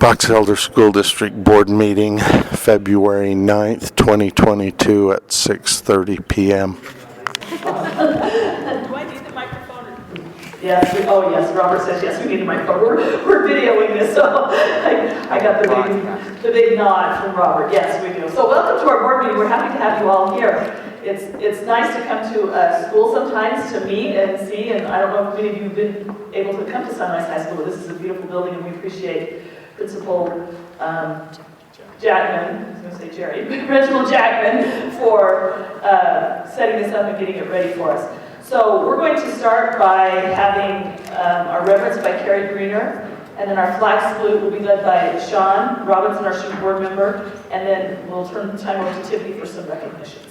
Box Elder School District Board Meeting, February 9th, 2022 at 6:30 p.m. Do I need the microphone? Yes. Yes. Robert says yes. We need a microphone. We're videoing this, so I got the big nod from Robert. Yes, we do. So welcome to our board meeting. We're happy to have you all here. It's nice to come to a school sometimes to meet and see. And I don't know if many of you have been able to come to Sunrise High School, but this is a beautiful building, and we appreciate Principal Jackman, I was going to say Jerry, Reginald Jackman, for setting this up and getting it ready for us. So we're going to start by having our reverence by Carrie Greener, and then our flag salute will be led by Sean Robinson, our student board member, and then we'll turn the time over to Tiffany for some recognitions.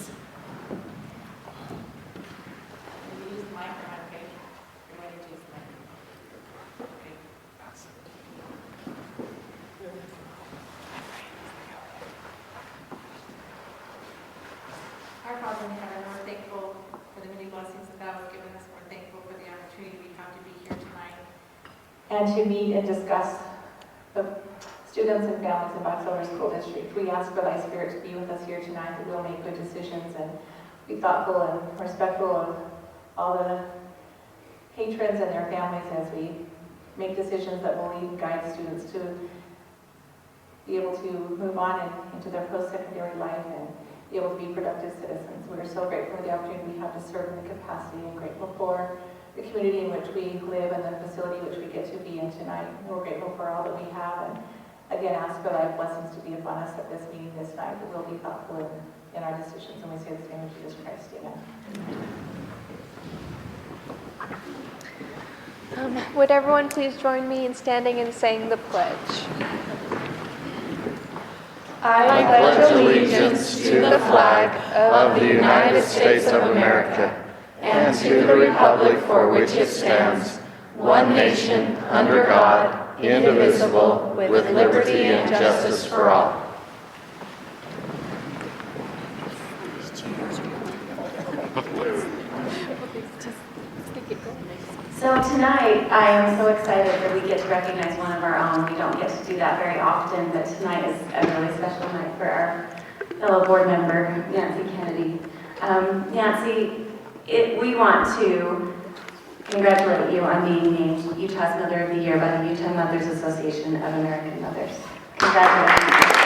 Our Father in heaven, we're thankful for the many blessings that God has given us. We're thankful for the opportunity we have to be here tonight and to meet and discuss the students and families in Box Elder School District. We ask for Thy Spirit to be with us here tonight, that we'll make good decisions and be thoughtful and respectful of all the patrons and their families as we make decisions that will lead and guide students to be able to move on into their post-secondary life and be able to be productive citizens. We're so grateful for the opportunity we have to serve in the capacity, and grateful for the community in which we live and the facility which we get to be in tonight. We're grateful for all that we have, and again ask for Thy blessings to be upon us at this meeting this night, that we'll be thoughtful in our decisions, and we say the name of Jesus Christ. Amen. Would everyone please join me in standing and saying the pledge? I pledge allegiance to the flag of the United States of America and to the republic for which it stands, one nation, under God, indivisible, with liberty and justice for all. So tonight, I am so excited that we get to recognize one of our own. We don't get to do that very often, but tonight is a really special night for our fellow board member, Nancy Kennedy. Nancy, we want to congratulate you on being named Utah's Mother of the Year by the Utah Mothers Association of American Mothers. Congratulations.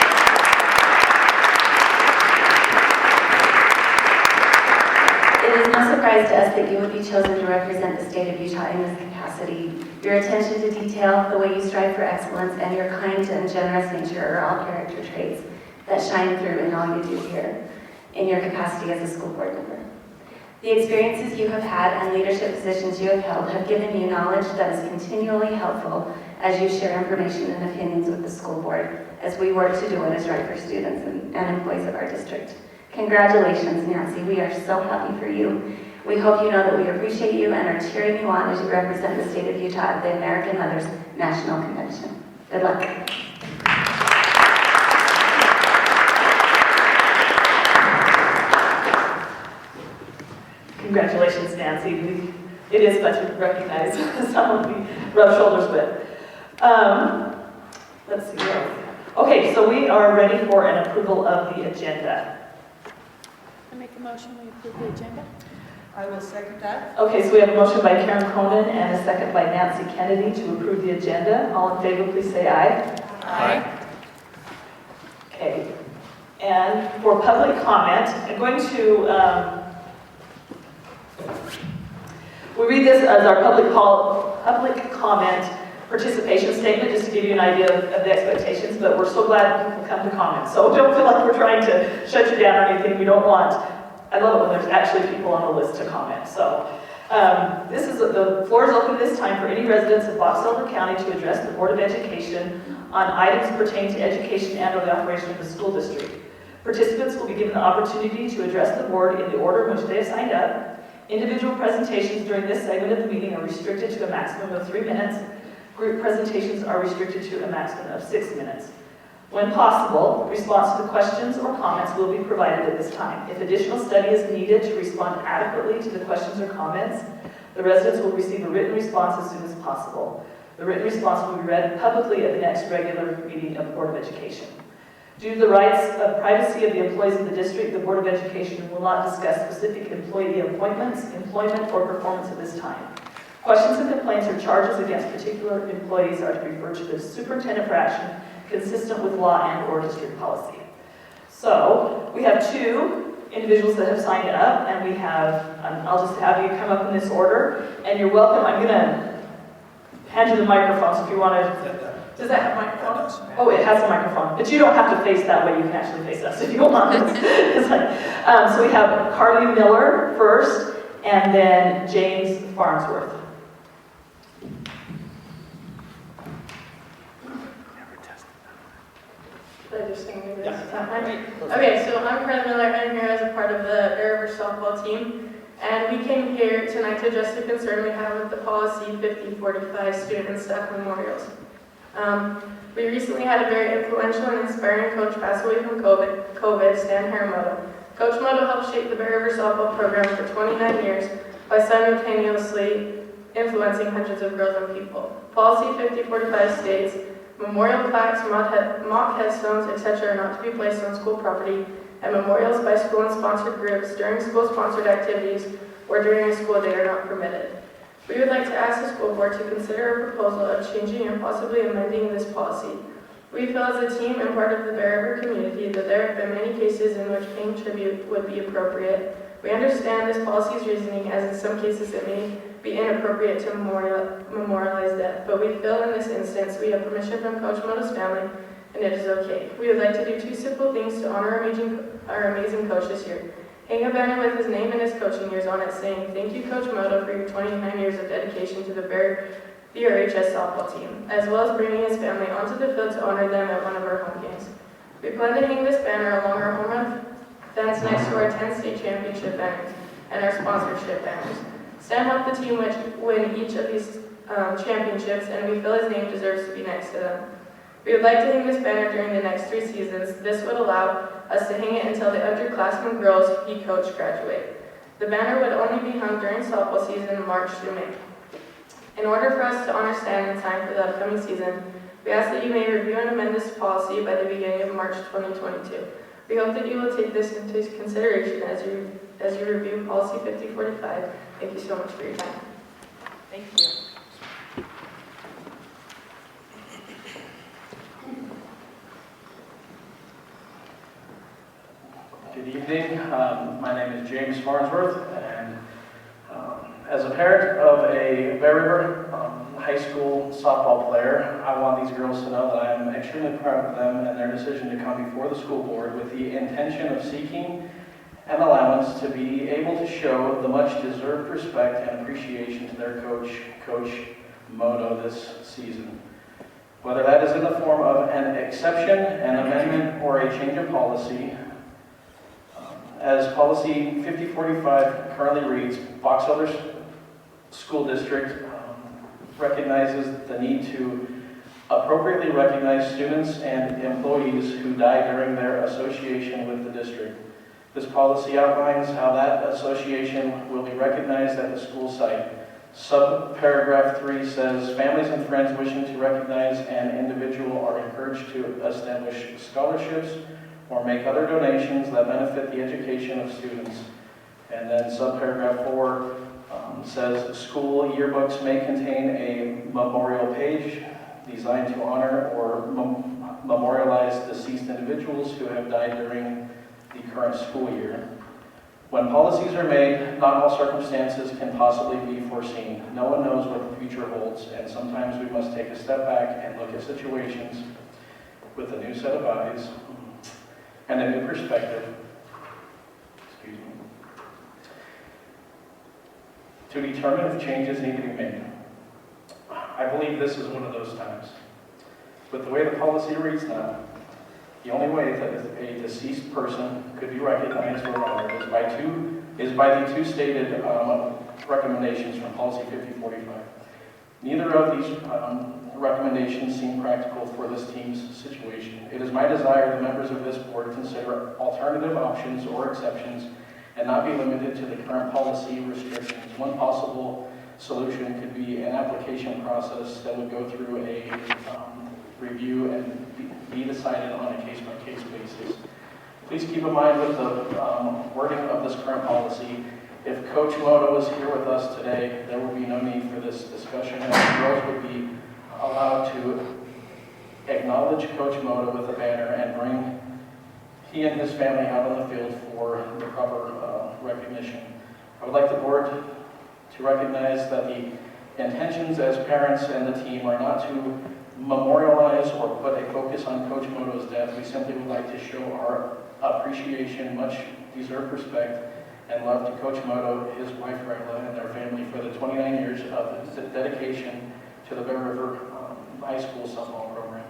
It is no surprise to us that you would be chosen to represent the state of Utah in this capacity. Your attention to detail, the way you strive for excellence, and your kind and generous nature are all character traits that shine through in all you do here in your capacity as a school board member. The experiences you have had and leadership positions you have held have given you knowledge that is continually helpful as you share information and opinions with the school board as we work to do what is right for students and employees of our district. Congratulations, Nancy. We are so happy for you. We hope you know that we appreciate you and are cheering you on as you represent the state of Utah at the American Mothers National Convention. Good luck. Congratulations, Nancy. It is fun to recognize someone we rub shoulders with. Let's see. Okay, so we are ready for an approval of the agenda. I make a motion we approve the agenda. I will second that. Okay, so we have a motion by Karen Cronin and a second by Nancy Kennedy to approve the agenda. All in favor, please say aye. Aye. Okay. And for public comment, I'm going to we read this as our public comment participation statement, just to give you an idea of the expectations, but we're so glad people come to comment. So don't feel like we're trying to shut you down or anything. We don't want, I love it when there's actually people on the list to comment. So the floor is open this time for any residents of Box Elder County to address the Board of Education on items pertaining to education and or the operation of the school district. Participants will be given the opportunity to address the board in the order in which they have signed up. Individual presentations during this segment of the meeting are restricted to a maximum of 3 minutes. Group presentations are restricted to a maximum of 6 minutes. When possible, response to the questions or comments will be provided at this time. If additional study is needed to respond adequately to the questions or comments, the residents will receive a written response as soon as possible. The written response will be read publicly at the next regular meeting of the Board of Education. Due to the rights of privacy of the employees of the district, the Board of Education will not discuss specific employee appointments, employment, or performance at this time. Questions and complaints or charges against particular employees are to be referred to the superintendent for action consistent with law and/or district policy. So we have 2 individuals that have signed up, and we have, I'll just have you come up in this order, and you're welcome. I'm going to hand you the microphone, so if you want to. Does that have a microphone? Oh, it has a microphone, but you don't have to face that way. You can actually face us if you want. It's like, so we have Carly Miller first, and then James Farnsworth. Should I just sing this? Yeah. Okay, so I'm Carly Miller. I'm here as a part of the Bear River softball team. And we came here tonight to address the concern we have with the policy 5045 student and staff memorials. We recently had a very influential and inspiring coach pass away from COVID, Stan Haramoto. Coach Moto helped shape the Bear River softball program for 29 years by simultaneously influencing hundreds of girls and people. Policy 5045 states, memorial plaques, mock headstones, etc. are not to be placed on school property, and memorials by school and sponsored groups during school-sponsored activities or during a school day are not permitted. We would like to ask the school board to consider a proposal of changing and possibly amending this policy. We feel as a team and part of the Bear River community that there have been many cases in which paying tribute would be appropriate. We understand this policy's reasoning, as in some cases it may be inappropriate to memorialize death, but we feel in this instance we have permission from Coach Moto's family and it is okay. We would like to do 2 simple things to honor our amazing coach this year. Hang a banner with his name and his coaching years on it saying, "Thank you, Coach Moto, for your 29 years of dedication to the BRHS softball team," as well as bringing his family onto the field to honor them at one of our home games. We plan to hang this banner along our home run fence next to our 10 state championship banners and our sponsorship banners. Stan helped the team win each of these championships, and we feel his name deserves to be next to them. We would like to hang this banner during the next 3 seasons. This would allow us to hang it until the underclassmen girls he coached graduate. The banner would only be hung during softball season, March through May. In order for us to honor Stan in time for the upcoming season, we ask that you may review and amend this policy by the beginning of March 2022. We hope that you will take this into consideration as you review policy 5045. Thank you so much for your time. Thank you. Good evening. My name is James Farnsworth, and as a parent of a Bear River high school softball player, I want these girls to know that I am extremely proud of them and their decision to come before the school board with the intention of seeking an allowance to be able to show the much deserved respect and appreciation to their coach, Coach Moto, this season. Whether that is in the form of an exception, an amendment, or a change of policy, as policy 5045 currently reads, Box Elder School District recognizes the need to appropriately recognize students and employees who die during their association with the district. This policy outlines how that association will be recognized at the school site. Subparagraph 3 says, families and friends wishing to recognize an individual are encouraged to establish scholarships or make other donations that benefit the education of students. And then subparagraph 4 says, school yearbooks may contain a memorial page designed to honor or memorialize deceased individuals who have died during the current school year. When policies are made, not all circumstances can possibly be foreseen. No one knows what the future holds, and sometimes we must take a step back and look at situations with a new set of eyes and a new perspective, to determine if changes need to be made. I believe this is one of those times. With the way the policy reads now, the only way that a deceased person could be recognized or honored is by the 2 stated recommendations from policy 5045. Neither of these recommendations seem practical for this team's situation. It is my desire the members of this board consider alternative options or exceptions and not be limited to the current policy restrictions. One possible solution could be an application process that would go through a review and be decided on a case-by-case basis. Please keep in mind with the wording of this current policy, if Coach Moto is here with us today, there will be no need for this discussion, and the girls would be allowed to acknowledge Coach Moto with a banner and bring he and his family out on the field for the proper recognition. I would like the board to recognize that the intentions as parents and the team are not to memorialize or put a focus on Coach Moto's death. We simply would like to show our appreciation, much deserved respect, and love to Coach Moto, his wife Regla, and their family for the 29 years of dedication to the Bear River High School softball program.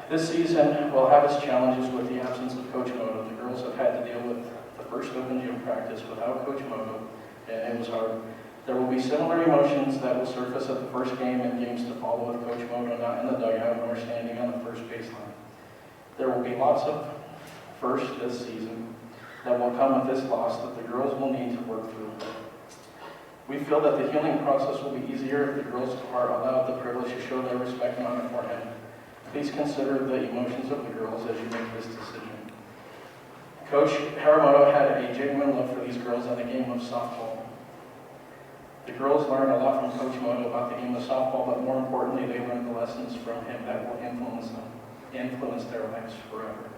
This season will have its challenges with the absence of Coach Moto. The girls have had to deal with the first open gym practice without Coach Moto, and it was hard. There will be similar emotions that will surface at the first game and games to follow with Coach Moto not in the dugout nor standing on the first baseline. There will be lots of firsts this season that will come with this loss that the girls will need to work through. We feel that the healing process will be easier if the girls are allowed the privilege to show their respect and honor for him. Please consider the emotions of the girls as you make this decision. Coach Haramoto had a genuine love for these girls in the game of softball. The girls learned a lot from Coach Moto about the game of softball, but more importantly, they learned the lessons from him that will influence their lives forever.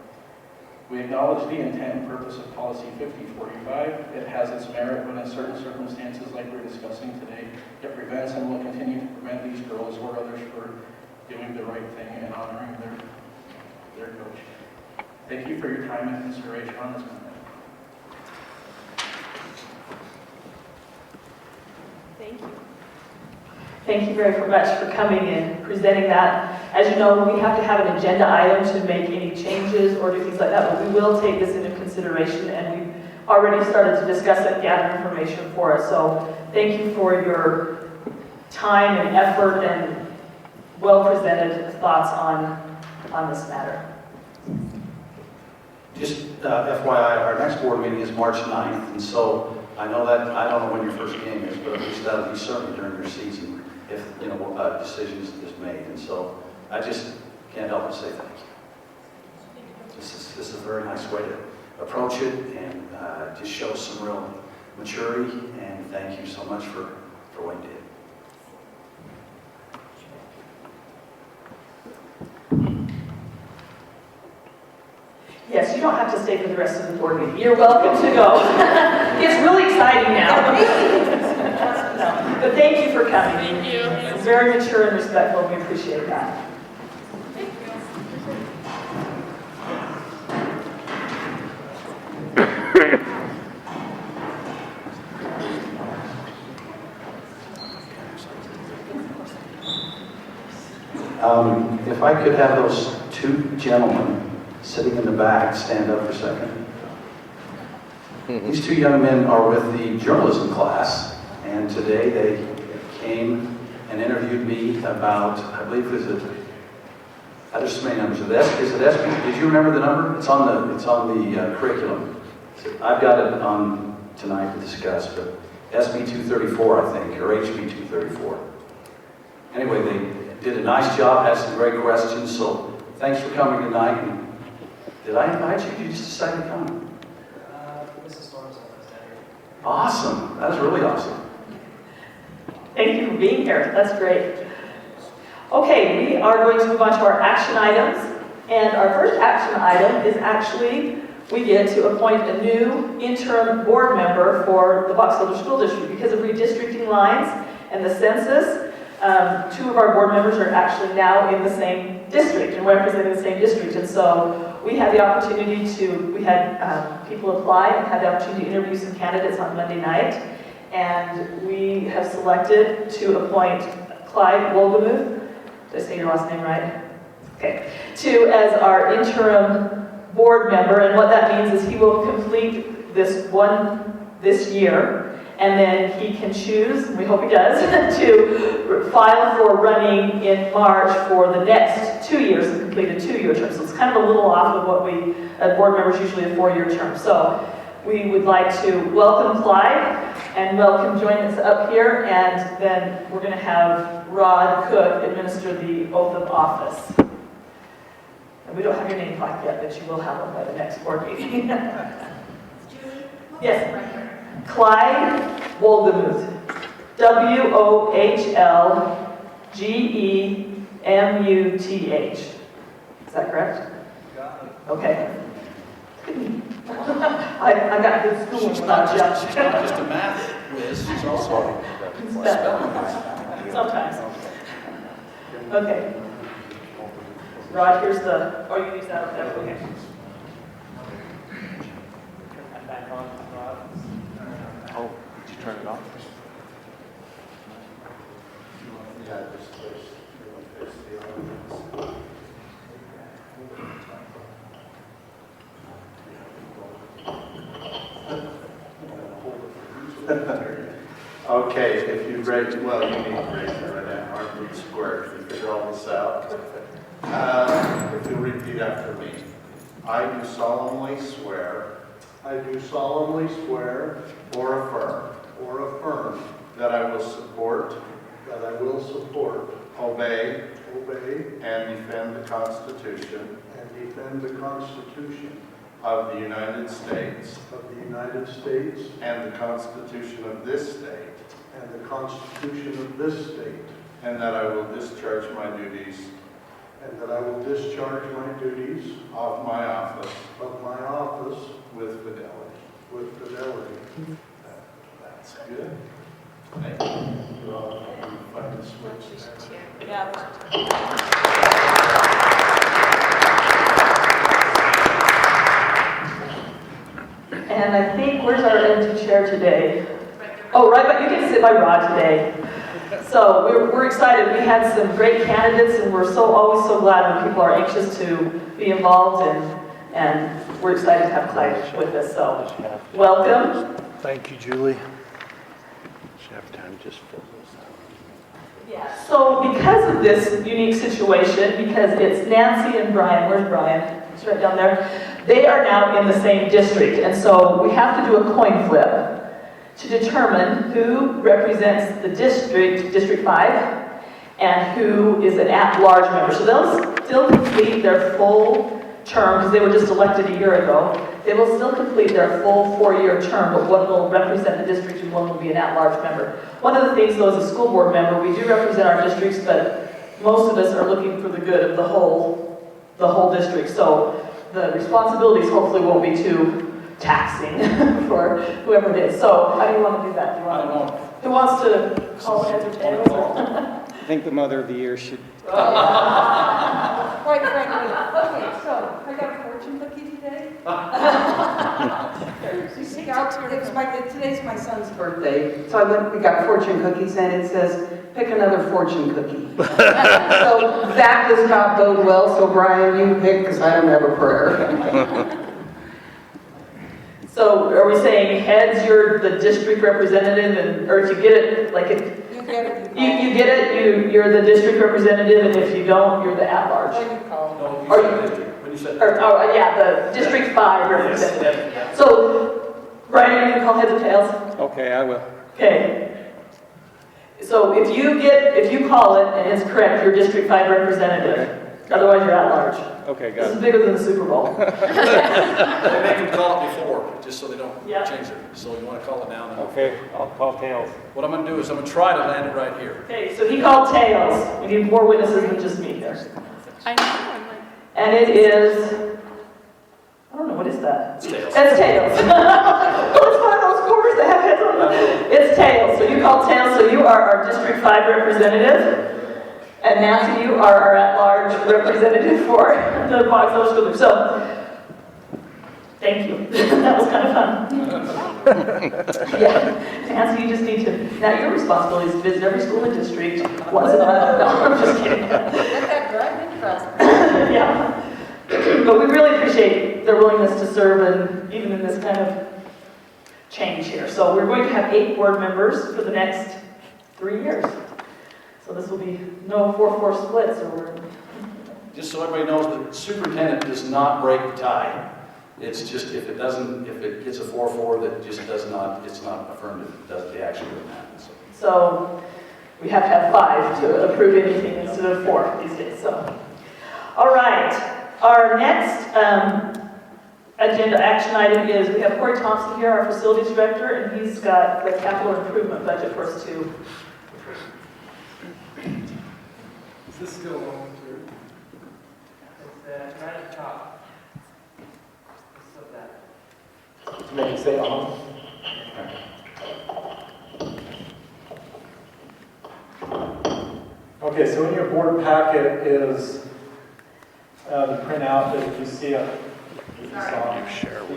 We acknowledge the intent and purpose of Policy 5045. It has its merit, but in certain circumstances, like we're discussing today, it prevents and will continue to prevent these girls or others from doing the right thing and honoring their coach. Thank you for your time and consideration on this matter. Thank you. Thank you very much for coming and presenting that. As you know, we have to have an agenda item to make any changes or do things like that, but we will take this into consideration, and we've already started to discuss it and gather information for us. So thank you for your time and effort and well-presented thoughts on this matter. Just FYI, our next board meeting is March 9th, and so I know that, I don't know when your first game is, but at least that'll be certainly during your season if, decisions is made. And so I just can't help but say thank you. This is a very nice way to approach it and just show some real maturity, and thank you so much for what you did. Yes, you don't have to stay for the rest of the board meeting. You're welcome to go. It's really exciting now. No, but thank you for coming. Thank you. It's very mature and respectful, and we appreciate that. If I could have those two gentlemen sitting in the back stand up for a second. These two young men are with the journalism class, and today they came and interviewed me about, I believe there's so many numbers. Is it SB? Did you remember the number? It's on the curriculum. I've got it on tonight to discuss, but SB 234, I think, or HB 234. Anyway, they did a nice job, had some great questions, so thanks for coming tonight. And did I invite you? You just decided to come? Mrs. Storms on Saturday. Awesome. That was really awesome. Thank you for being here. That's great. Okay, we are going to move on to our action items. And our first action item is actually, we get to appoint a new interim board member for the Box Elder School District. Because of redistricting lines and the census, two of our board members are actually now in the same district and representing the same district. And so we had the opportunity we had people apply and had the opportunity to interview some candidates on Monday night. And we have selected to appoint Clyde Wolgamuth, did I say your last name right? Okay, as our interim board member. And what that means is he will complete this year. And then he can choose, we hope he does, to file for running in March for the next 2 years and complete a 2-year term. So it's kind of a little off of what board members usually a 4-year term. So we would like to welcome Clyde and Mel can join us up here, and then we're going to have Rod Cook administer the oath of office. And we don't have your name plaque yet, but you will have one by the next board meeting. Yes. Clyde Wolgemuth. Wohlgemuth. Is that correct? Okay. I got good schooling without you. She's not just a math whiz, she's also a spelling whiz. Sometimes. Okay. Rod, here's the, oh, you use that up there, okay. Back on, Rob. Oh, did you turn it off? Okay, if you raise, well, you need to raise it right now, arms square, if you figure all this out. If you'll repeat after me. I do solemnly swear. I do solemnly swear. Or affirm. That I will support. Obey. And defend the Constitution. Of the United States. And the Constitution of this state. And that I will discharge my duties. Of my office. With fidelity. That's good. Thank you. You all can find the switch there. Yeah. And I think, where's our empty chair today? Oh, right, but you can sit by Rod today. So we're excited. We had some great candidates, and we're always so glad when people are anxious to be involved, and we're excited to have Clyde with us. So welcome. Thank you, Julie. Have time just fill this out. Yeah. So because of this unique situation, because it's Nancy and Brian, where's Brian? He's right down there. They are now in the same district, and so we have to do a coin flip to determine who represents the district, District 5, and who is an at-large member. So they'll still complete their full term, because they were just elected a year ago. They will still complete their full 4-year term, but one will represent the district and one will be an at-large member. One of the things, though, as a school board member, we do represent our districts, but most of us are looking for the good of the whole district. So the responsibilities hopefully won't be too taxing for whoever it is. So how do you want to do that? Who wants to call heads or tails? I think the Mother of the Year should. Quite frankly. Okay, so I got a fortune cookie today. Today's my son's birthday, so we got fortune cookies, and it says, pick another fortune cookie. So that does not bode well, so Brian, you pick, because I don't have a prayer. So are we saying heads, you're the district representative, or if you get it, like if You get it. you get it, you're the district representative, and if you don't, you're the at-large. What do you call it? No, you Or said district. When you said yeah, the District 5 representative. Yes. So, Brian, are you going to call heads or tails? Okay, I will. Okay. So if you call it and it's correct, you're District 5 representative. Otherwise, you're at large. Okay, This got is it. bigger than the Super Bowl. They make them call it before, just so they don't Yeah. change it. So you want to call it now? Then. Okay, I'll call tails. What I'm going to do is I'm going to try to land it right here. Okay, so he called tails. We need more witnesses than just me here. I know, I'm like, And it is, I don't know, what is that? It's tails. It's tails. Well, it's one of those quarters that have heads on them. It's tails. So you call tails, so you are our District 5 representative. And Nancy, you are our at-large representative for the Boggs Middle School. So, thank you. That was kind of fun. Yeah. Nancy, you just need to, now your responsibility is to visit every school in the district once a month. No, I'm just kidding. Let that drive me fast. Yeah. But we really appreciate their willingness to serve, and even in this kind of change here. So we're going to have 8 board members for the next 3 years. So this will be no 4-4 split, so we're... Just so everybody knows, the superintendent does not break the tie. It's just, if it gets a 4-4, that just does not, it's not affirmative, the action doesn't happen, so. So we have to have 5 to approve anything instead of 4 these days, so. All right, our next agenda action item is, we have Corey Thompson here, our facilities director, and he's got the capital improvement budget for us to approve. Is this still going through? It's right at the top. So that. To make it say on. Okay, so in your board packet is the printout that you see up.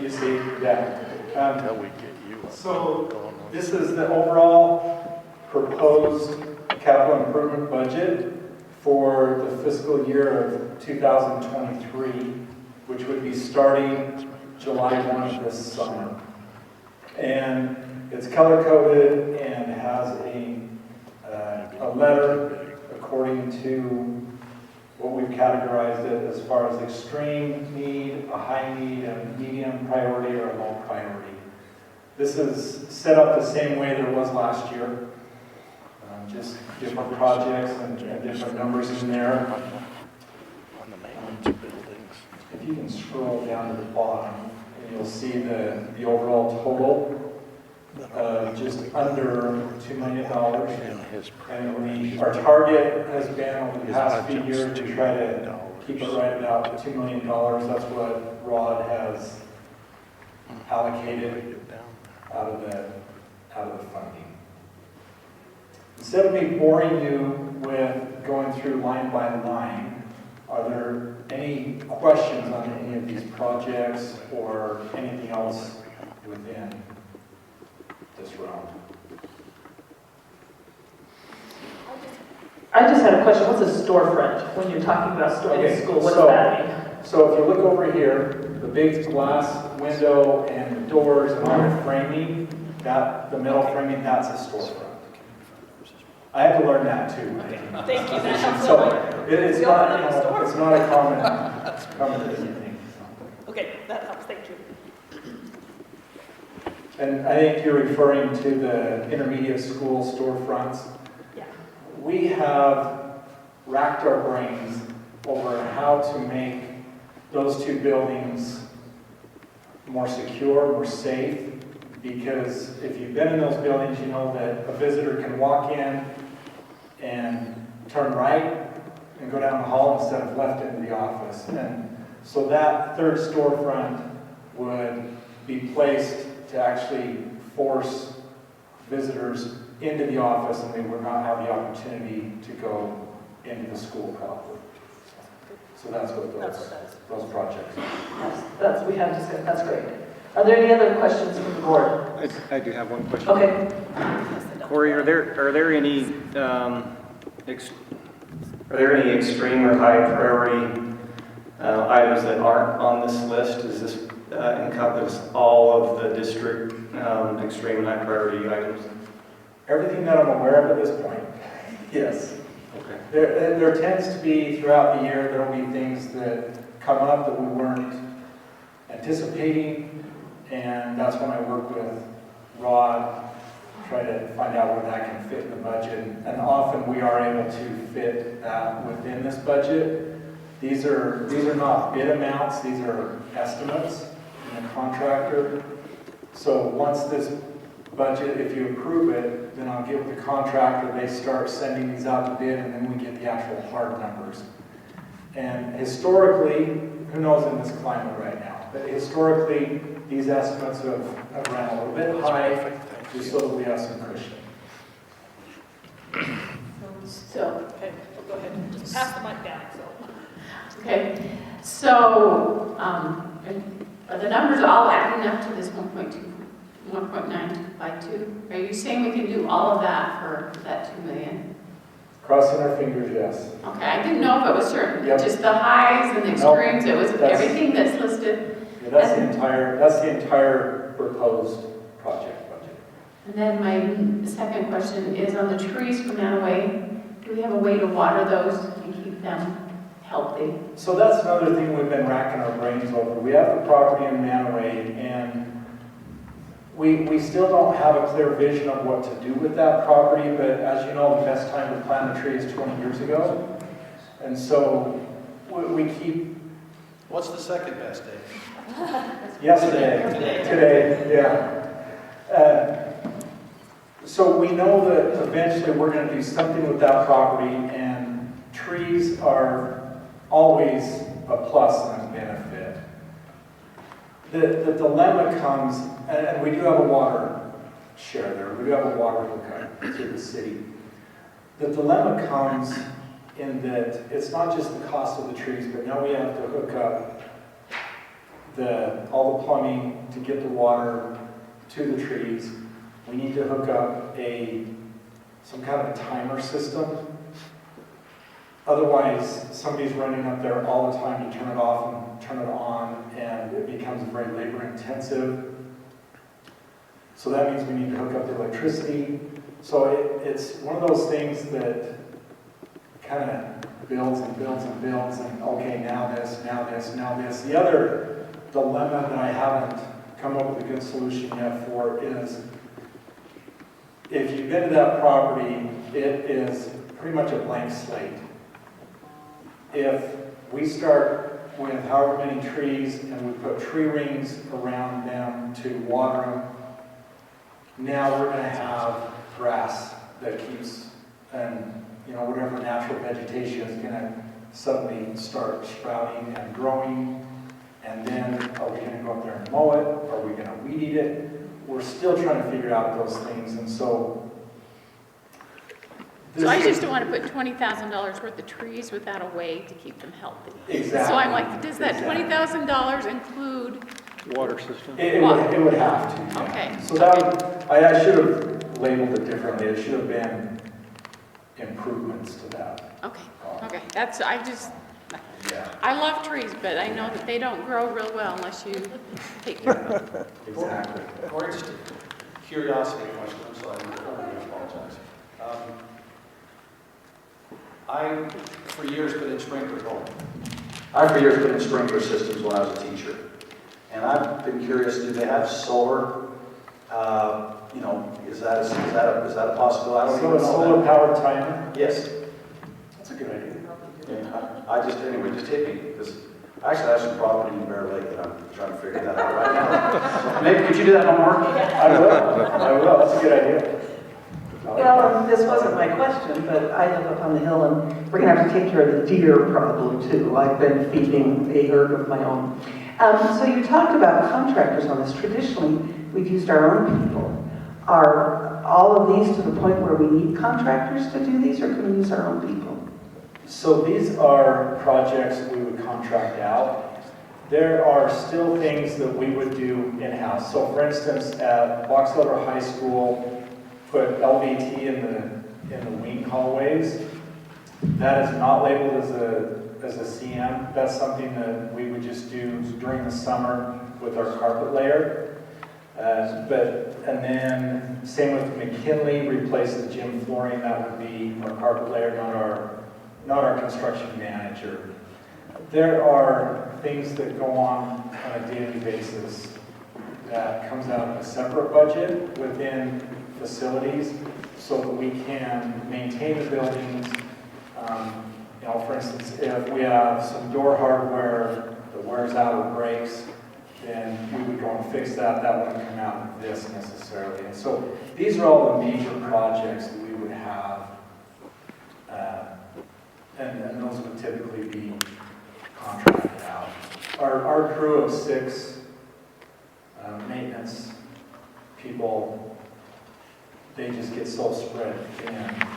You see, yeah. So this is the overall proposed capital improvement budget for the fiscal year of 2023, which would be starting July 1 of this summer. And it's color-coded and has a letter according to what we've categorized it as far as extreme need, a high need, a medium priority, or a low priority. This is set up the same way that it was last year. Just different projects and different numbers in there. If you can scroll down to the bottom, and you'll see the overall total of just under $2 million. And our target has been over the past few years to try to keep it right about $2 million. That's what Rod has allocated out of the funding. Instead of me boring you with going through line by line, are there any questions on any of these projects or anything else within this round? I just had a question. What's a storefront when you're talking about store in school? What does that mean? So if you look over here, the big glass window and the doors and all the framing, the metal framing, that's a storefront. I had to learn that too. Thank you. That helps So so it's not a common thing. Okay, that helps. Thank you. And I think you're referring to the intermediate school storefronts. Yeah. We have racked our brains over how to make those two buildings more secure, more safe, because if you've been in those buildings, you know that a visitor can walk in and turn right and go down the hall instead of left into the office. And so that third storefront would be placed to actually force visitors into the office, and they would not have the opportunity to go into the school proper. So that's what those projects are. We have discussed. That's great. Are there any other questions from the board? I do have one question. Okay. Corey, are there any extreme or high priority items that aren't on this list? Does this encompass all of the district extreme and high priority items? Everything that I'm aware of at this point, yes. Okay. There tends to be, throughout the year, there will be things that come up that we weren't anticipating, and that's when I work with Rod, try to find out where that can fit in the budget. And often we are able to fit that within this budget. These are not bid amounts, these are estimates from the contractor. So once this budget, if you approve it, then I'll get with the contractor, they start sending these out to bid, and then we get the actual hard numbers. And historically, who knows in this climate right now, but historically, these estimates have ran a little bit high, just so that we have some cushion. So, okay, go ahead. Just pass the mic down. So. Okay, so are the numbers all adding up to this 1.952? Are you saying we can do all of that for that 2 million? Crossing our fingers, yes. Okay, I didn't know if it was certain, Yep. just the highs and the extremes, it was that's- everything that's listed. Yeah, that's the entire proposed project budget. And then my second question is on the trees from that away, do we have a way to water those and keep them healthy? So that's another thing we've been racking our brains over. We have the property in Manaway, and we still don't have a clear vision of what to do with that property, but as you know, the best time to plant a tree is 20 years ago. And so we keep... What's the second best day? Yesterday. Today, yeah. So we know that eventually we're going to do something with that property, and trees are always a plus and a benefit. The dilemma comes, and we do have a water share there, we do have a water hookup to the city. The dilemma comes in that it's not just the cost of the trees, but now we have to hook up all the plumbing to get the water to the trees. We need to hook up some kind of a timer system. Otherwise, somebody's running up there all the time to turn it off and turn it on, and it becomes very labor intensive. So that means we need to hook up the electricity. So it's one of those things that kind of builds and builds and builds, and okay, now this, now this, now this. The other dilemma that I haven't come up with a good solution yet for is, if you've been to that property, it is pretty much a blank slate. If we start with however many trees and we put tree rings around them to water them, now we're going to have grass that keeps, and whatever natural vegetation is going to suddenly start sprouting and growing. And then, are we going to go up there and mow it? Are we going to weed eat it? We're still trying to figure out those things, and so... So I just don't want to put $20,000 worth of trees without a way to keep them healthy. Exactly. So I'm like, does that $20,000 include Water system? It would have to. Yeah. Okay. So I should have labeled it differently. It should have been improvements to that. Okay. Okay. Yeah. I love trees, but I know that they don't grow real well unless you take care of them. Exactly. Or just a curiosity question, I'm sorry, I apologize. I, for years, put in sprinkler systems when I was a teacher. And I've been curious, do they have solar? Is that a possibility? So a solar powered timer? Yes. That's a good idea. Yeah, just hit me, because I actually have some property in Bear Lake that I'm trying to figure that out right now. So maybe, could you do that homework? I will, that's a good idea. Well, this wasn't my question, but I live up on the hill, and we're going to have to take care of the deer problem, too. I've been feeding a herd of my own. So you talked about contractors on this. Traditionally, we've used our own people. Are all of these to the point where we need contractors to do these, or can we use our own people? So these are projects we would contract out. There are still things that we would do in-house. So for instance, at Box Elder High School, put LVT in the wing hallways. That is not labeled as a CM. That's something that we would just do during the summer with our carpet layer. And then same with McKinley, replace the gym flooring. That would be our carpet layer, not our construction manager. There are things that go on a daily basis that comes out of a separate budget within facilities so that we can maintain the buildings. For instance, if we have some door hardware that wears out or breaks, then we would go and fix that. That wouldn't come out of this necessarily. And so these are all the major projects that we would have, and those would typically be contracted out. Our crew of 6 maintenance people, they just get so spread thin.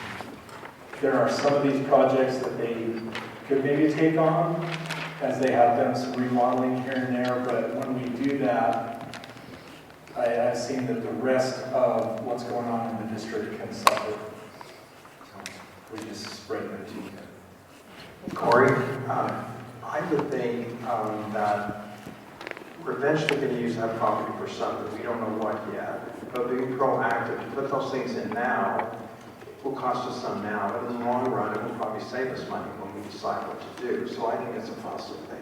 There are some of these projects that they could maybe take on, as they have done some remodeling here and there, but when we do that, I've seen that the rest of what's going on in the district can suffer. So we just spread it too thin. Corey, I would think that we're eventually going to use that property for something. We don't know what yet. But being proactive, to put those things in now, will cost us some now, but in the long run, it will probably save us money when we we decide what to do. So I think it's a positive thing.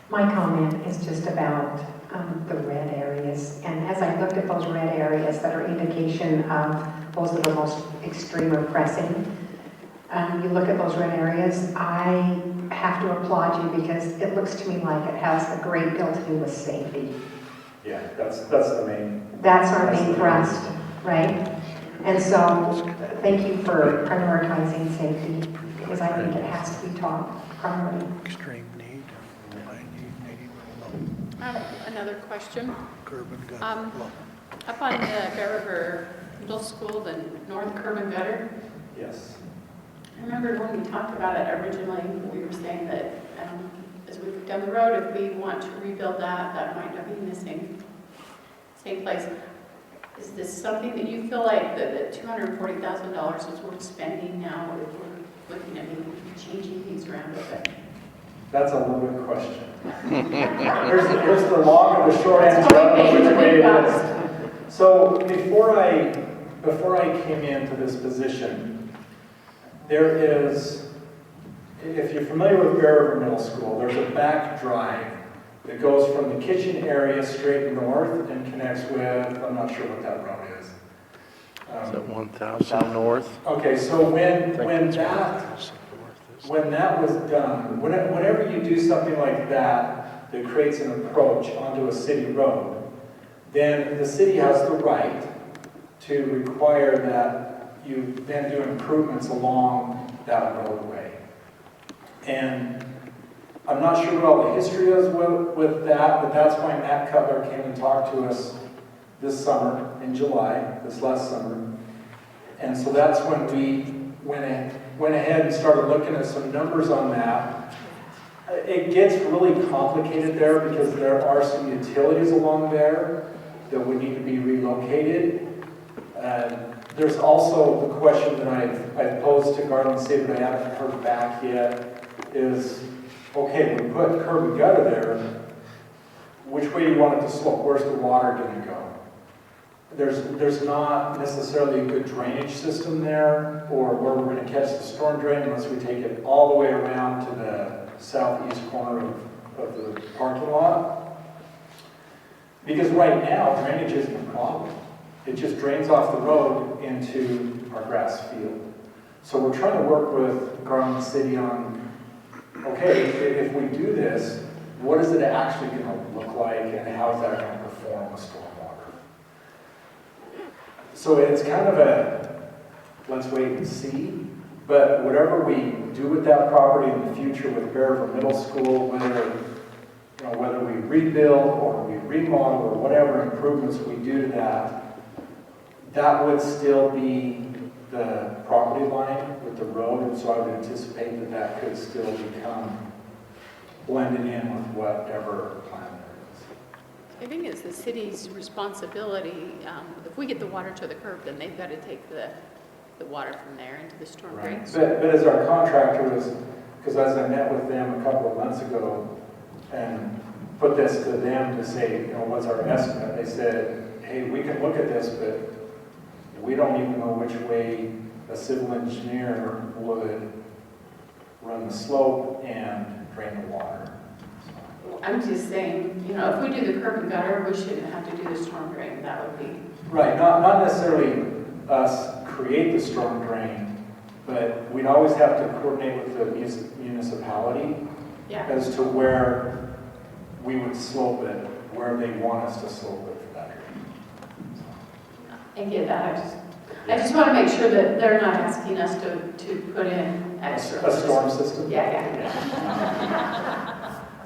My comment is just about the red areas. And as I looked at those red areas that are indication of those that are most extreme or pressing, you look at those red areas, I have to applaud you because it looks to me like it has a great deal to do with safety. Yeah, that's the main. That's our main thrust, right? And so thank you for prioritizing safety because I think it has to be top priority. Extreme need. Another question. Up on the Bear River Middle School, the north curb and gutter, Yes. I remember when we talked about it originally, we were saying that as we go down the road, if we want to rebuild that, that might not be in the same place. Is this something that you feel like that $240,000 is worth spending now if we're looking at maybe changing things around a bit? That's a loaded question. Here's the long and the short answer. I don't know which way it is. So before I came into this position, there is, if you're familiar with Bear River Middle School, there's a back drive that goes from the kitchen area straight north and connects with, I'm not sure what that road is. Is that 1,000 north? Okay, so when that was done, whenever you do something like that that creates an approach onto a city road, then the city has the right to require that you then do improvements along that roadway. And I'm not sure what all the history is with that, but that's why Matt Cutler came and talked to us this summer, in July, this last summer. And so that's when we went ahead and started looking at some numbers on that. It gets really complicated there because there are some utilities along there that would need to be relocated. There's also the question that I've posed to Garland City, but I haven't heard back yet, is, okay, we put curb and gutter there, which way do you want it to slope? Where's the water going to go? There's not necessarily a good drainage system there, or where we're going to catch the storm drain unless we take it all the way around to the southeast corner of the parking lot. Because right now, drainage isn't a problem. It just drains off the road into our grass field. So we're trying to work with Garland City on, okay, if we do this, what is it actually going to look like and how is that going to perform with stormwater? So it's kind of a, let's wait and see. But whatever we do with that property in the future with Bear River Middle School, whether we rebuild or we remodel or whatever improvements we do to that, that would still be the property line with the road, and so I would anticipate that that could still become blended in with whatever plan there is. I think it's the city's responsibility. If we get the water to the curb, then they've got to take the water from there into the storm drains. But as our contractor was, because as I met with them a couple of months ago and put this to them to say, what's our estimate? They said, hey, we can look at this, but we don't even know which way a civil engineer would run the slope and drain the water. I'm just saying, if we do the curb and gutter, we shouldn't have to do the storm drain. That would be... Right, not necessarily us create the storm drain, but we'd always have to coordinate with the municipality as to where we would slope it, where they want us to slope it for that area. I get that. I just want to make sure that they're not asking us to put in extra. A storm system? Yeah.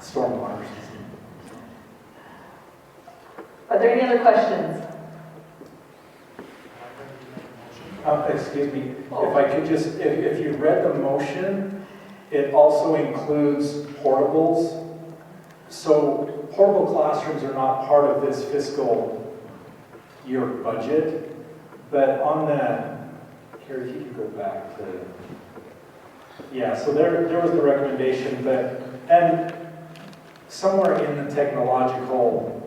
Stormwater system. Are there any other questions? Excuse me, if I could just, if you read the motion, it also includes portables. So portable classrooms are not part of this fiscal year budget, but on the, here, if you could go back to, so there was the recommendation, and somewhere in the technological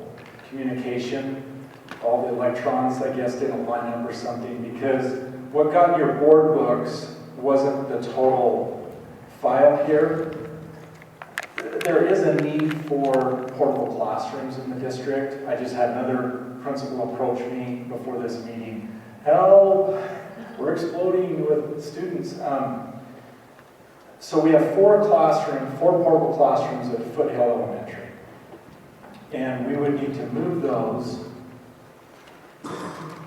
communication, all the electrons, I guess, didn't line up or something, because what got in your board books wasn't the total file here. There is a need for portable classrooms in the district. I just had another principal approach me before this meeting. Help, we're exploding with students. So we have four portable classrooms at Foothill Elementary. And we would need to move those,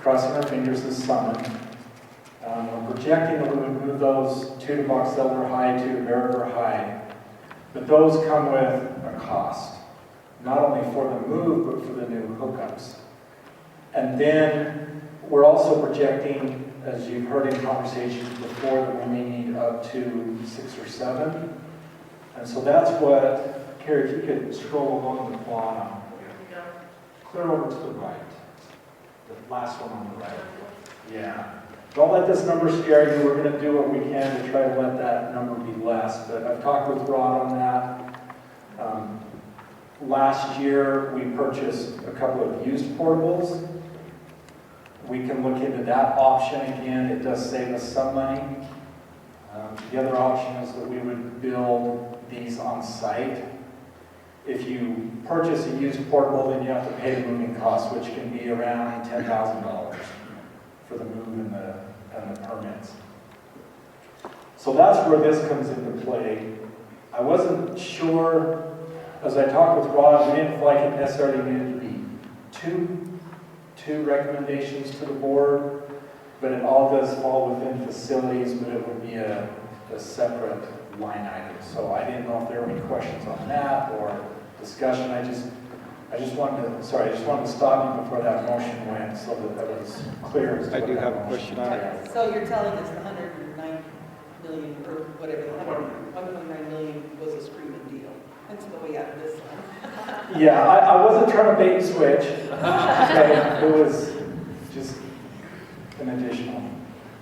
crossing our fingers this summer. We're projecting that we would move those two to Box Elder High, two to Bear High. But those come with a cost, not only for the move, but for the new hookups. And then we're also projecting, as you've heard in conversations before, that we may need up to 6 or 7. And so that's what, Carrie, if you could scroll along the plot, clear over to the right. The last one on the right. Yeah. Don't let this number scare you. We're going to do what we can to try to let that number be less. But I've talked with Rod on that. Last year, we purchased a couple of used portables. We can look into that option again. It does save us some money. The other option is that we would build these on site. If you purchase a used portable, then you have to pay the moving costs, which can be around $10,000 for the move and the permits. So that's where this comes into play. I wasn't sure, as I talked with Rod, we didn't feel like it necessarily needed to be two recommendations to the board, but it all does fall within facilities, but it would be a separate line item. So I didn't know if there were any questions on that or discussion. I just wanted to stop you before that motion went so that was clear. I do have a question on it. So you're telling us the 109 million, or whatever, the 1.9 million was a screaming deal. That's the way out of this one. Yeah, I wasn't trying to bait and switch. Okay, it was just an additional.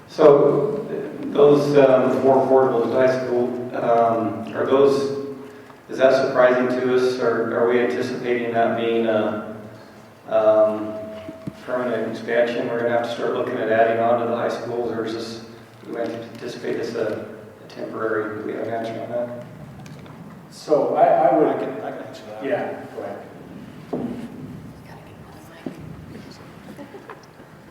So those 4 portables at high school, are those, is that surprising to us, or are we anticipating that being a permanent expansion? We're going to have to start looking at adding on to the high schools, or is this, do we anticipate this a temporary? Do we have an answer on that? So I would. I can answer that. Yeah, go ahead.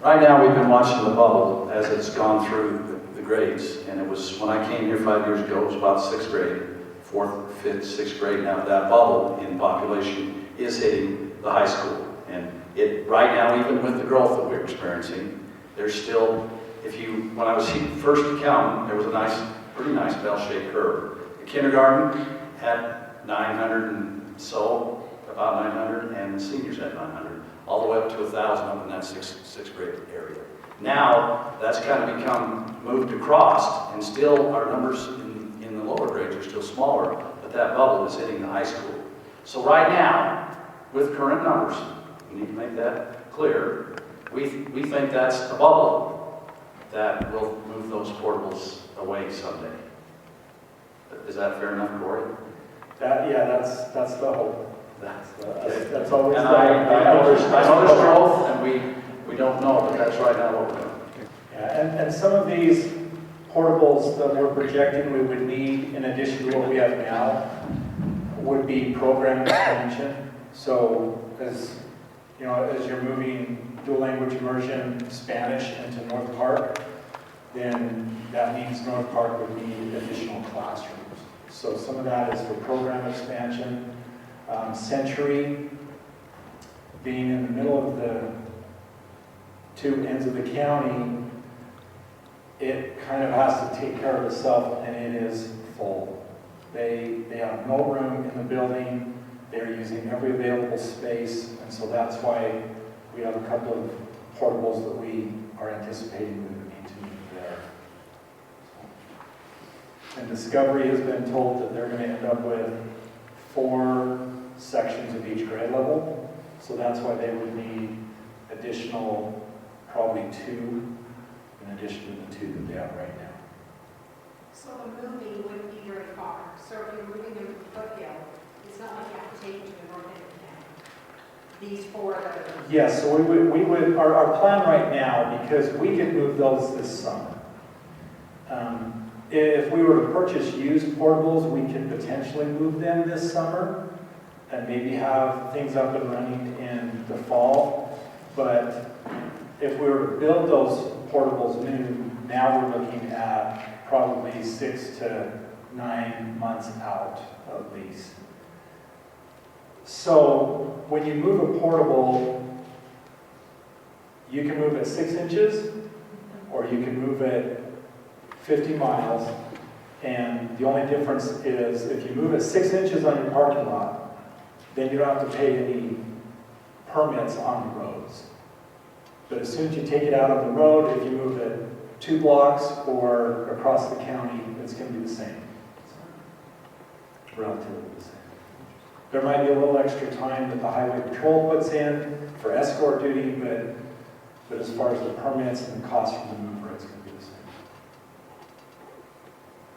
Right now, we've been watching the bubble as it's gone through the grades. And it was, when I came here 5 years ago, it was about 6th grade, 4th, 5th, 6th grade. Now that bubble in population is hitting the high school. And it, right now, even with the growth that we're experiencing, there's still, when I was first counting, there was a pretty nice bell-shaped curve. The kindergarten had 900 and so, about 900, and the seniors had 900, all the way up to 1,000 up in that sixth grade area. Now, that's kind of become moved across, and still our numbers in the lower grades are still smaller, but that bubble is hitting the high school. So right now, with current numbers, we need to make that clear, we think that's a bubble that will move those portables away someday. Is that fair enough, Corey? That's the hope. That's always and the I know there's growth, and we don't know, but that's right now what we're doing. Yeah, and some of these portables that we're projecting we would need, in addition to what we have now, would be program expansion. So as you know, as you're moving dual language immersion Spanish into North Park, then that means North Park would need additional classrooms. So some of that is for program expansion. Century, being in the middle of the two ends of the county, it kind of has to take care of itself, and it is full. They have no room in the building. They're using every available space, and so that's why we have a couple of portables that we are anticipating we would need to move there. And Discovery has been told that they're going to end up with 4 sections of each grade level, so that's why they would need additional, probably 2, in addition to the 2 that they have right now. So the moving wouldn't be very far. So if you're moving them to Foothill, it's not like you have to take them to the north end of town. these four that are. Yes, so we would, our plan right now, because we could move those this summer. If we were to purchase used portables, we could potentially move them this summer and maybe have things up and running in the fall. But if we were to build those portables new, now we're looking at probably 6 to 9 months out of lease. So when you move a portable, you can move it 6 inches, or you can move it 50 miles, and the only difference is if you move it 6 inches on your parking lot, then you don't have to pay any permits on the roads. But as soon as you take it out on the road, if you move it 2 blocks or across the county, it's going to be the same. Relatively the same. There might be a little extra time that the highway patrol puts in for escort duty, but as far as the permits and the cost for the mover, it's going to be the same.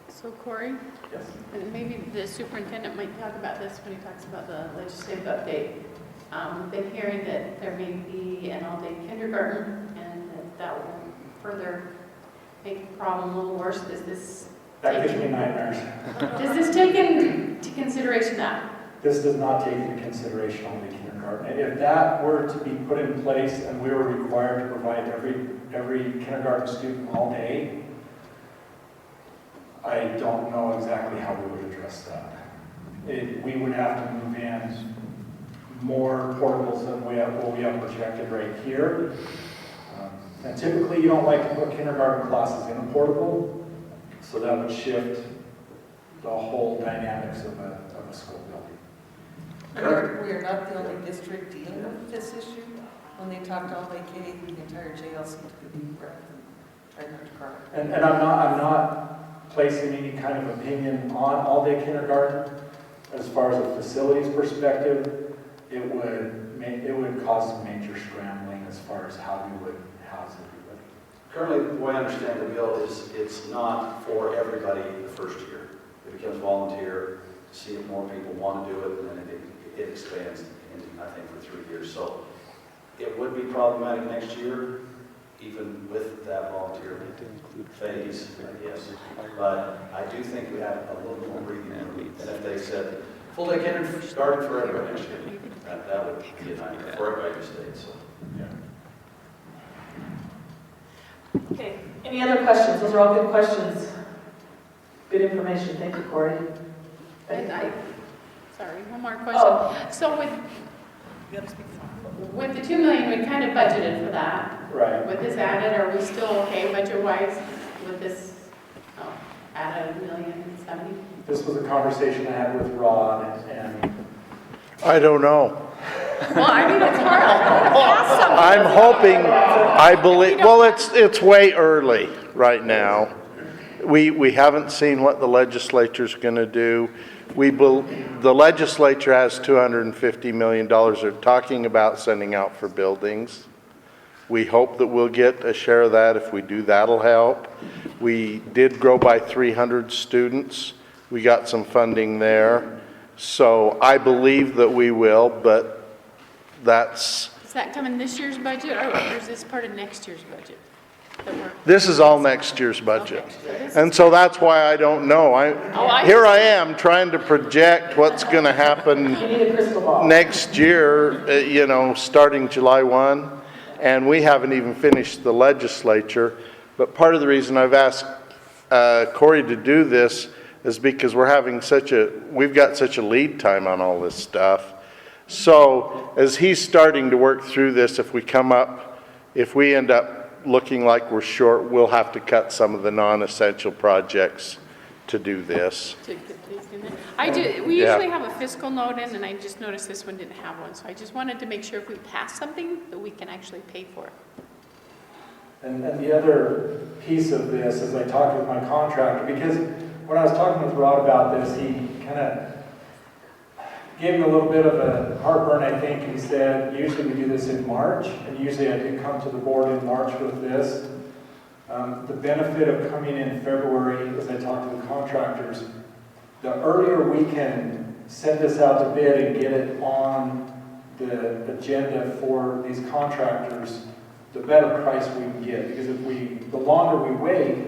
So Corey? Yes. And maybe the superintendent might talk about this when he talks about the legislative update. We've been hearing that there may be an all-day kindergarten, and that will further make the problem a little worse. That gives me nightmares. Does this take into consideration that? This does not take into consideration all-day kindergarten. If that were to be put in place and we were required to provide every kindergarten student all day, I don't know exactly how we would address that. We would have to move in more portables than what we have projected right here. And typically you don't like to put kindergarten classes in a portable, so that would shift the whole dynamics of a school building. We are not the only district dealing with this issue. When they talked all day K, the entire jail seemed to be deep breath and try not to cry. And I'm not placing any kind of opinion on all-day kindergarten. As far as a facilities perspective, it would cause some major scrambling as far as how we would house everybody. Currently, the way I understand the bill is it's not for everybody the first year. It becomes volunteer to see if more people want to do it, and then it expands, I think, for 3 years. So it would be problematic next year, even with that volunteer phase, I guess. But I do think we have a little more breathing room. And if they said full-day kindergarten for everybody next year, that would be a nightmare for everybody in the state. So, yeah. Okay, any other questions? Those are all good questions. Good information. Thank you, Corey. And sorry, one more question. Oh. So with the $2 million, we kind of budgeted for that. Right. With this added, are we still okay budget-wise with this added $1,070,000? This was a conversation I had with Rod, and I don't know. Well, I mean, it's hard. I'm hoping, I believe, well, it's way early right now. We haven't seen what the legislature's going to do. The legislature has $250 million they're talking about sending out for buildings. We hope that we'll get a share of that. If we do, that'll help. We did grow by 300 students. We got some funding there. So I believe that we will, but that's... Is that coming this year's budget, or is this part of next year's budget? This is all next year's budget. And so that's why I don't know. Here I am trying to project what's going to happen next year, starting July 1. And we haven't even finished the legislature. But part of the reason I've asked Corey to do this is because we've got such a lead time on all this stuff. So as he's starting to work through this, if we end up looking like we're short, we'll have to cut some of the non-essential projects to do this. We usually have a fiscal note in, and I just noticed this one didn't have one. So I just wanted to make sure if we pass something that we can actually pay for it. And the other piece of this is I talked with my contractor, because when I was talking with Rod about this, he kind of gave me a little bit of a heartburn, I think. He said, usually we do this in March, and usually I do come to the board in March with this. The benefit of coming in February, as I talk to the contractors, the earlier we can send this out to bid and get it on the agenda for these contractors, the better price we can get. Because the longer we wait,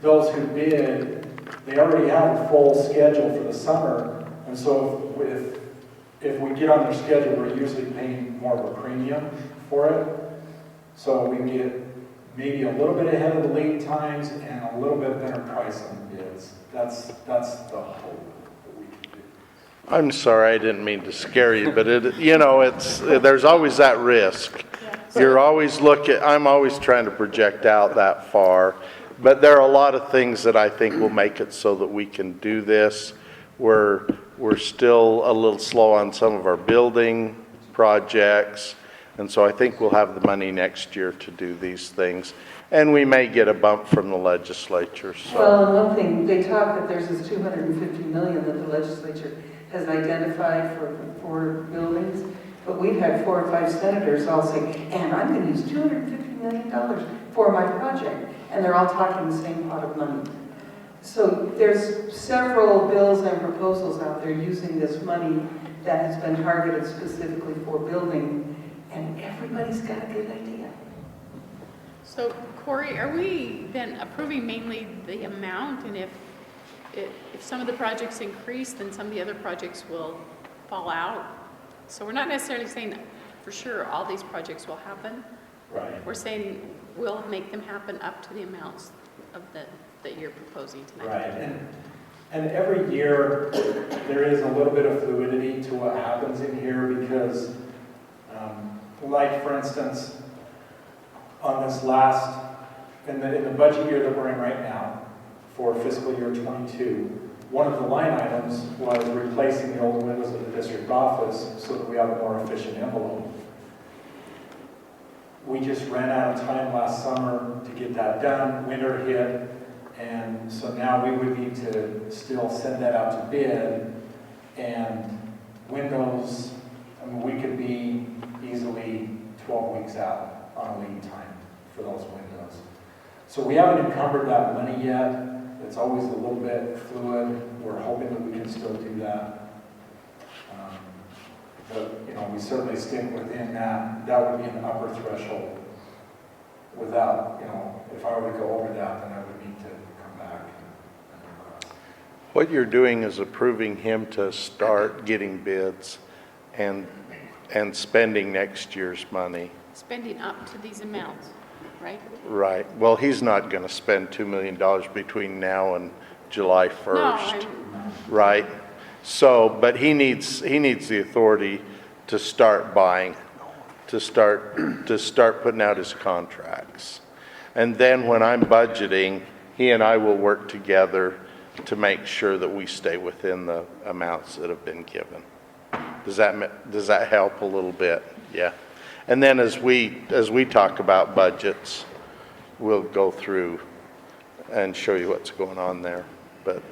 those who bid, they already have a full schedule for the summer. And so if we get on their schedule, we're usually paying more of a premium for it. So we get maybe a little bit ahead of the lead times and a little bit better price on the bids. That's the hope that we can do. I'm sorry, I didn't mean to scare you, but there's always that risk. You're always I'm always trying to project out that far, but there are a lot of things that I think will make it so that we can do this. We're still a little slow on some of our building projects, and so I think we'll have the money next year to do these things. And we may get a bump from the legislature. So. Well, and one thing, they talk that there's this $250 million that the legislature has identified for buildings, but we've had 4 or 5 senators all say, and I'm going to use $250 million for my project, and they're all talking the same pot of money. So there's several bills and proposals out there using this money that has been targeted specifically for building, and everybody's got a good idea. So Corey, are we then approving mainly the amount, and if some of the projects increase, then some of the other projects will fall out? So we're not necessarily saying that for sure all these projects will happen. Right. We're saying we'll make them happen up to the amounts of that you're proposing tonight. Right. And every year there is a little bit of fluidity to what happens in here because, like for instance, on this in the budget year that we're in right now for fiscal year 22, one of the line items was replacing the old windows of the district office so that we have a more efficient envelope. We just ran out of time last summer to get that done. Winter hit, and so now we would need to still send that out to bid. And windows, we could be easily 12 weeks out on a lead time for those windows. So we haven't encumbered that money yet. It's always a little bit fluid. We're hoping that we can still do that. But, we certainly stick within that. That would be an upper threshold. Without, if I were to go over that, then I would need to come back. What you're doing is approving him to start getting bids and spending next year's money. Spending up to these amounts, right? Right. Well, he's not going to spend $2 million between now and July 1st. No, right? So, but he needs the authority to start buying, to start putting out his contracts. And then when I'm budgeting, he and I will work together to make sure that we stay within the amounts that have been given. Does that help a little bit? Yeah. And then as we talk about budgets, we'll go through and show you what's going on there. But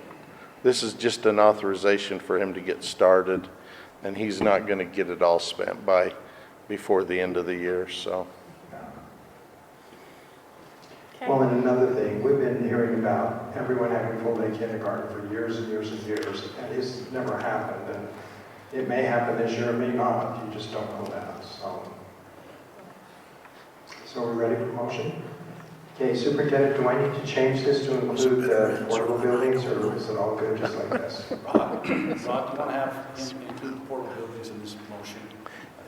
this is just an authorization for him to get started, and he's not going to get it all spent before the end of the year. So. Okay. Well, and another thing, we've been hearing about everyone having full-day kindergarten for years and years and years, and it's never happened. And it may happen this year, it may not. You just don't know that. So we're ready for motion? Okay, Superintendent, do I need to change this to include portable buildings, or is it all good just like this? Rod, do you want to have include portable buildings in this motion?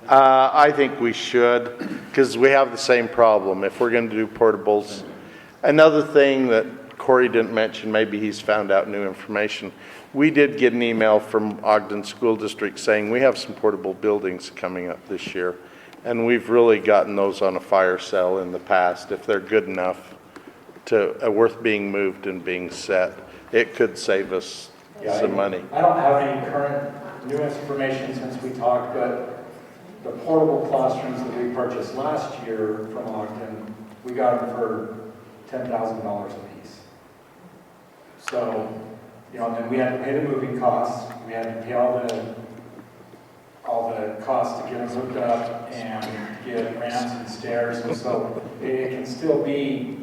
I think we should, because we have the same problem. If we're going to do portables, another thing that Corey didn't mention, maybe he's found out new information. We did get an email from Ogden School District saying we have some portable buildings coming up this year. And we've really gotten those on a fire sale in the past. If they're good enough to worth being moved and being set, it could save us some money. I don't have any current new information since we talked, but the portable classrooms that we purchased last year from Ogden, we got them for $10,000 a piece. So, then we had to pay the moving costs. We had to pay all the costs to get them hooked up and get ramps and stairs, and so it can still be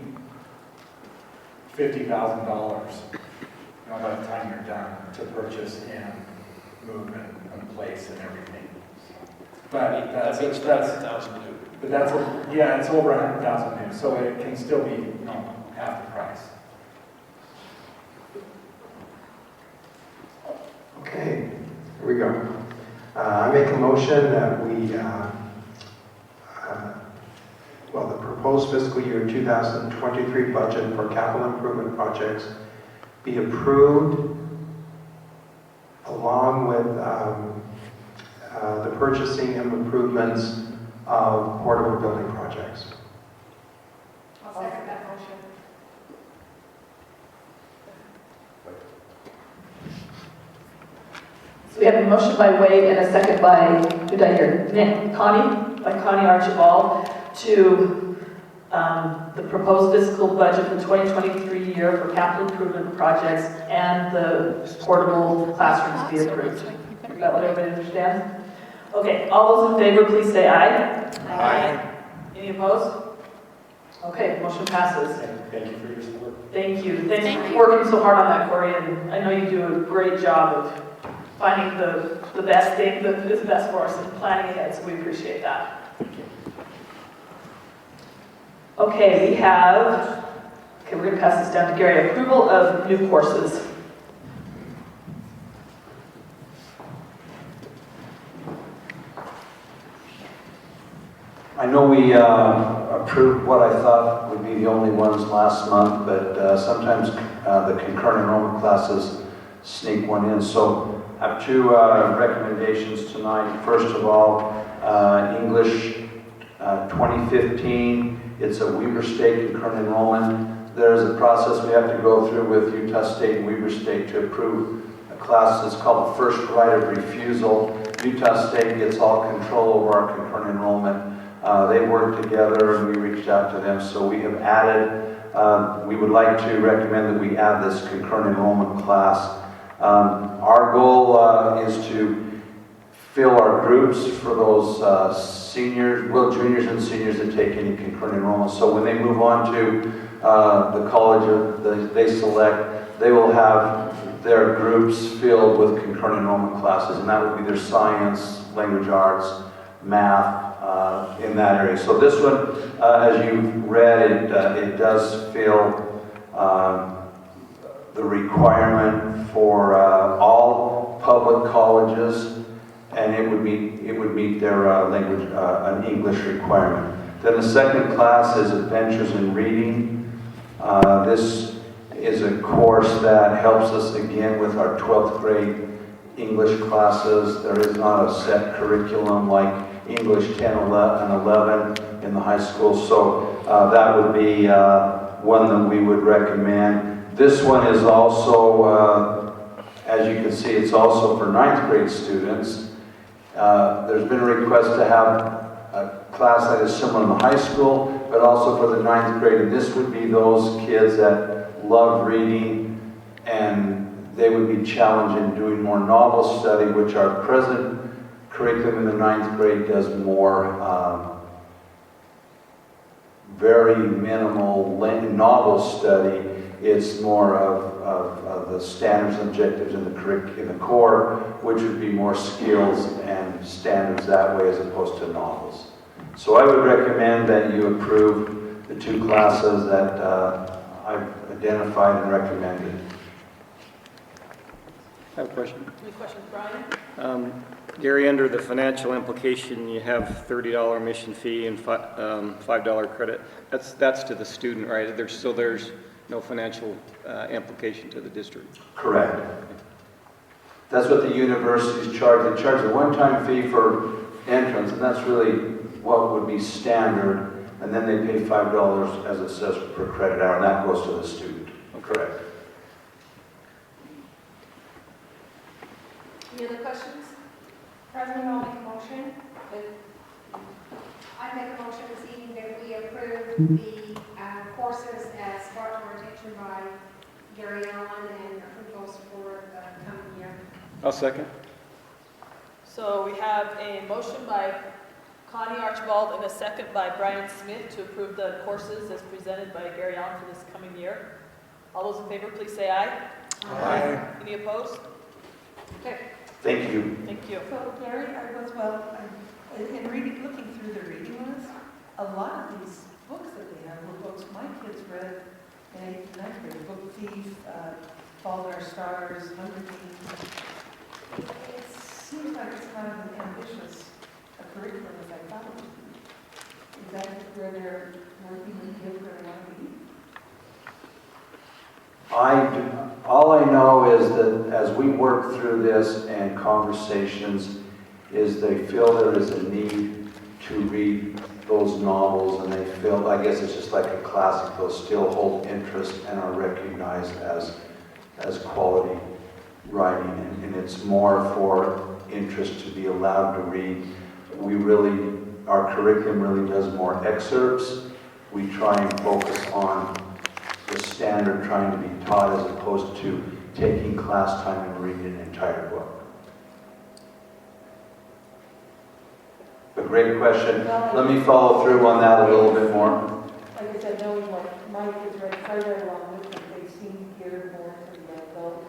$50,000, by the time you're done to purchase and move and place and everything. But that's That means 100,000 new. but that's, yeah, it's over 100,000 new, so it can still be, you know, half the price. Okay, here we go. I make a motion that we, the proposed fiscal year 2023 budget for capital improvement projects be approved along with the purchasing and improvements of portable building projects. I'll second that motion. So we have a motion by Wade and a second by, who did I hear? By Connie Archibald to the proposed fiscal budget for 2023 year for capital improvement projects and the portable classrooms be approved. Is that what everybody understands? Okay, all those in favor, please say aye. Aye. Any opposed? Okay, motion passes. Thank you for your support. Thank you. Thanks for working so hard on that, Corey, and I know you do a great job of finding the best thing that is best for us and planning ahead, so we appreciate that. Okay, we have, we're going to pass this down to Gary. Approval of new courses. I know we approved what I thought would be the only ones last month, but sometimes the concurrent enrollment classes sneak one in. So I have two recommendations tonight. First of all, English 2015. It's a Weber State concurrent enrollment. There's a process we have to go through with Utah State and Weber State to approve a class that's called the first right of refusal. Utah State gets all control over our concurrent enrollment. They work together and we reached out to them. So we have added, we would like to recommend that we add this concurrent enrollment class. Our goal is to fill our groups for those seniors, juniors and seniors that take any concurrent enrollment. So when they move on to the college they select, they will have their groups filled with concurrent enrollment classes, and that would be their science, language arts, math, in that area. So this one, as you've read, it does fill the requirement for all public colleges, and it would meet their language, an English requirement. Then the second class is Adventures in Reading. This is a course that helps us again with our 12th grade English classes. There is not a set curriculum like English 10 and 11 in the high school, so that would be one that we would recommend. This one is also, as you can see, it's also for 9th grade students. There's been a request to have a class that is similar in the high school, but also for the 9th grade, and this would be those kids that love reading, and they would be challenged in doing more novel study, which our present curriculum in the 9th grade does more very minimal novel study. It's more of the standards and objectives in the core, which would be more skills and standards that way as opposed to novels. So I would recommend that you approve the two classes that I've identified and recommended. I have a question. Any questions, Brian? Gary, under the financial implication, you have $30 admission fee and $5 credit. That's to the student, right? There's no financial implication to the district. Correct. That's what the universities charge. They charge a one-time fee for entrance, and that's really what would be standard. And then they pay $5, as it says, per credit hour, and that goes to the student. Correct. Any other questions? President, I'll make a motion. I make a motion this evening that we approve the courses as brought to our attention by Gary Allen and approve those for the coming year. I'll second. So we have a motion by Connie Archibald and a second by Brian Smith to approve the courses as presented by Gary Allen for this coming year. All those in favor, please say aye. Aye. Any opposed? Okay. Thank you. Thank you. So Gary, I was in reading, looking through the reading list, a lot of these books that they have were books my kids read in 8th and 9th grade. Book Thief, Fault in Our Stars, Hunger Games. It seems like it's kind of an ambitious curriculum as I thought it would be. Is that where they're working with kids where they want to be? All I know is that as we work through this and conversations, is they feel there is a need to read those novels, and they feel, I guess it's just like a classic, they'll still hold interest and are recognized as quality writing, and it's more for interest to be allowed to read. Our curriculum really does more excerpts. We try and focus on the standard trying to be taught as opposed to taking class time and reading an entire book. A great question. Let me follow through on that a little bit more. Like I said, knowing what my kids read further along with them, they seem geared more to the adult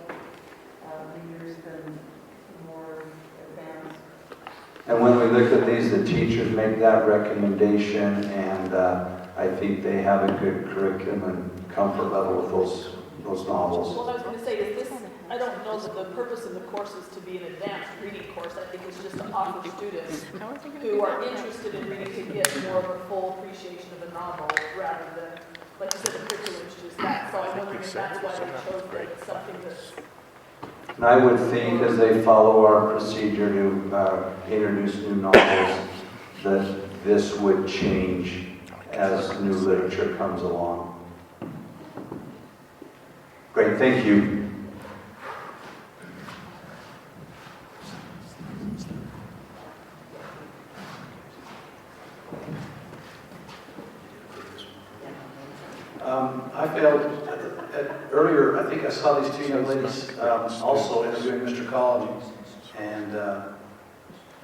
readers than more advanced. And when we look at these, the teachers make that recommendation, and I think they have a good curriculum and comfort level with those novels. Well, I was going to say, is this, I don't know that the purpose of the course is to be an advanced reading course. I think it's just to offer students who are interested in reading to get more of a full appreciation of a novel rather than, like you said, the curriculum is just that. So I'm wondering if that's why we chose that it's something that's... And I would think as they follow our procedure to introduce new novels, that this would change as new literature comes along. Great, thank you. I failed earlier. I think I saw these two young ladies also interviewing Mr. Collins and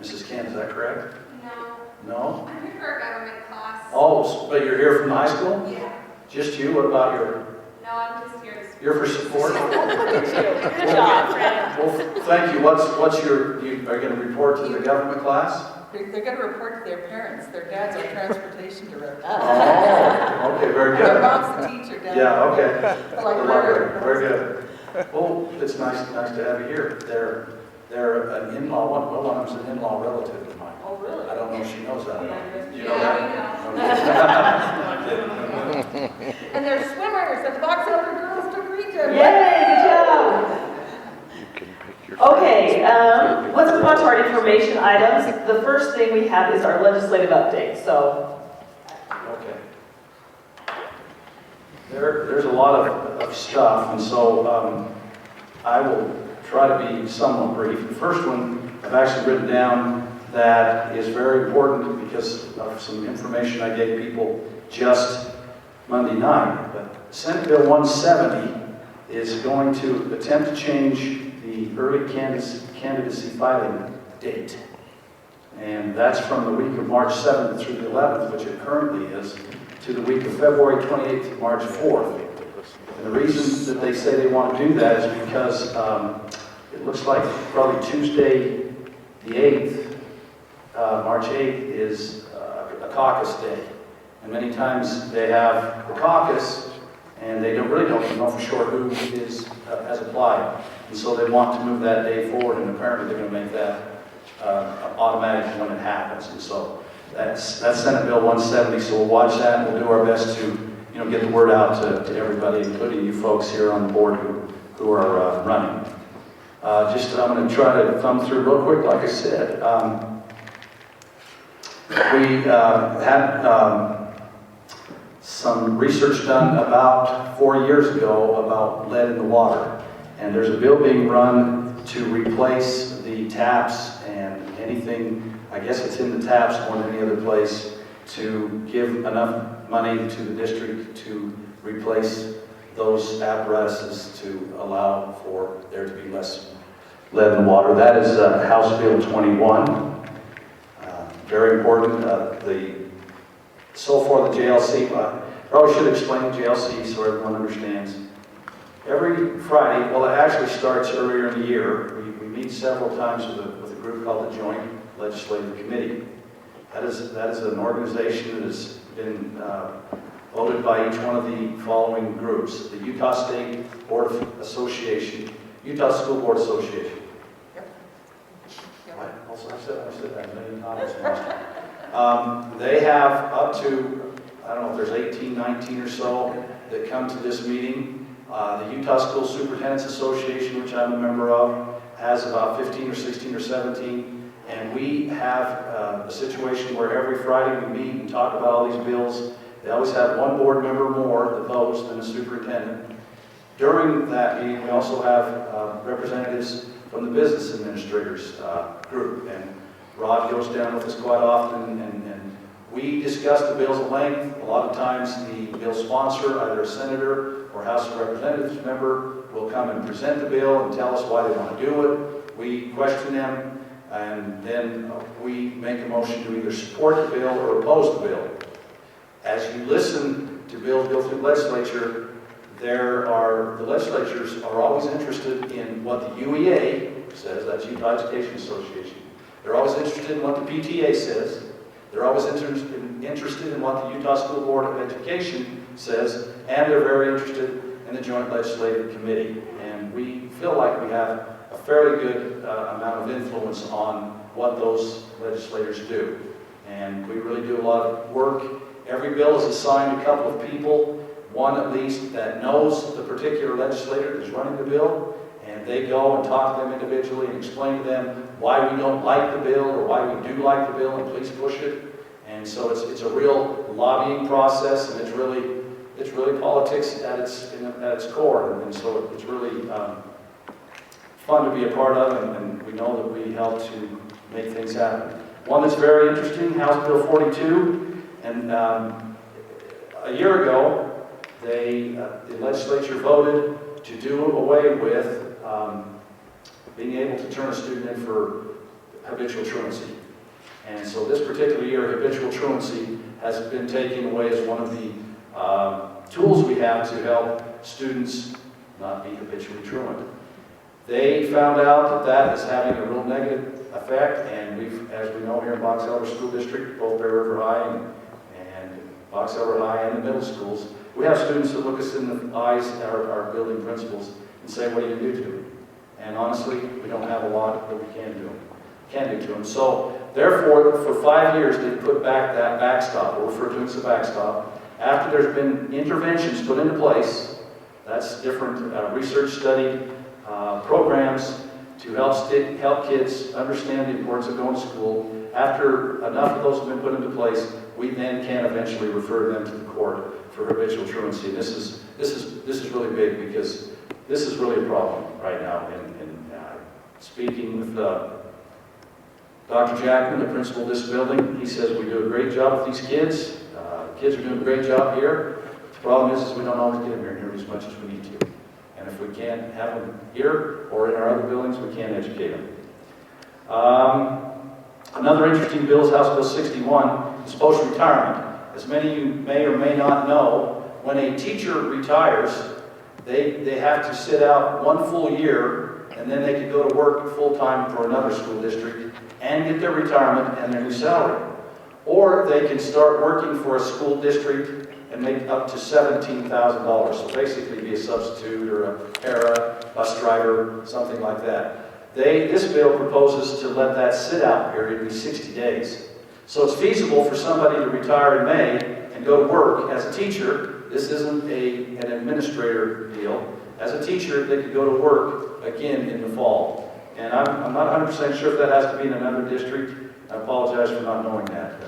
Mrs. Kent. Is that correct? No. No? I'm here for a government class. Oh, but you're here from high school? Yeah. Just you? What about your? No, I'm just here to support. You're for support? Good job, Fran. Well, thank you. What's your? Are you going to report to the government class? They're going to report to their parents. Their dad's our transportation director. Oh, okay, very good. Their mom's the teacher down there. Yeah, okay. The librarian. Very good. Oh, it's nice to have you here. They're an in-law. One of them's an in-law relative of mine. Oh, really? I don't know if she knows that. Do you know Yeah, that? Okay. And they're swimmers at Box Elder Girls to Region. Yay, good job. Okay, let's move on to our information items. The first thing we have is our legislative update, so. Okay. There's a lot of stuff, and so I will try to be somewhat brief. The first one I've actually written down that is very important because of some information I gave people just Monday night. But Senate Bill 170 is going to attempt to change the early candidacy filing date. And that's from the week of March 7th through the 11th, which it currently is, to the week of February 28th to March 4th. And the reason that they say they want to do that is because it looks like probably Tuesday the 8th, March 8th, is a caucus day. And many times they have the caucus and they really don't know for sure who has applied. And so they want to move that day forward, and apparently they're going to make that automatic when it happens. And so that's Senate Bill 170, so we'll watch that and we'll do our best to get the word out to everybody, including you folks here on the board who are running. I'm going to try to thumb through real quick, like I said. We had some research done about 4 years ago about lead in the water. And there's a bill being run to replace the taps and anything, I guess it's in the taps more than any other place, to give enough money to the district to replace those apparatuses to allow for there to be less lead in the water. That is House Bill 21. Very important. So far the JLC, I probably should explain the JLC so everyone understands. Every Friday, well, it actually starts earlier in the year. We meet several times with a group called the Joint Legislative Committee. That is an organization that has been voted by each one of the following groups: the Utah State Board Association, Utah School Board Association. I've said that a million times. They have up to, I don't know if there's 18, 19 or so that come to this meeting. The Utah School Superintendents Association, which I'm a member of, has about 15 or 16 or 17. And we have a situation where every Friday we meet and talk about all these bills. They always have one board member more that votes than the superintendent. During that meeting, we also have representatives from the business administrators group. And Rod goes down with us quite often, and we discuss the bills at length. A lot of times the bill sponsor, either a senator or House of Representatives member, will come and present the bill and tell us why they want to do it. We question them, and then we make a motion to either support the bill or oppose the bill. As you listen to bills go through the legislature, the legislatures are always interested in what the UEA says, that's Utah Education Association. They're always interested in what the PTA says. They're always interested in what the Utah School Board of Education says, and they're very interested in the Joint Legislative Committee. And we feel like we have a fairly good amount of influence on what those legislators do. And we really do a lot of work. Every bill is assigned a couple of people, one at least that knows the particular legislator that's running the bill, and they go and talk to them individually and explain to them why we don't like the bill or why we do like the bill, and please push it. And so it's a real lobbying process, and it's really politics at its core, and so it's really fun to be a part of, and we know that we help to make things happen. One that's very interesting, House Bill 42, and a year ago, the legislature voted to do away with being able to turn a student in for habitual truancy. And so this particular year, habitual truancy has been taken away as one of the tools we have to help students not be habitually truant. They found out that that is having a real negative effect, and as we know here in Box Elder School District, both Bear River High and Box Elder High and the middle schools, we have students that look us in the eyes, our building principals, and say, what are you going to do to me? And honestly, we don't have a lot that we can do to them. So, therefore, for 5 years, they put back that backstop. We'll refer to it as a backstop. After there's been interventions put into place, that's different research study programs to help kids understand the importance of going to school. After enough of those have been put into place, we then can eventually refer them to the court for habitual truancy. This is really big, because this is really a problem right now. And speaking with Dr. Jackman, the principal of this building, he says we do a great job with these kids. The kids are doing a great job here. The problem is we don't always get them here nearly as much as we need to. And if we can't have them here or in our other buildings, we can't educate them. Another interesting bill is House Bill 61, is post-retirement. As many of you may or may not know, when a teacher retires, they have to sit out 1 full year, and then they can go to work full-time for another school district and get their retirement and their new salary. Or they can start working for a school district and make up to $17,000. So basically be a substitute or a para, bus driver, something like that. This bill proposes to let that sit-out period be 60 days. So it's feasible for somebody to retire in May and go to work as a teacher. This isn't an administrator deal. As a teacher, they could go to work again in the fall. And I'm not 100% sure if that has to be in another district. I apologize for not knowing that.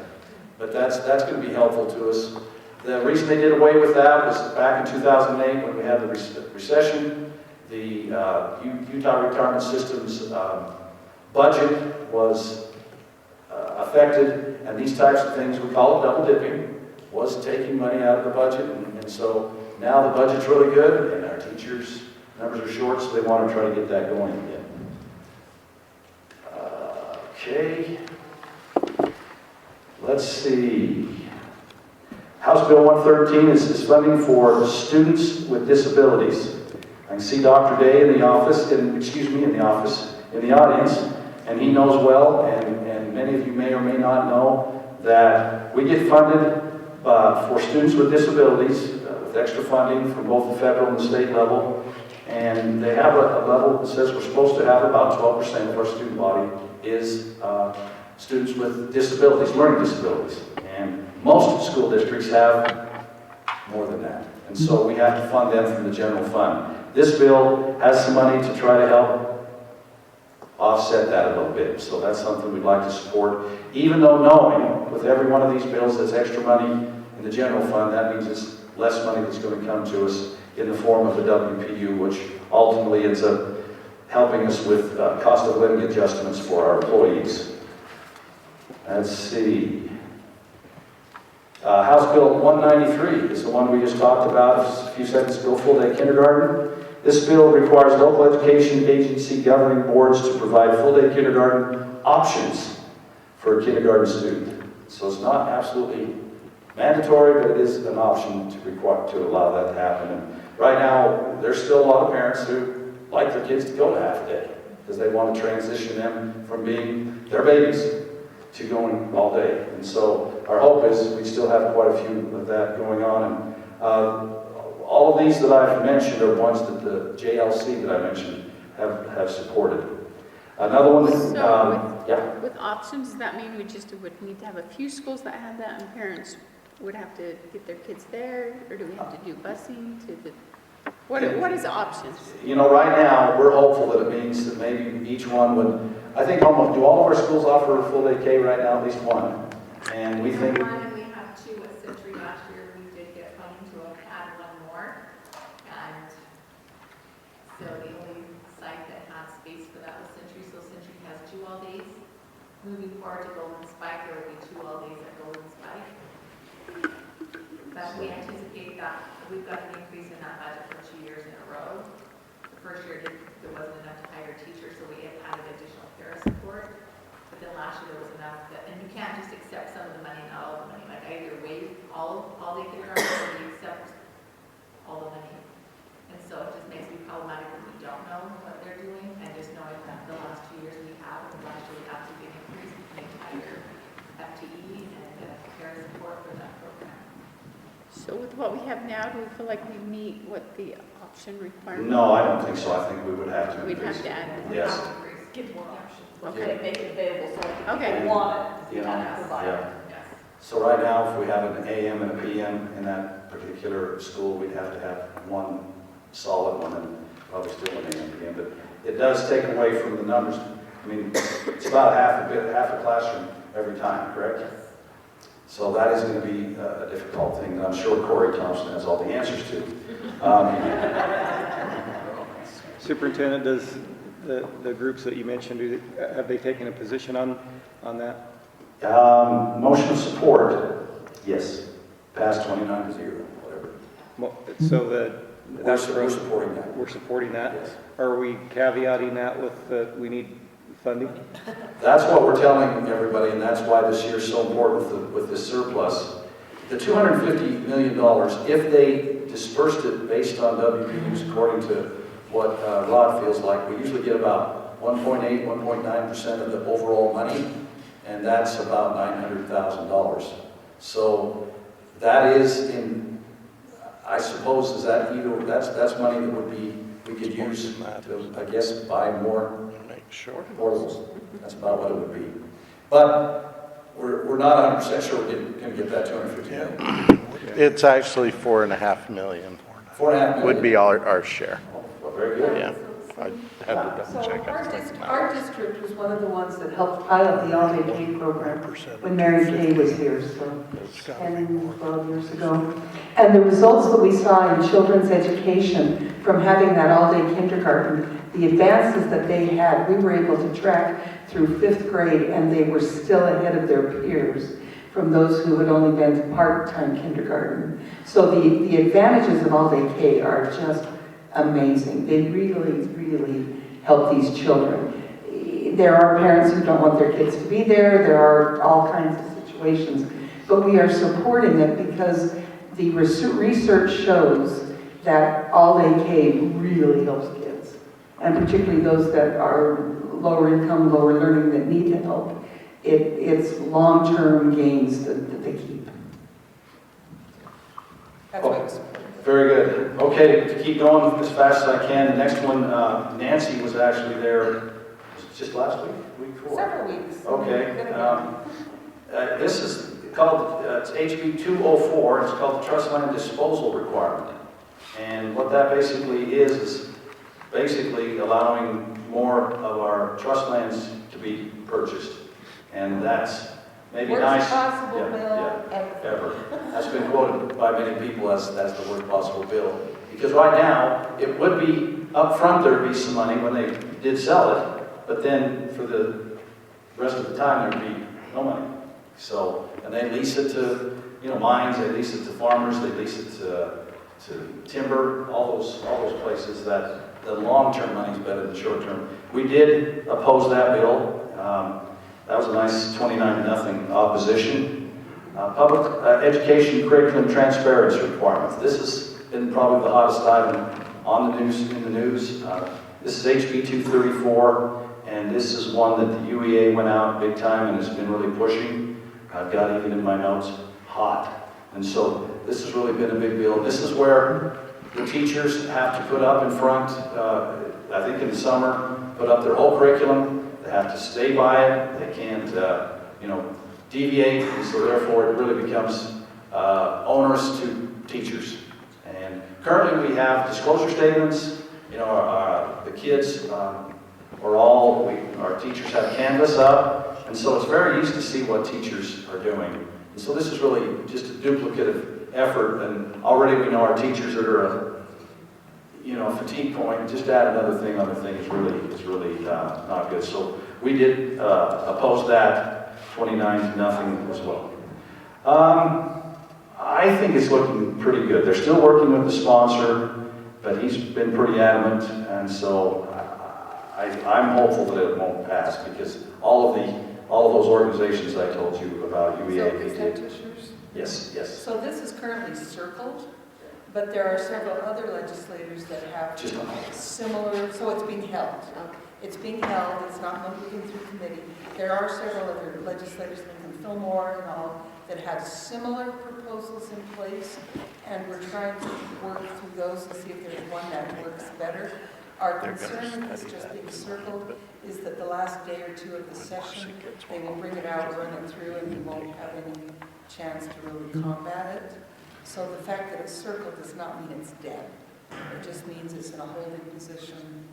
But that's going to be helpful to us. The reason they did away with that was back in 2008 when we had the recession. The Utah Retirement System's budget was affected, and these types of things, we call it double dipping, was taking money out of the budget, and so now the budget's really good, and our teachers' numbers are short, so they want to try to get that going again. Okay, let's see. House Bill 113 is funding for students with disabilities. I can see Dr. Day in the audience, and he knows well, and many of you may or may not know, that we get funded for students with disabilities with extra funding from both the federal and the state level. And they have a level that says we're supposed to have about 12% of our student body is students with disabilities, learning disabilities. And most school districts have more than that. And so we have to fund them from the general fund. This bill has some money to try to help offset that a little bit. So that's something we'd like to support. Even though knowing with every one of these bills that's extra money in the general fund, that means it's less money that's going to come to us in the form of the WPU, which ultimately ends up helping us with cost of living adjustments for our employees. Let's see. House Bill 193 is the one we just talked about a few seconds ago, full-day kindergarten. This bill requires local education agency governing boards to provide full-day kindergarten options for a kindergarten student. So it's not absolutely mandatory, but it is an option to allow that to happen. And right now, there's still a lot of parents who like their kids to go to half a day because they want to transition them from being their babies to going all day. And so our hope is we still have quite a few of that going on. And all of these that I've mentioned are ones that the JLC that I mentioned have supported. Another one that, With options, does that mean we just would need to have a few schools that have that and parents would have to get their kids there? Or do we have to do busing to the... What is options? You know, right now, we're hopeful that it means that maybe each one would, I think almost, do all of our schools offer a full-day K right now, at least one? And we think... We have two at Century last year. We did get funding to add one more. And so the only site that had space for that was Century. So Century has 2 all-days. Moving forward to Golden Spike, there will be 2 all-days at Golden Spike. But we anticipate that we've got an increase in that budget for 2 years in a row. The first year there wasn't enough to hire teachers, so we had added additional para support. But then last year there was enough, and you can't just accept some of the money, not all the money. Like I either waive all day kindergarten or we accept all the money. And so it just makes me problematic when we don't know what they're doing, and just knowing that the last 2 years we have, and last year we have to get increase in the entire FTE and the para support for that program. So with what we have now, do we feel like we meet what the option requirement? No, I don't think so. I think we would have to We'd increase. have to add it. Yes. Give more options. Okay. Make it available so if Okay. people want it, you Yeah. have to provide it. Yeah. So right now, if we have an AM and a PM in that particular school, we'd have to have one solid one and probably still an AM and PM. But it does take away from the numbers. I mean, it's about half a classroom every time, correct? So that is going to be a difficult thing that I'm sure Corey Thompson has all the answers to. Superintendent, does the groups that you mentioned, have they taken a position on that? Motion of support, yes. Passed 29-0, whatever. So We're supporting that. We're supporting that? Yes. Are we caveating that with we need funding? That's what we're telling everybody, and that's why this year is so important with this surplus. The $250 million, if they dispersed it based on WPUs according to what Rod feels like, we usually get about 1.8, 1.9% of the overall money, and that's about $900,000. So that is in, I suppose, is that either, that's money that would be, we could use to, I guess, buy more portables. That's about what it would be. But we're not 100% sure we're going to get that $250 million. It's actually $4.5 million. $4.5 million Would be our share. Well, very good. Yeah. I had to double check. Our district was one of the ones that helped pilot the all-day K program when Mary Kay was here, so 10, 12 years ago. And the results that we saw in children's education from having that all-day kindergarten, the advances that they had, we were able to track through 5th grade, and they were still ahead of their peers from those who had only been to part-time kindergarten. So the advantages of all-day K are just amazing. They really, really help these children. There are parents who don't want their kids to be there. There are all kinds of situations. But we are supporting it because the research shows that all-day K really helps kids. And particularly those that are lower income, lower learning, that need the help. it's long-term gains that they keep. That's what it was. Very good. Okay, to keep going as fast as I can, the next one, Nancy was actually there, was it just last week, week before? Several weeks. Okay. This is called, it's HB 204, it's called the Trust Land Disposal Requirement. And what that basically is basically allowing more of our trust lands to be purchased. And that's maybe nice. Worst possible bill ever. That's been quoted by many people as the worst possible bill. Because right now, it would be up front, there'd be some money when they did sell it, but then for the rest of the time, there'd be no money. So, and they lease it to, mines, they lease it to farmers, they lease it to timber, all those places that the long-term money is better than short-term. We did oppose that bill. That was a nice 29-0 opposition. Public education curriculum transparency requirements. This has been probably the hottest item on the news, in the news. This is HB 234, and this is one that the UEA went out big time and has been really pushing. I've got even in my notes, hot. And so this has really been a big deal. This is where the teachers have to put up in front, I think in the summer, put up their whole curriculum. They have to stay by it. They can't, deviate. And so therefore, it really becomes onerous to teachers. And currently, we have disclosure statements. The kids our teachers have Canvas up, and so it's very easy to see what teachers are doing. And so this is really just a duplicative effort, and already we know our teachers are a fatigue point. Just add another thing on the thing is really not good. So we did oppose that 29-0 as well. I think it's looking pretty good. They're still working with the sponsor, but he's been pretty adamant, and so I'm hopeful that it won't pass because all of those organizations I told you about, UEA, So is that just yours? Yes. So this is currently circled, but there are several other legislators that have similar, so it's being held. It's being held, it's not moving through committee. There are several other legislators, Lincoln Fillmore and all, that have similar proposals in place, and we're trying to work through those and see if there's one that works better. Our concern with this just being circled is that the last day or two of the session, they will bring it out, run it through, and we won't have any chance to really combat it. So the fact that it's circled does not mean it's dead. It just means it's in a holding position,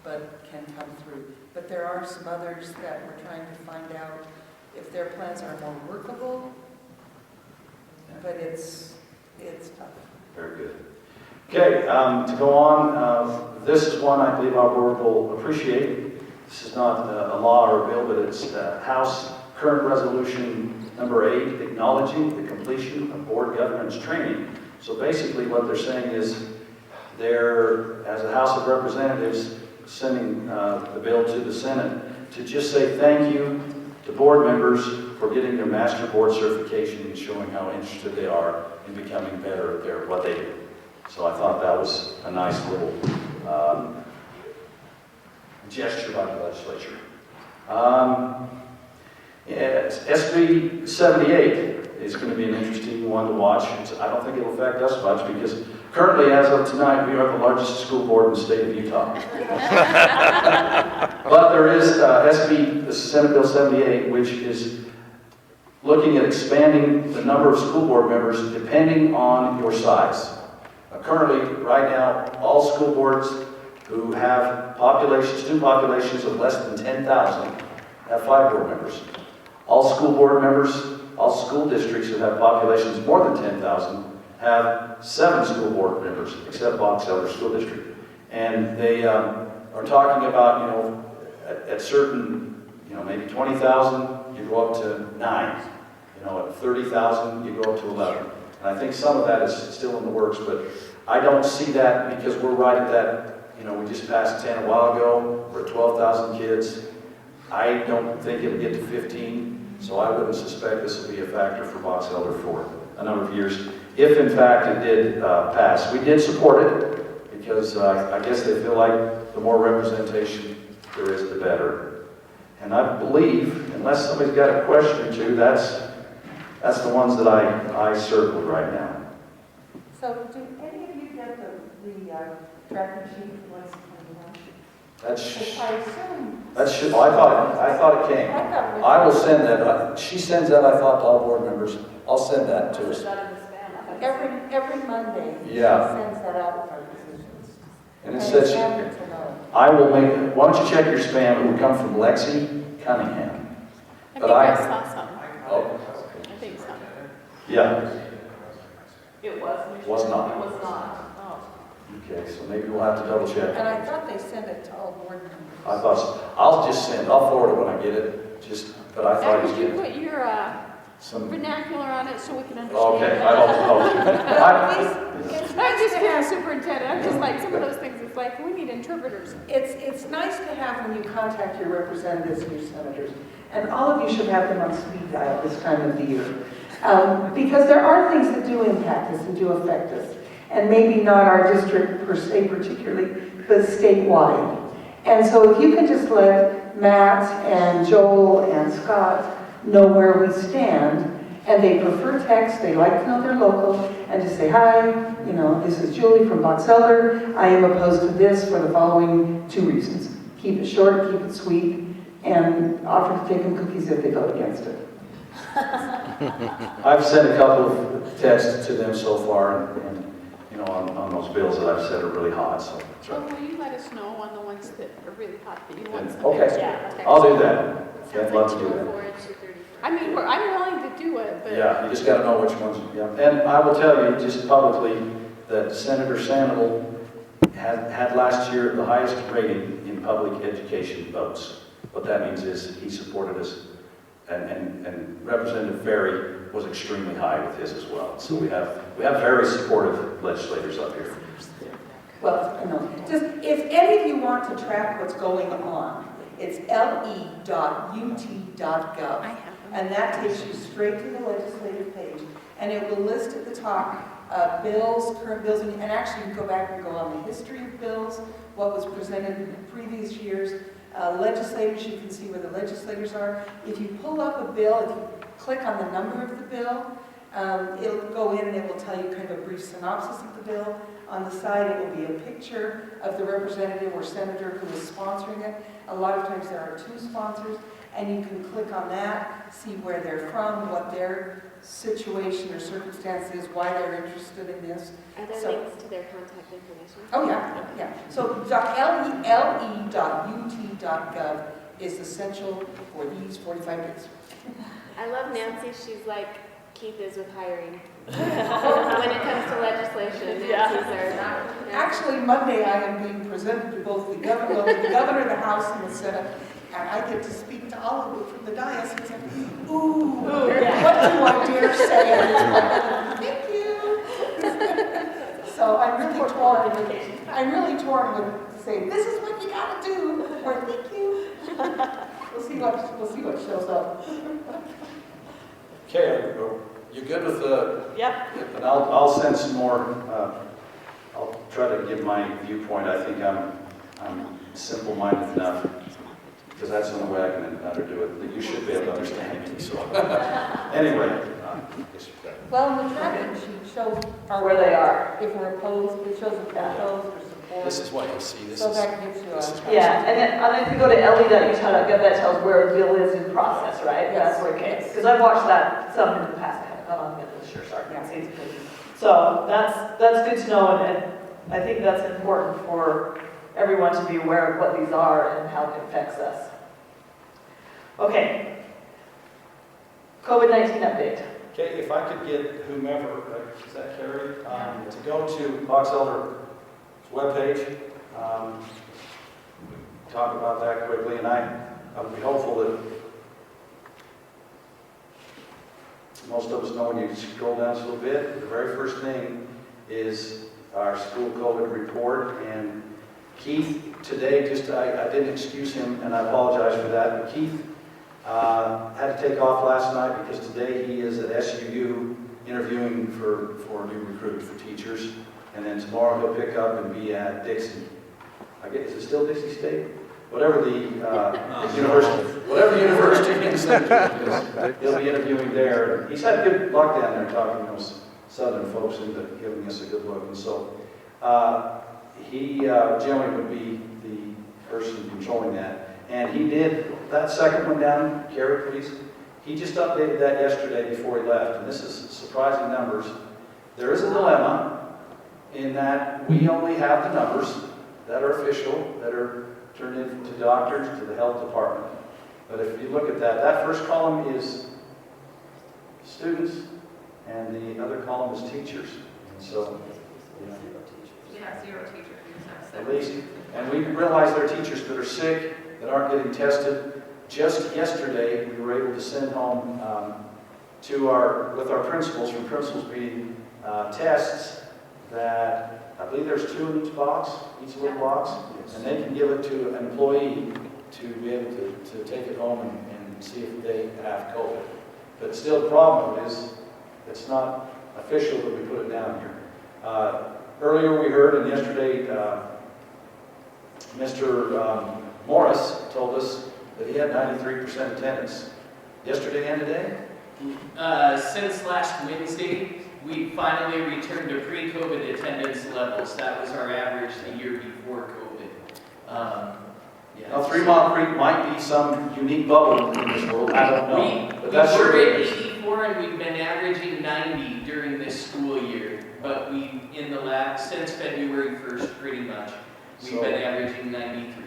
but can come through. But there are some others that we're trying to find out if their plans are more workable, but it's tough. Very good. Okay, to go on, this is one I believe our board will appreciate. This is not a law or a bill, but it's House Current Resolution number 8, acknowledging the completion of board governance training. So basically what they're saying is they're, as a House of Representatives, sending the bill to the Senate to just say thank you to board members for getting their master board certification and showing how interested they are in becoming better at what they do. So I thought that was a nice little gesture by the legislature. SB 78 is going to be an interesting one to watch. I don't think it'll affect us much because currently, as of tonight, we are the largest school board in the state of Utah. But there is SB, Senate Bill 78, which is looking at expanding the number of school board members depending on your size. Currently, right now, all school boards who have student populations of less than 10,000 have 5 board members. All school board members, all school districts who have populations more than 10,000 have 7 school board members, except Box Elder School District. And they are talking about, at certain, maybe 20,000, you go up to 9. At 30,000, you go up to 11. And I think some of that is still in the works, but I don't see that because we're right at that, we just passed 10 a while ago, we're at 12,000 kids. I don't think it'll get to 15, so I wouldn't suspect this will be a factor for Box Elder for a number of years. If in fact it did pass. We did support it because I guess they feel like the more representation there is, the better. And I believe, unless somebody's got a question or two, that's the ones that I circled right now. So do any of you get the tracking sheet for what's going on? I thought it came. I will send that. She sends that, I thought, to all board members. I'll send that to us. Every Monday, Yeah. she sends that out for our decisions. And it says, I will make, why don't you check your spam? It will come from Lexi Cunningham. I think I saw some. Oh, I think so. yeah, It was. Was not. It was not. Oh. okay, so maybe we'll have to double check. And I thought they sent it to all board members. I thought, I'll forward it when I get it, but I thought Could you you did. put your Some, vernacular on it so we can understand? okay, I'm just being superintendent. I'm just like, some of those things, it's like, we need interpreters. It's nice to have when you contact your representatives and your senators, and all of you should have them on speed dial this time of the year. Because there are things that do impact us and do affect us, and maybe not our district per se particularly, but statewide. And so if you can just let Matt and Joel and Scott know where we stand, and they prefer text, they like to know they're local, and just say, hi, you know, this is Julie from Box Elder. I am opposed to this for the following 2 reasons. Keep it short, keep it sweet, and offer to take them cookies if they vote against it. I've sent a couple of texts to them so far, and you know, on those bills that I've said are really hot, so. Well, will you let us know on the ones that are really hot that you want some? Okay, Yeah. I'll do that. I'd love to do that. I mean, I'm willing to do it, but. Yeah, you just got to know which ones, yeah. And I will tell you just publicly that Senator Sandoval had last year the highest rating in public education votes. What that means is he supported us, and Representative Ferry was extremely high with his as well. So we have very supportive legislators up here. Well, no. Just, if any of you want to track what's going on, it's le.ut.gov, and that takes you straight to the legislative page, and it will list at the top bills, current bills, and actually you can go back and go on the history of bills, what was presented in previous years. Legislators, you can see where the legislators are. If you pull up a bill, if you click on the number of the bill, it'll go in and it will tell you kind of a brief synopsis of the bill. On the side, it will be a picture of the representative or senator who is sponsoring it. A lot of times there are 2 sponsors, and you can click on that, see where they're from, what their situation or circumstance is, why they're interested in this. Are there links to their contact information? Oh, yeah. So le.ut.gov is essential for these 45 days. I love Nancy. She's like Keith is with hiring. When it comes to legislation, Actually, Monday I am being presented to both the governor, the House, and the Senate, and I get to speak to all of them from the dais and say, ooh, what do I dare say? Thank you. So I'm really torn. I'm really torn with saying, this is what you gotta do, or thank you. We'll see what shows up. Okay, you good with the? Yep. And I'll send some more. I'll try to give my viewpoint. I think I'm simple-minded enough, because that's the only way I can do it. That you should be able to understand me. So anyway. Well, the tracking sheet shows where they are. If we're opposed, it shows if we're opposed or support. This is what you see. So that gives you a... Yeah, and then if you go to le.utah.gov, that tells where a bill is in process, right? Yes. That's where it is. Because I've watched that some in the past. I haven't gone on yet this year, sorry. So that's good to know, and I think that's important for everyone to be aware of what these are and how it affects us. Okay. COVID-19 update. Okay, if I could get whomever, is that Carrie, to go to Box Elder's webpage, talk about that quickly, and I would be hopeful that most of us know when you scroll down just a little bit, the very first thing is our school COVID report, and Keith today, I didn't excuse him, and I apologize for that, but Keith had to take off last night because today he is at SUU interviewing for a new recruit for teachers, and then tomorrow he'll pick up and be at Dixie. Is it still Dixie State? whatever the university in Central, he'll be interviewing there. He's had good luck down there talking to those southern folks into giving us a good look. And so he generally would be the person controlling that. And he did, that second one down, Carrie, please. He just updated that yesterday before he left. And this is surprising numbers. There is a dilemma in that we only have the numbers that are official, that are turned in to doctors, to the health department. But if you look at that, that first column is students, and the other column is teachers. And so, Yeah, 0 teachers. at least, and we realize there are teachers that are sick, that aren't getting tested. Just yesterday, we were able to send home with our principals, from principals meeting, tests that I believe there's 2 in each box, each little box, and they can give it to an employee to be able to take it home and see if they have COVID. But still, the problem is it's not official that we put it down here. Earlier we heard, and yesterday Mr. Morris told us that he had 93% attendance. Yesterday and today? Since last Wednesday, we finally returned to pre-COVID attendance levels. That was our average the year before COVID. Now, 3 Mile Creek might be some unique bubble in this world. I don't know. But that's we were sure at is. 84 and we've been averaging 90 during this school year. But since February 1st, pretty much, we've been averaging 93.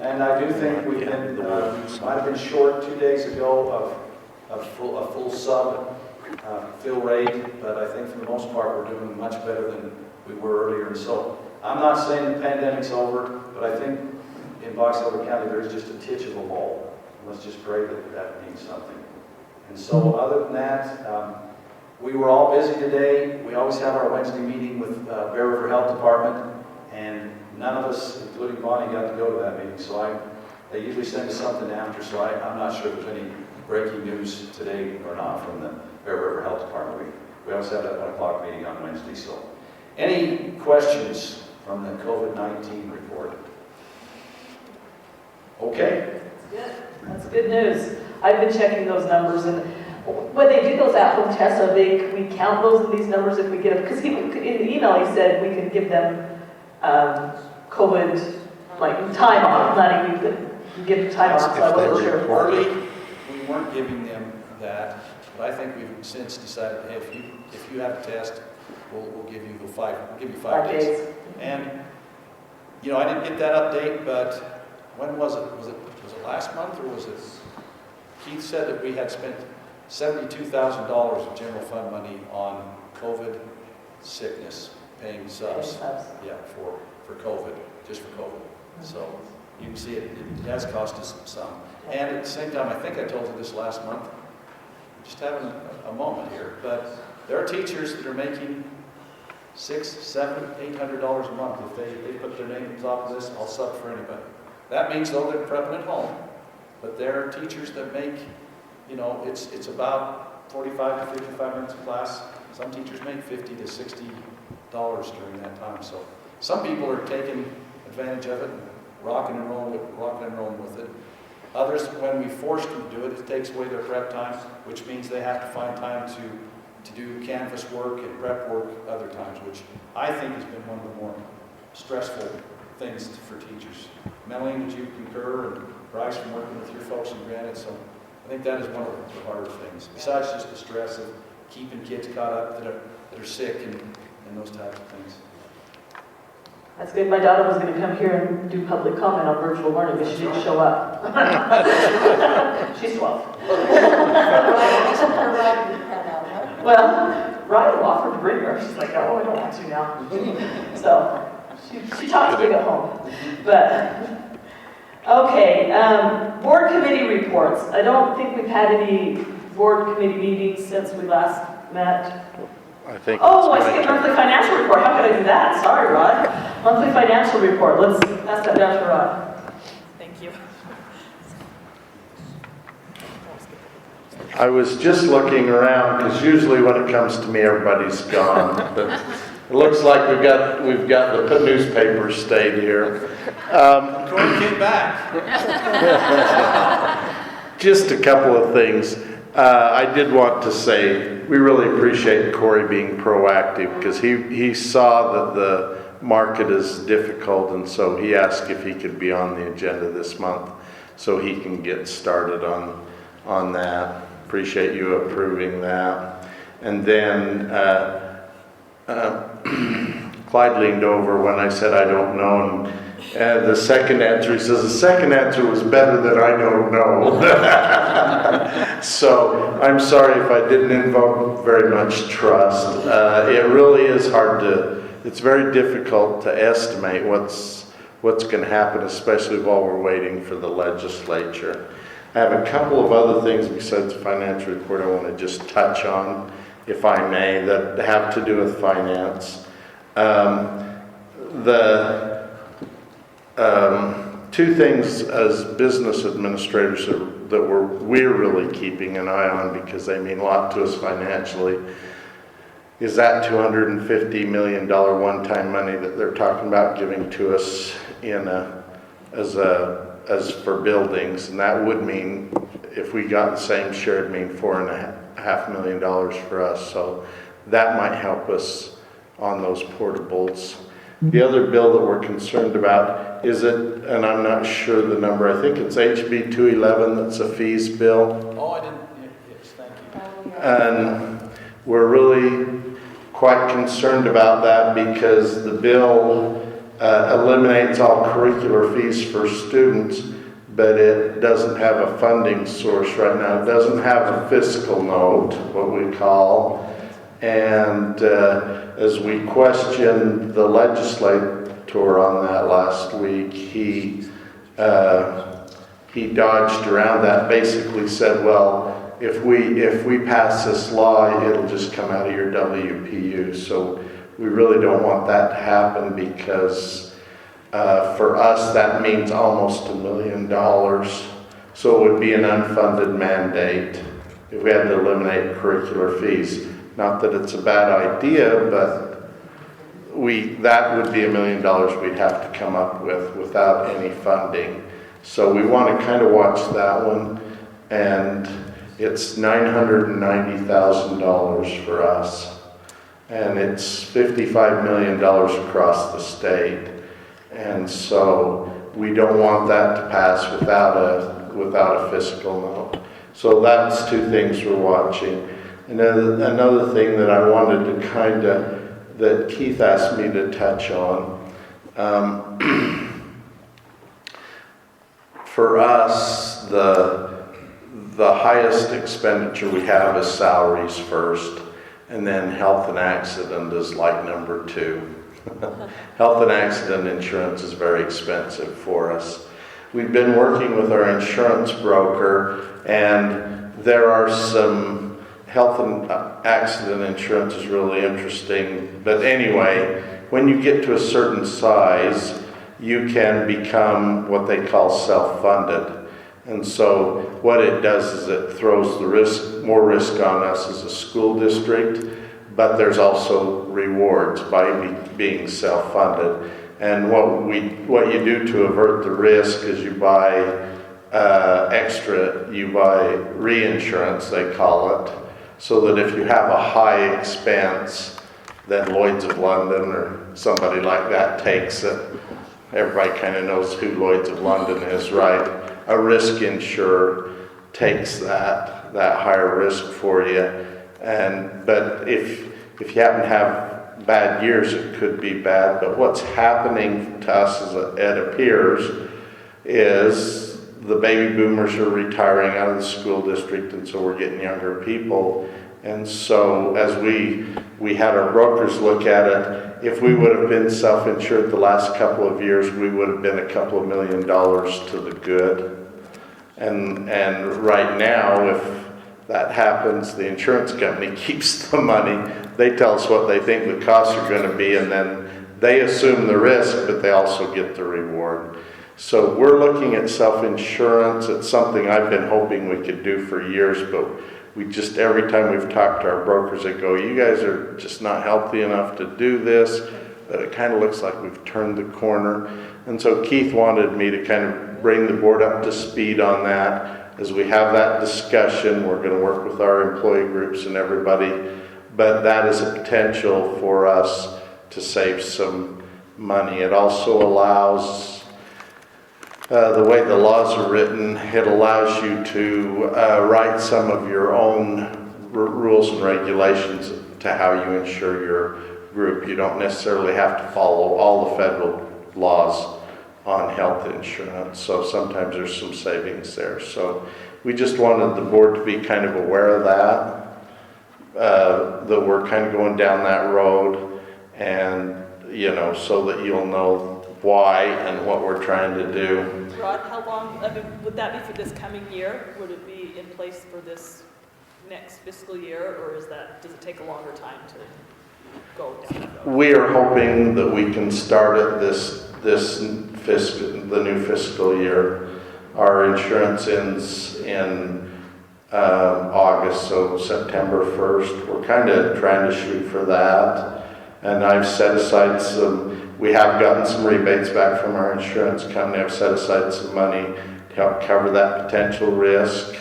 And I do think we've been, might have been short 2 days ago of a full sub fill rate, but I think for the most part we're doing much better than we were earlier. And so I'm not saying the pandemic's over, but I think in Box Elder County there's just a titch of a lull. Let's just pray that that means something. And so other than that, we were all busy today. We always have our Wednesday meeting with Bear River Health Department, and none of us, including Bonnie, got to go to that meeting. So they usually send us something after, so I'm not sure if there's any breaking news today or not from the Bear River Health Department. We always have that 1 o'clock meeting on Wednesday. So any questions from the COVID-19 report? Okay. That's good. That's good news. I've been checking those numbers, and when they do those at-home tests, we count those in these numbers if we get them? Because in the email he said we could give them COVID, like time off, not even give them time off, so I wasn't sure. Early, we weren't giving them that, but I think we've since decided, hey, if you have a test, we'll give you 5 days. And I didn't get that update, but when was it? Was it last month, or was it? Keith said that we had spent $72,000 of general fund money on COVID sickness, paying subs. Yeah, for COVID, just for COVID. So you can see it has cost us some. And at the same time, I think I told you this last month, I'm just having a moment here, but there are teachers that are making $600, $700, $800 a month. If they put their name at the top of this, I'll sub for anybody. That means, though, they're prepping at home. But there are teachers that make, it's about 45 to 55 minutes a class. Some teachers make $50 to $60 during that time. So some people are taking advantage of it and rocking and rolling with it. Others, when we force them to do it, it takes away their prep time, which means they have to find time to do canvas work and prep work other times, which I think has been one of the more stressful things for teachers. Melanie, did you concur, and Bryce, from working with your folks in Granite? So I think that is one of the harder things, besides just the stress of keeping kids caught up that are sick and those types of things. That's good. My daughter was going to come here and do public comment on virtual learning, but she didn't show up. She's 12. Well, Ryan offered to bring her. She's like, oh, I don't want to now. So she talks big at home. But, okay, board committee reports. I don't think we've had any board committee meetings since we last met. I think. Oh, I skipped monthly financial report. How could I do that? Sorry, Rod. Monthly financial report. Let's pass that down to Rod. Thank you. I was just looking around, because usually when it comes to me, everybody's gone. But It looks like we've got the newspaper stayed here. Corey came back. Just a couple of things. I did want to say, we really appreciate Corey being proactive because he saw that the market is difficult, and so he asked if he could be on the agenda this month so he can get started on that. Appreciate you approving that. And then Clyde leaned over when I said I don't know, and the second answer, he says, the second answer was better than I don't know. So I'm sorry if I didn't invoke very much trust. It really is it's very difficult to estimate what's going to happen, especially while we're waiting for the legislature. I have a couple of other things besides the financial report I want to just touch on, if I may, that have to do with finance. Two things as business administrators that we're really keeping an eye on because they mean a lot to us financially is that $250 million one-time money that they're talking about giving to us as for buildings, and that would mean if we got the same share, it'd mean $4.5 million for us. So that might help us on those portables. The other bill that we're concerned about is and I'm not sure the number, I think it's HB 211, that's a fees bill. Oh, I didn't, yes, thank you. And we're really quite concerned about that because the bill eliminates all curricular fees for students, but it doesn't have a funding source right now. It doesn't have a fiscal note, what we call. And as we questioned the legislator on that last week, he dodged around that, basically said, well, if we pass this law, it'll just come out of your WPU. So we really don't want that to happen because for us, that means almost $1 million. So it would be an unfunded mandate if we had to eliminate curricular fees. Not that it's a bad idea, but that would be $1 million we'd have to come up with without any funding. So we want to kind of watch that one, and it's $990,000 for us, and it's $55 million across the state, and so we don't want that to pass without a fiscal note. So that's two things we're watching. And then another thing that I wanted to that Keith asked me to touch on, for us, the highest expenditure we have is salaries first, and then health and accident is like number 2. Health and accident insurance is very expensive for us. We've been working with our insurance broker, and there are some health and accident insurance is really interesting. But anyway, when you get to a certain size, you can become what they call self-funded. And so what it does is it throws more risk on us as a school district, but there's also rewards by being self-funded. And what you do to avert the risk is you buy reinsurance, they call it, so that if you have a high expense, then Lloyd's of London or somebody like that takes it. Everybody kind of knows who Lloyd's of London is, right? A risk insurer takes that higher risk for you. But if you happen to have bad years, it could be bad. But what's happening to us, as it appears, is the baby boomers are retiring out of the school district, and so we're getting younger people. And so as we had our brokers look at it, if we would have been self-insured the last couple of years, we would have been a couple of $1 million to the good. And right now, if that happens, the insurance company keeps the money. They tell us what they think the costs are going to be, and then they assume the risk, but they also get the reward. So we're looking at self-insurance. It's something I've been hoping we could do for years, but we just, every time we've talked to our brokers, they go, you guys are just not healthy enough to do this, but it kind of looks like we've turned the corner. And so Keith wanted me to kind of bring the board up to speed on that. As we have that discussion, we're going to work with our employee groups and everybody, but that is a potential for us to save some money. It also allows, the way the laws are written, it allows you to write some of your own rules and regulations to how you insure your group. You don't necessarily have to follow all the federal laws on health insurance, so sometimes there's some savings there. So we just wanted the board to be kind of aware of that we're kind of going down that road, and so that you'll know why and what we're trying to do. Rod, how long, would that be for this coming year? Would it be in place for this next fiscal year, or does it take a longer time to go down that road? We are hoping that we can start at the new fiscal year. Our insurance ends in August, so September 1st. We're kind of trying to shoot for that. And I've set aside we have gotten some rebates back from our insurance company. I've set aside some money to help cover that potential risk.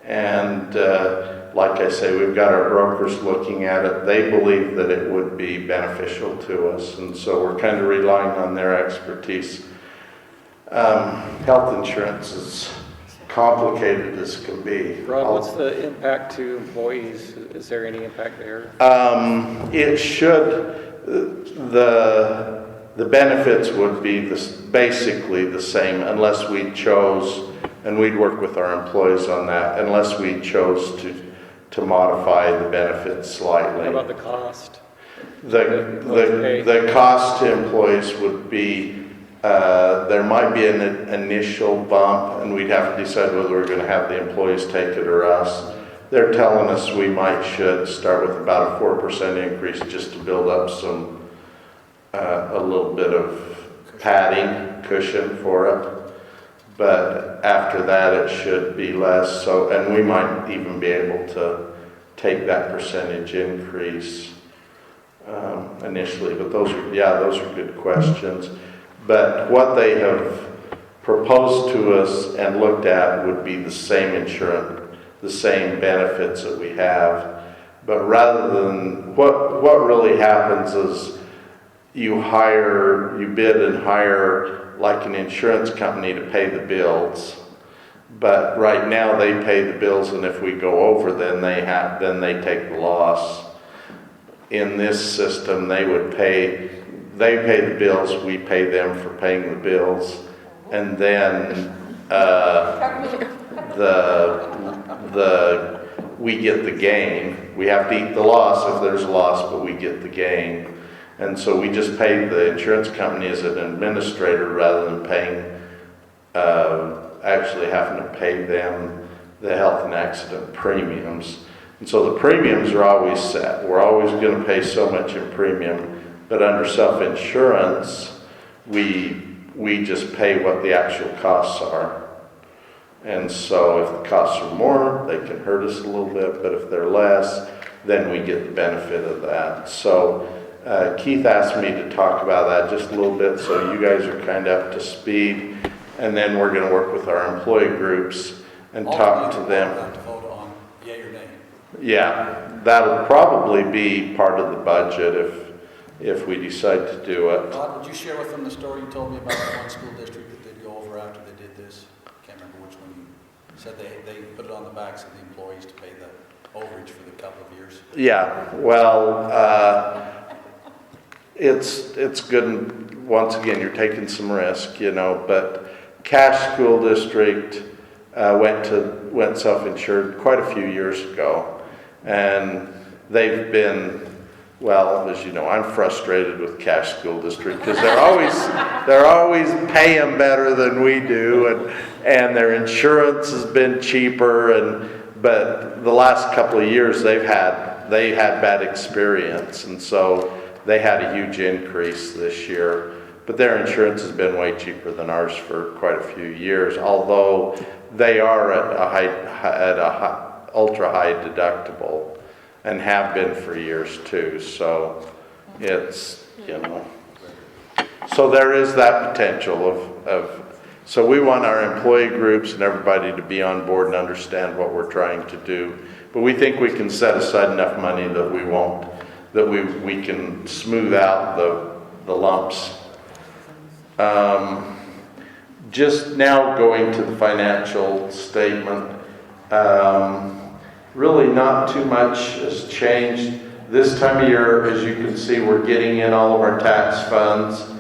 And like I say, we've got our brokers looking at it. They believe that it would be beneficial to us, and so we're kind of relying on their expertise. Health insurance is complicated as can be. Rod, what's the impact to employees? Is there any impact there? It should. The benefits would be basically the same unless we chose, and we'd work with our employees on that, unless we chose to modify the benefits slightly. How about the cost? The cost to employees would be, there might be an initial bump, and we'd have to decide whether we're going to have the employees take it or us. They're telling us we should start with about a 4% increase just to build up a little bit of padding, cushion for it. But after that, it should be less. So, and we might even be able to take that percentage increase initially. But those are good questions. But what they have proposed to us and looked at would be the same insurance, the same benefits that we have. But rather than what really happens is you bid and hire like an insurance company to pay the bills, but right now they pay the bills, and if we go over, then they take the loss. In this system, they pay the bills, we pay them for paying the bills, and then we get the gain. We have to eat the loss if there's a loss, but we get the gain. And so we just pay the insurance company as an administrator rather than actually having to pay them the health and accident premiums. And so the premiums are always set. We're always going to pay so much in premium, but under self-insurance, we just pay what the actual costs are. And so if the costs are more, they can hurt us a little bit, but if they're less, then we get the benefit of that. So Keith asked me to talk about that just a little bit, so you guys are kind of up to speed. And then we're going to work with our employee groups and talk to them. To vote on yea or nay. Yeah, that'll probably be part of the budget if we decide to do it. Rod, would you share with them the story you told me about the one school district that they'd go over after they did this? Can't remember which one you said they put it on the backs of the employees to pay the overage for the couple of years. Yeah, well, it's good. Once again, you're taking some risk, but Cache School District went self-insured quite a few years ago, and they've been, well, as you know, I'm frustrated with Cache School District because they're always paying better than we do, and their insurance has been cheaper, but the last couple of years they had bad experience, and so they had a huge increase this year. But their insurance has been way cheaper than ours for quite a few years, although they are at a ultra-high deductible and have been for years too. So it's, you know, so there is that potential so we want our employee groups and everybody to be on board and understand what we're trying to do. But we think we can set aside enough money that we can smooth out the lumps. Just now going to the financial statement, really not too much has changed. This time of year, as you can see, we're getting in all of our tax funds.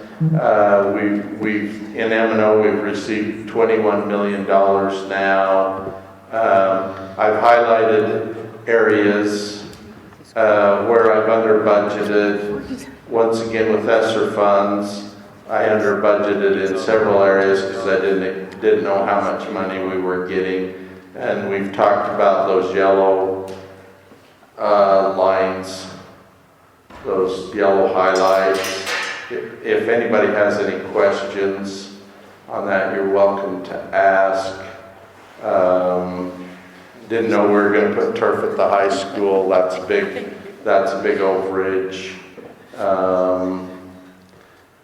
In M&O, we've received $21 million now. I've highlighted areas where I've under budgeted. Once again, with ESSER funds, I under budgeted in several areas because I didn't know how much money we were getting. And we've talked about those yellow lines, those yellow highlights. If anybody has any questions on that, you're welcome to ask. Didn't know we were going to put turf at the high school. That's a big overage.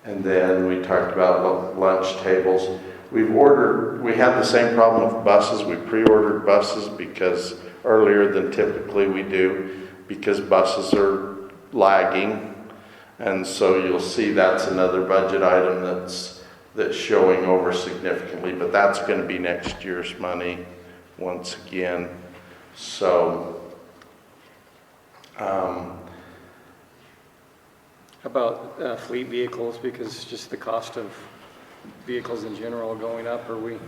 And then we talked about lunch tables. We had the same problem with buses. We pre-ordered buses because earlier than typically we do, because buses are lagging. And so you'll see that's another budget item that's showing over significantly, but that's going to be next year's money once again. So, how about fleet vehicles, because just the cost of vehicles in general going up, are we?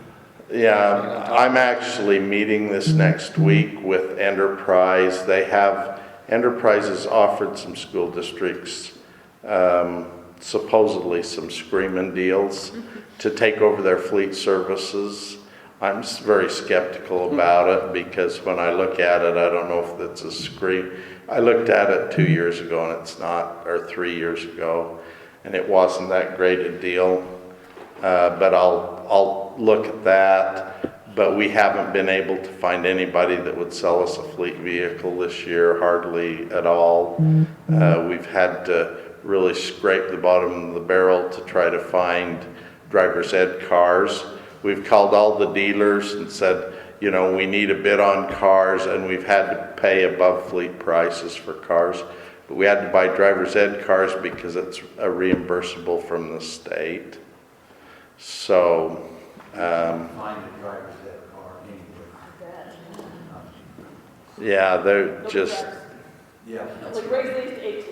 Yeah, I'm actually meeting this next week with Enterprise. Enterprise has offered some school districts supposedly some screaming deals to take over their fleet services. I'm very skeptical about it because when I look at it, I don't know if it's a scream. I looked at it 2 years ago and it's not, or 3 years ago, and it wasn't that great a deal. But I'll look at that. But we haven't been able to find anybody that would sell us a fleet vehicle this year, hardly at all. We've had to really scrape the bottom of the barrel to try to find driver's ed cars. We've called all the dealers and said, you know, we need a bid on cars, and we've had to pay above fleet prices for cars. But we had to buy driver's ed cars because it's reimbursable from the state. So, Find a driver's ed car anywhere. Yeah, they're just. Yeah. Like raise these to 18.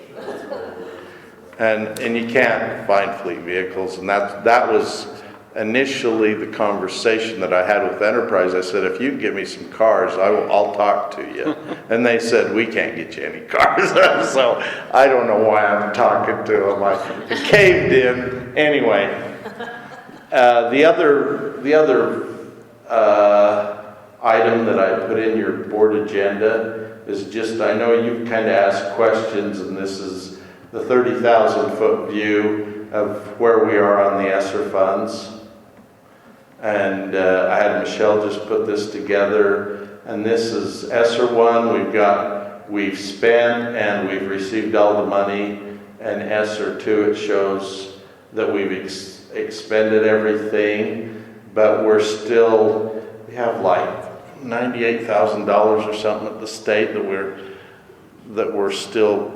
And you can't find fleet vehicles, and that was initially the conversation that I had with Enterprise. I said, if you give me some cars, I'll talk to you. And they said, we can't get you any cars. So I don't know why I'm talking to them. I caved in anyway. The other item that I put in your board agenda is just, I know you've kind of asked questions, and this is the 30,000-foot view of where we are on the ESSER funds. And I had Michelle just put this together, and this is ESSER 1. We've spent and we've received all the money, and ESSER 2, it shows that we've expended everything, but we have like $98,000 or something at the state that we're still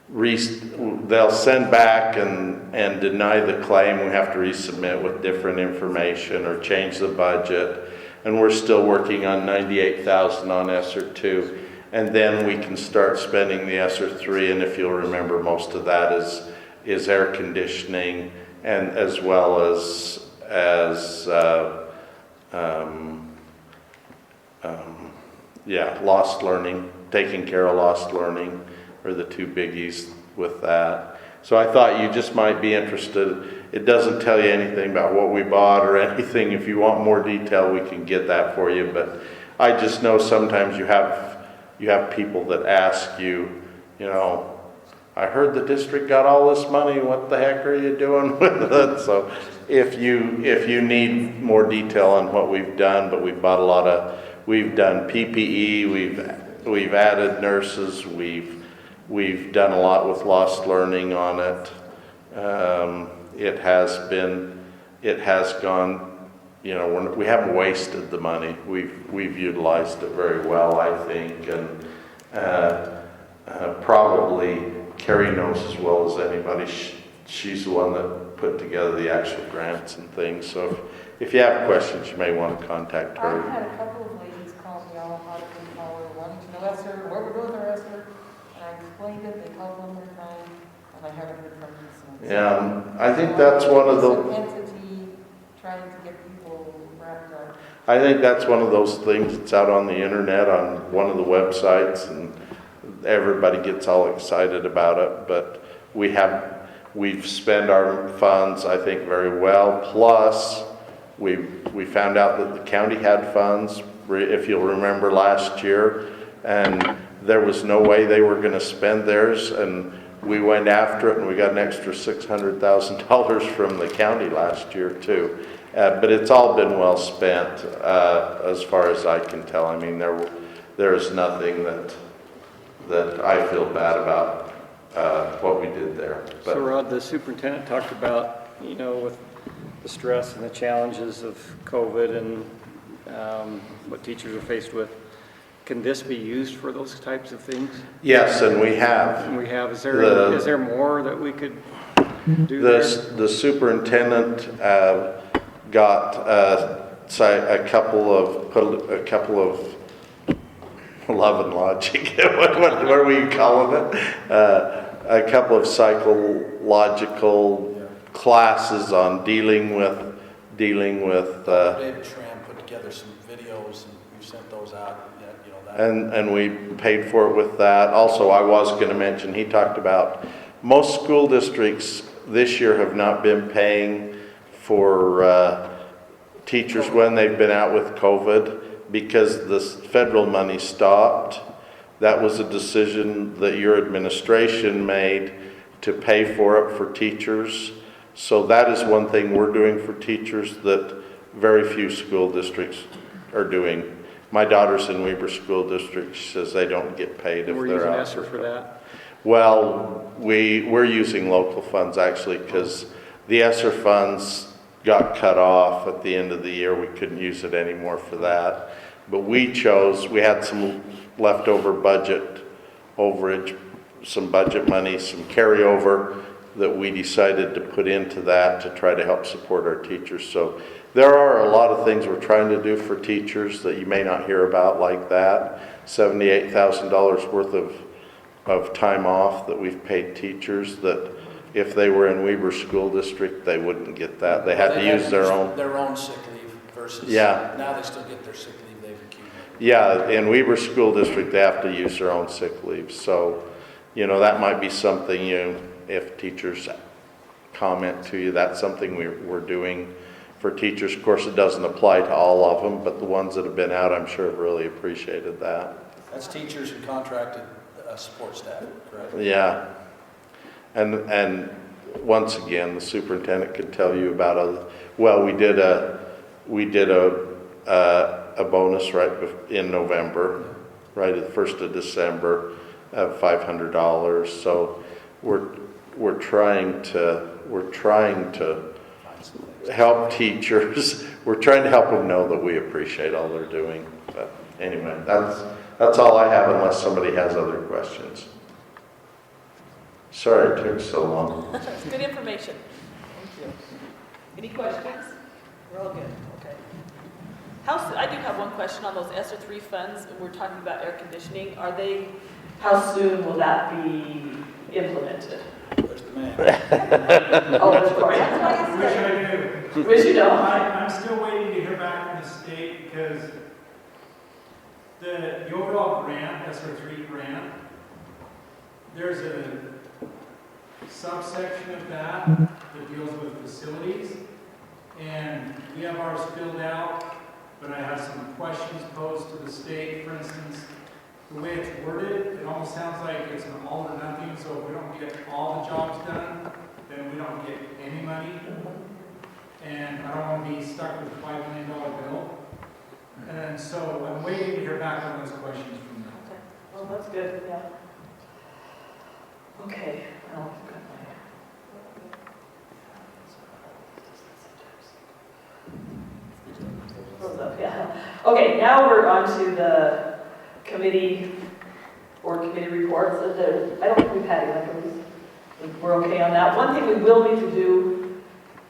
they'll send back and deny the claim. We have to resubmit with different information or change the budget, and we're still working on $98,000 on ESSER 2, and then we can start spending the ESSER 3. And if you'll remember, most of that is air conditioning, and as well as lost learning, taking care of lost learning are the two biggies with that. So I thought you just might be interested. It doesn't tell you anything about what we bought or anything. If you want more detail, we can get that for you. But I just know sometimes you have people that ask you, you know, I heard the district got all this money. What the heck are you doing with it? So if you need more detail on what we've done, but we bought a lot of we've done PPE, we've added nurses, we've done a lot with lost learning on it. It has gone, you know, we haven't wasted the money. We've utilized it very well, I think, and probably Carrie knows as well as anybody. She's the one that put together the actual grants and things. So if you have questions, you may want to contact her. I've had a couple of ladies call me all hot and cold, wanting to know ESSER, what we're doing with our ESSER, and I explained it, they called one more time, and I haven't heard from them since. Yeah, I think that's one of the... entity trying to get people wrapped up. I think that's one of those things that's out on the internet, on one of the websites, and everybody gets all excited about it, but we've spent our funds, I think, very well. Plus, we found out that the county had funds, if you'll remember last year, and there was no way they were going to spend theirs, and we went after it, and we got an extra $600,000 from the county last year too. But it's all been well spent, as far as I can tell. I mean, there is nothing that I feel bad about what we did there. But so Rod, the superintendent talked about, you know, with the stress and the challenges of COVID and what teachers are faced with. Can this be used for those types of things? yes, and we have. And we have. Is there more that we could do there? The superintendent got a couple of love and logic. what are we calling it? A couple of psychological classes on dealing with. David Tran put together some videos, and we've sent those out. You know, that. And we paid for it with that. Also, I was going to mention, he talked about most school districts this year have not been paying for teachers when they've been out with COVID because the federal money stopped. That was a decision that your administration made to pay for it for teachers. So that is one thing we're doing for teachers that very few school districts are doing. My daughter's in Weber School District. She says they don't get paid if they're out. We're using ESSER for that? Well, we're using local funds actually because the ESSER funds got cut off at the end of the year. We couldn't use it anymore for that. But we had some leftover budget overage, some budget money, some carryover that we decided to put into that to try to help support our teachers. So there are a lot of things we're trying to do for teachers that you may not hear about like that. $78,000 worth of time off that we've paid teachers that if they were in Weber School District, they wouldn't get that. They had to use their own sick leave versus now they still get their sick leave they've accumulated. Yeah, in Weber School District, they have to use their own sick leave. So, you know, that might be something if teachers comment to you, that's something we're doing for teachers. Of course, it doesn't apply to all of them, but the ones that have been out, I'm sure have really appreciated that. That's teachers and contracted support staff, correct? Yeah. And once again, the superintendent could tell you about we did a bonus right in November, right at the 1st of December of $500. So we're trying to help teachers. We're trying to help them know that we appreciate all they're doing. But anyway, that's all I have unless somebody has other questions. Sorry it took so long. It's good information. Thank you. Any questions? We're all good. Okay. I do have one question on those ESSER 3 funds. We're talking about air conditioning. How soon will that be implemented? Where's the man? Oh, of course. Wish I knew. Wish you know. I'm still waiting to hear back from the state because the overall grant, ESSER 3 grant, there's a subsection of that deals with facilities, and we have ours filled out, but I have some questions posed to the state. For instance, the way it's worded, it almost sounds like it's an all or nothing, so if we don't get all the jobs done, then we don't get any money. And I don't want to be stuck with a $5 million bill. And And so I'm waiting to hear back on those questions from them. Okay, well, that's good, yeah. Okay. Well, yeah. Okay, now we're on to the committee or committee reports. I don't think we've had any. We're okay on that. One thing we will need to do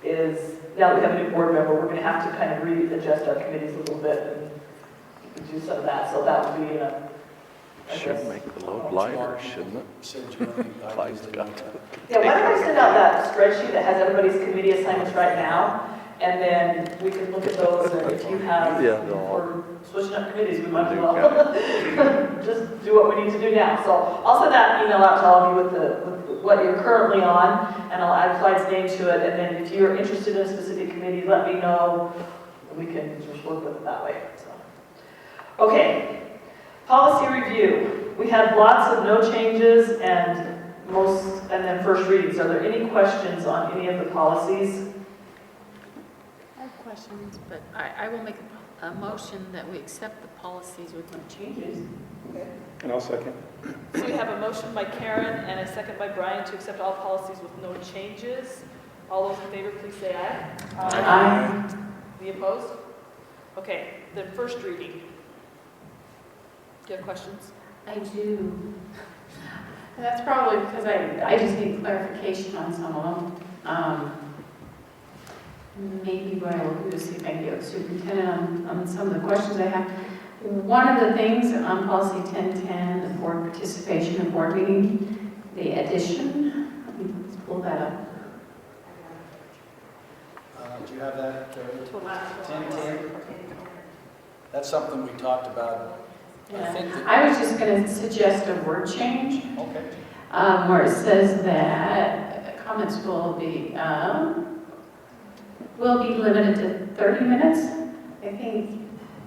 is, now that we have a new board member, we're going to have to kind of readjust our committees a little bit and do some of that. So that would be Should make the load lighter, shouldn't it? Clyde's got to. Yeah, why don't I send out that spreadsheet that has everybody's committee assignments right now, and then we can look at those, and if you have, for switching up committees, we might as well just do what we need to do now. So I'll send that email out to all of you with what you're currently on, and I'll add Clyde's name to it, and then if you're interested in a specific committee, let me know, and we can just work with it that way. So. Okay, policy review. We had lots of no changes and then first readings. Are there any questions on any of the policies? I have questions, but I will make a motion that we accept the policies with no changes. Okay. And I'll second. So we have a motion by Karen and a second by Brian to accept all policies with no changes. All those in favor, please say aye. Aye. The opposed? Okay, the first reading. Do you have questions? I do. And that's probably because I just need clarification on some of them. Maybe what I will do is see if I can get the superintendent on some of the questions I have. One of the things on policy 1010, the board participation in board meeting, the addition, let's pull that up. Do you have that, Carrie? 1010? That's something we talked about. Yeah. I was just going to suggest a word change. Okay. Where it says that comments will be limited to 30 minutes. I think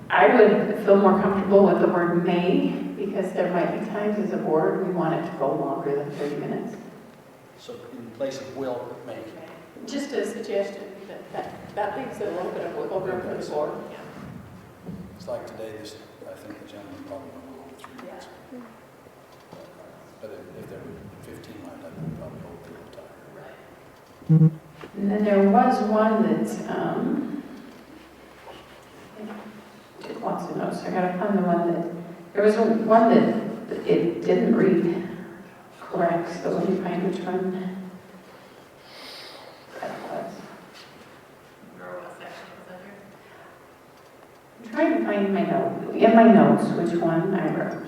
I would feel more comfortable with the word may, because there might be times as a board we want it to go longer than 30 minutes. So in place of will, may. Just a suggestion that leaves a little bit of wiggle room for the board. It's like today, I think the gentleman probably went over 3 minutes. But if there were 15 lined up, we'd probably hold the whole time. Right. And then there was one that took lots of notes. I gotta find the one that there was one that it didn't read correct. So let me find which one that was. I'm trying to find my note in my notes which one I wrote.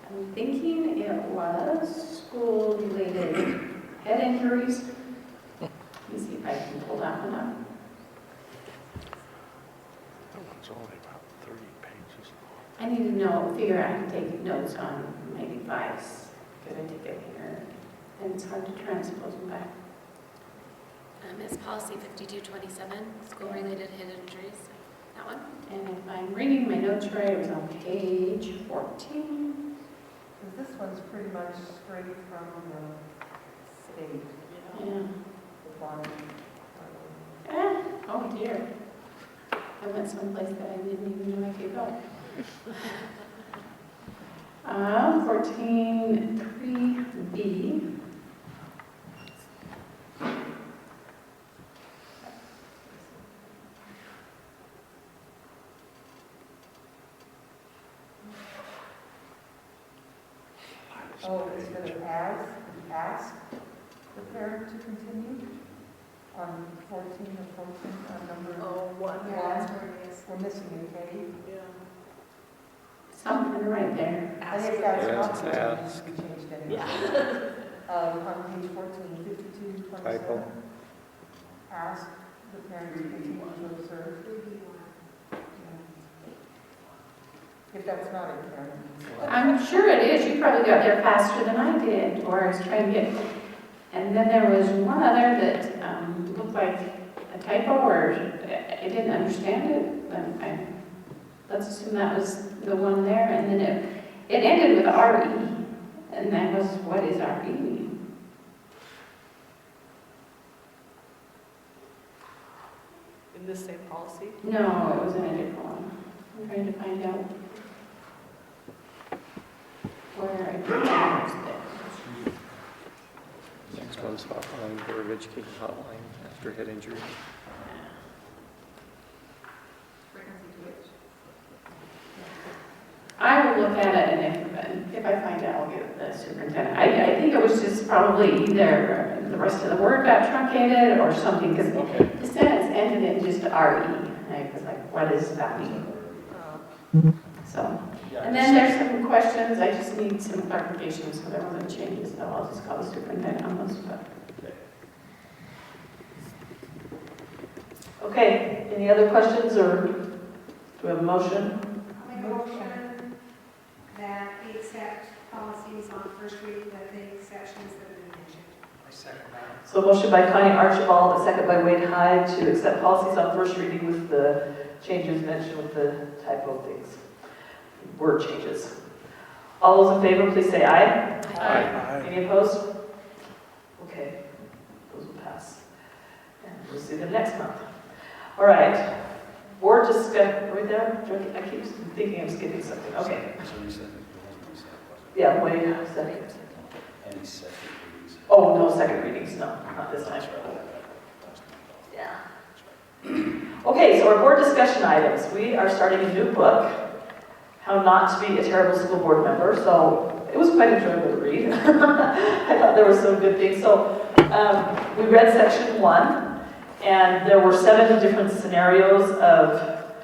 I'm thinking it was school-related head injuries. Let me see if I can pull that one up. It's only about 30 pages long. I need to figure I can take notes on my device, because I take it here, and it's hard to transpose them back. It's policy 5227, school-related head injuries. That one? And if I'm reading my notes right, it was on page 14. This one's pretty much straight from the state. Yeah. The bottom. Oh dear. I went someplace that I didn't even know I could go. 14.3b. Oh, it's going to ask the parent to continue on 14 or 14, on number one. Yeah, that's where it is. We're missing a K. Yeah. Something right there. I think that's Yeah, not it's what ask. we changed anyway. Yeah. On page 14, 5227. Typo. Ask the parent to continue to observe. If that's not in Karen. I'm sure it is. You probably got there faster than I did, or I was trying to get. And then there was one other that looked like a typo, or I didn't understand it. But let's assume that was the one there. And then it ended with RE, and that was, what is RE mean? in this same policy? No, it was in a different one. I'm trying to find out where I put it. Next one's hotline, Board of Education hotline after head injury. I will look at it, and if I find it, I'll give the superintendent. I think it was just probably either the rest of the word got truncated or something, because the sentence ended in just RE. I was like, what does that mean? So, and then there's some questions, I just need some clarification, so there wasn't changes, so I'll just call the superintendent on those. But. Okay, any other questions, or do we have a motion? I'll make a motion that we accept policies on first reading with the exceptions that have been mentioned. I second that. So motion by Connie Archibald, a second by Wade Hyde to accept policies on first reading with the changes mentioned with the typo things, word changes. All those in favor, please say aye. Aye. Any opposed? Okay, those will pass. And we'll see them next month. All right, board discussion, right there? I keep thinking I'm skipping something, okay. Yeah, Wade, second. Any second readings? Oh, no second readings, no, not this time. Yeah. Okay, so our board discussion items. We are starting a new book, How Not to Be a Terrible School Board Member. So it was quite enjoyable to read. I thought there were some good things. So we read section 1, and there were 7 different scenarios of,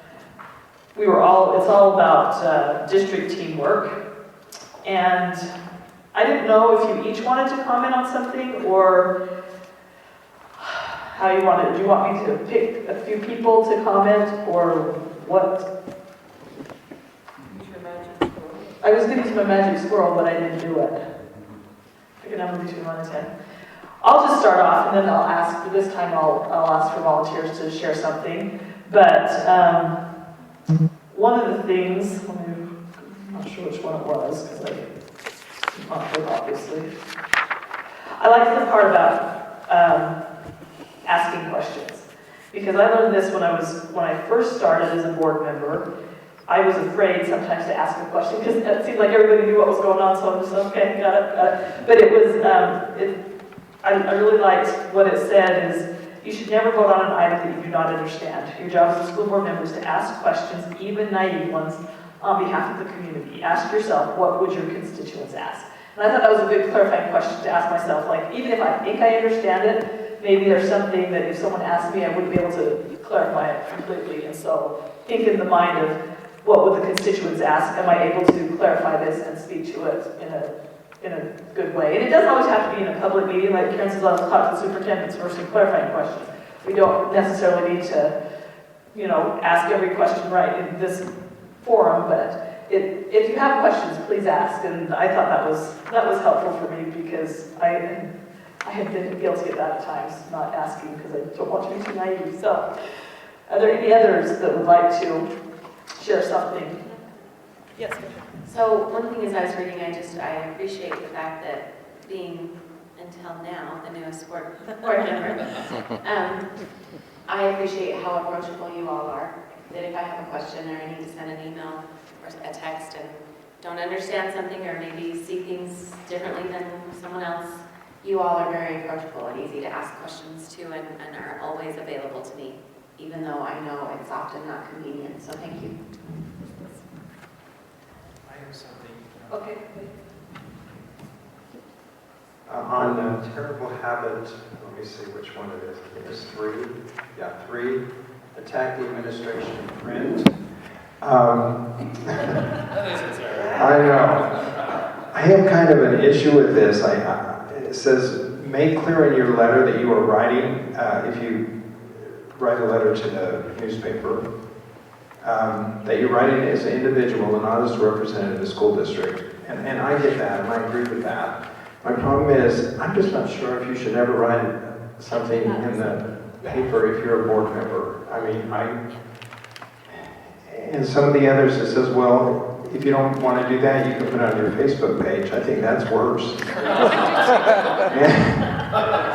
it's all about district teamwork. And I didn't know if you each wanted to comment on something, or how you wanted. Do you want me to pick a few people to comment, or what? I was going to use my magic squirrel, but I didn't do it. Pick a number between 1 and 10. I'll just start off, and then I'll ask. This time, I'll ask for volunteers to share something. But one of the things, I'm not sure which one it was, because it's not good, obviously. I liked the part about asking questions, because I learned this when I first started as a board member. I was afraid sometimes to ask a question because it seemed like everybody knew what was going on, so I'm just okay, got it. But it was, I really liked what it said is, you should never vote on an item that you do not understand. Your job as a school board member is to ask questions, even naive ones, on behalf of the community. Ask yourself, what would your constituents ask? And I thought that was a good clarifying question to ask myself, like, even if I think I understand it, maybe there's something that if someone asked me, I wouldn't be able to clarify it completely. And so think in the mind of, what would the constituents ask? Am I able to clarify this and speak to it in a good way? And it doesn't always have to be in a public meeting, like Karen says, I'll talk to the superintendents for some clarifying questions. We don't necessarily need to, ask every question right in this forum, but if you have questions, please ask. And I thought that was helpful for me, because I have been guilty of that at times, not asking because I don't want to be too naive. So, are there any others that would like to share something? Yes. So one thing as I was reading, I appreciate the fact that being, until now, the newest board member, I appreciate how approachable you all are. That if I have a question or I need to send an email or a text and don't understand something or maybe see things differently than someone else, you all are very approachable and easy to ask questions to, and are always available to me, even though I know it's often not convenient. So thank you. I have something. Okay. On terrible habit, let me see which one it is. I think it's 3. Yeah, 3. Attack the administration in print. That isn't terrible. I know. I have kind of an issue with this. It says, make clear in your letter that you are writing, if you write a letter to the newspaper, that you're writing as an individual and not as a representative of the school district. And I get that, and I agree with that. My problem is, I'm just not sure if you should ever write something in the paper if you're a board member. I mean, and some of the others, it says, well, if you don't want to do that, you can put it on your Facebook page. I think that's worse.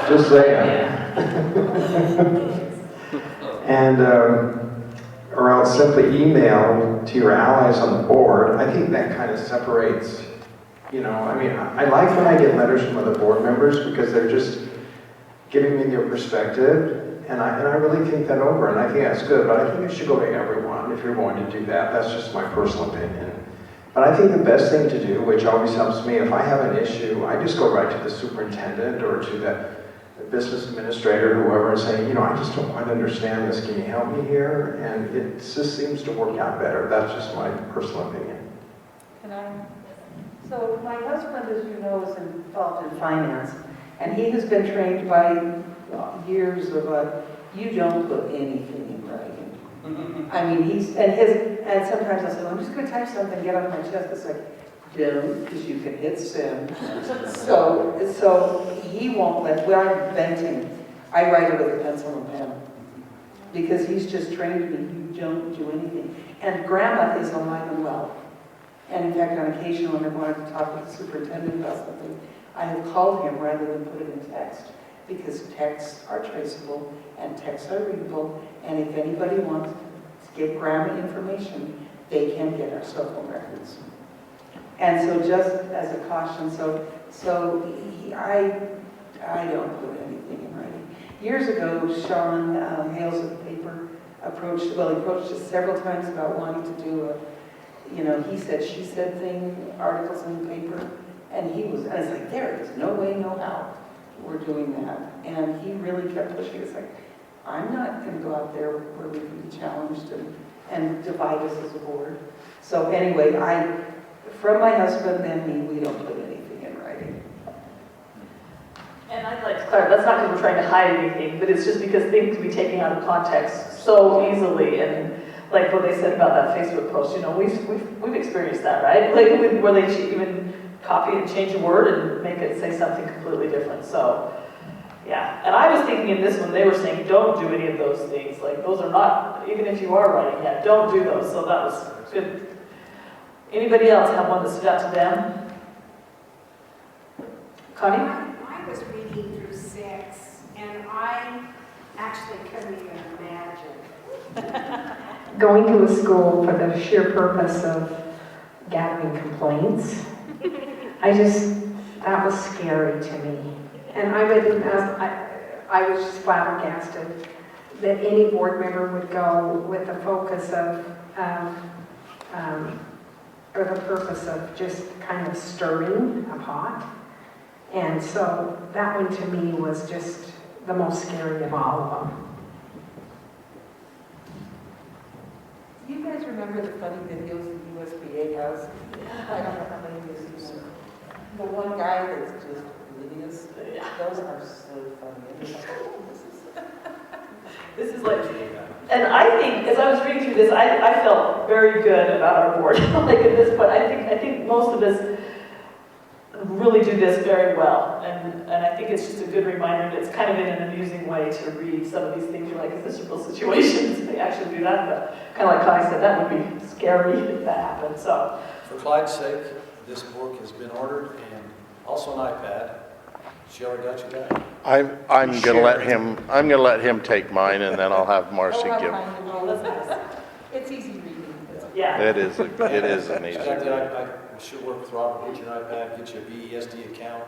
Just saying. And, or else simply email to your allies on the board. I think that kind of separates, you know, I mean, I like when I get letters from other board members because they're just giving me their perspective, and I really think that over, and I think that's good, but I think it should go to everyone if you're going to do that. That's just my personal opinion. But I think the best thing to do, which always helps me, if I have an issue, I just go right to the superintendent or to the business administrator, whoever, and say, you know, I just don't quite understand this. Can you help me here? And it just seems to work out better. That's just my personal opinion. So my husband, as you know, is involved in finance, and he has been trained by years of you don't put anything in writing. I mean, and sometimes I say, well, I'm just going to type something, get off my chest. It's like, don't, because you can hit send. So he won't let, when I'm venting, I write it with a pencil and pen. Because he's just trained me, you don't do anything. And Grandma is alive and well. And in fact, on occasion, when I wanted to talk with the superintendent about something, I have called him rather than put it in text. Because texts are traceable and texts are readable. And if anybody wants to give Grandma information, they can get our cell phone records. And so just as a caution, I don't put anything in writing. Years ago, Sean Hales of the paper approached us several times about wanting to do he said, she said thing, articles in the paper. And it's like, there is no way, no how we're doing that. And he really kept pushing. It's like, I'm not going to go out there where we can be challenged and divide us as a board. So anyway, from my husband and me, we don't put anything in writing. And I'd like to clarify, that's not because we're trying to hide anything, but it's just because things can be taken out of context so easily. And like what they said about that Facebook post, you know, we've experienced that, right? Like where they even copy and change a word and make it say something completely different. So, yeah. And I was thinking in this one, they were saying, don't do any of those things. Like those are not, even if you are writing, don't do those. So that was good. Anybody else have one that stood out to them? Connie? I was reading through 6, and I actually couldn't even imagine. Going to a school for the sheer purpose of gathering complaints, that was scary to me. And I was just flabbergasted that any board member would go with the focus of, or the purpose of just kind of stirring a pot. And so that one to me was just the most scary of all of them. Do you guys remember the funny videos the USBA has? I don't know how many of you see them. The one guy that's just hideous, those are so funny. This is like, and I think, as I was reading through this, I felt very good about our board. Like at this point, I think most of us really do this very well. And I think it's just a good reminder, and it's kind of in an amusing way to read some of these things. You're like, is this a real situation? They actually do that, but kind of like Connie said, that would be scary if that happened. So, for Clyde's sake, this book has been ordered, and also an iPad. She already got you that. I'm gonna let him take mine, and then I'll have Marcy give. It's easy reading. Yeah. It is an easy. I should work with Robert, get your iPad, get you a BESD account.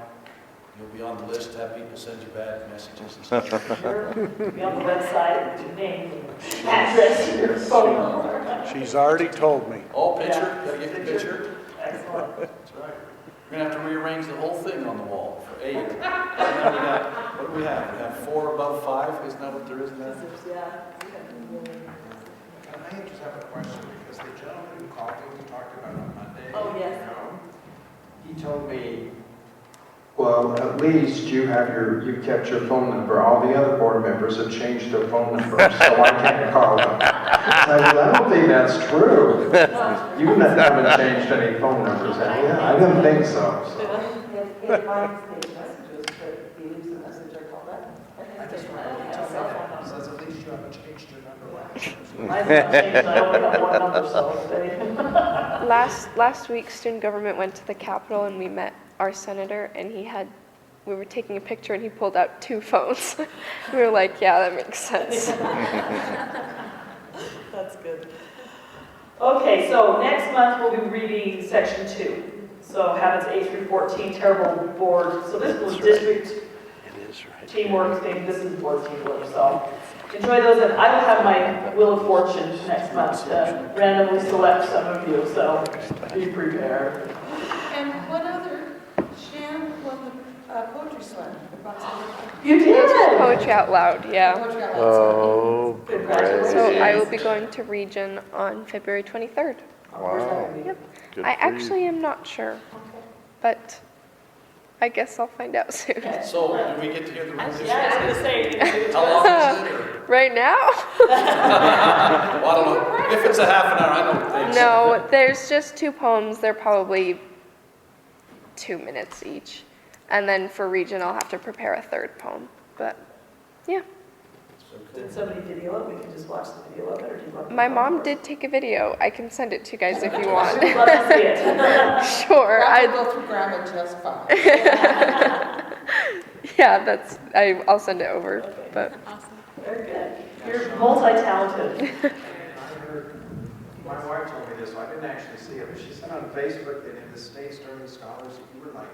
You'll be on the list to have people send you bad messages and stuff. sure. Be on the website with your name, address, your phone number. She's already told me. Oh, picture, gotta get the picture. Excellent. That's right. We're gonna have to rearrange the whole thing on the wall for 8. And then we got, what do we have? We have 4 above 5, isn't that what there is in there? And I just have a question, because the gentleman who called me, we talked about on Monday. Oh, yes. He told me, well, at least you kept your phone number. All the other board members have changed their phone numbers, so I can't call them. I said, I don't think that's true. You haven't changed any phone numbers, have you? I didn't think so. It finds the messages, but if he leaves a message, I call that. I just wanted to tell them. It says at least you haven't changed your number. Mine's not changed. I only got one number, so. Last week, student government went to the Capitol and we met our senator, and he had we were taking a picture and he pulled out 2 phones. We were like, yeah, that makes sense. That's good. Okay, so next month we'll be reading section 2. So habits 8 through 14, terrible board. So this was district teamwork thing. This is board teamwork. So enjoy those. And I will have my Wheel of Fortune next month to randomly select some of you. So be prepared. And what other, Shan won the poetry slam. You did? Poetry Out Loud, yeah. Poetry Out Loud. Oh, Congratulations. So I will be going to Region on February 23rd. wow. Yep. Good I for you. actually am not sure, but I guess I'll find out soon. So, do we get to hear the rules? Yeah, I was going to say. How long is it? Or? Right now? Well, I don't know. If it's a half an hour, I don't think so. No, there's just 2 poems. They're probably 2 minutes each. And then for Region, I'll have to prepare a 3rd poem. But, yeah. Did somebody video it? We can just watch the video of it, or do you want? My mom did take a video. I can send it to you guys if you want. She'd love to see it. Sure. That will go through grandma just fine. Yeah, I'll send it over. Okay. But Awesome. Very good. You're multi-talented. I heard, my wife told me this, so I didn't actually see it, but she said on Facebook that in the state Sterling Scholars, you were like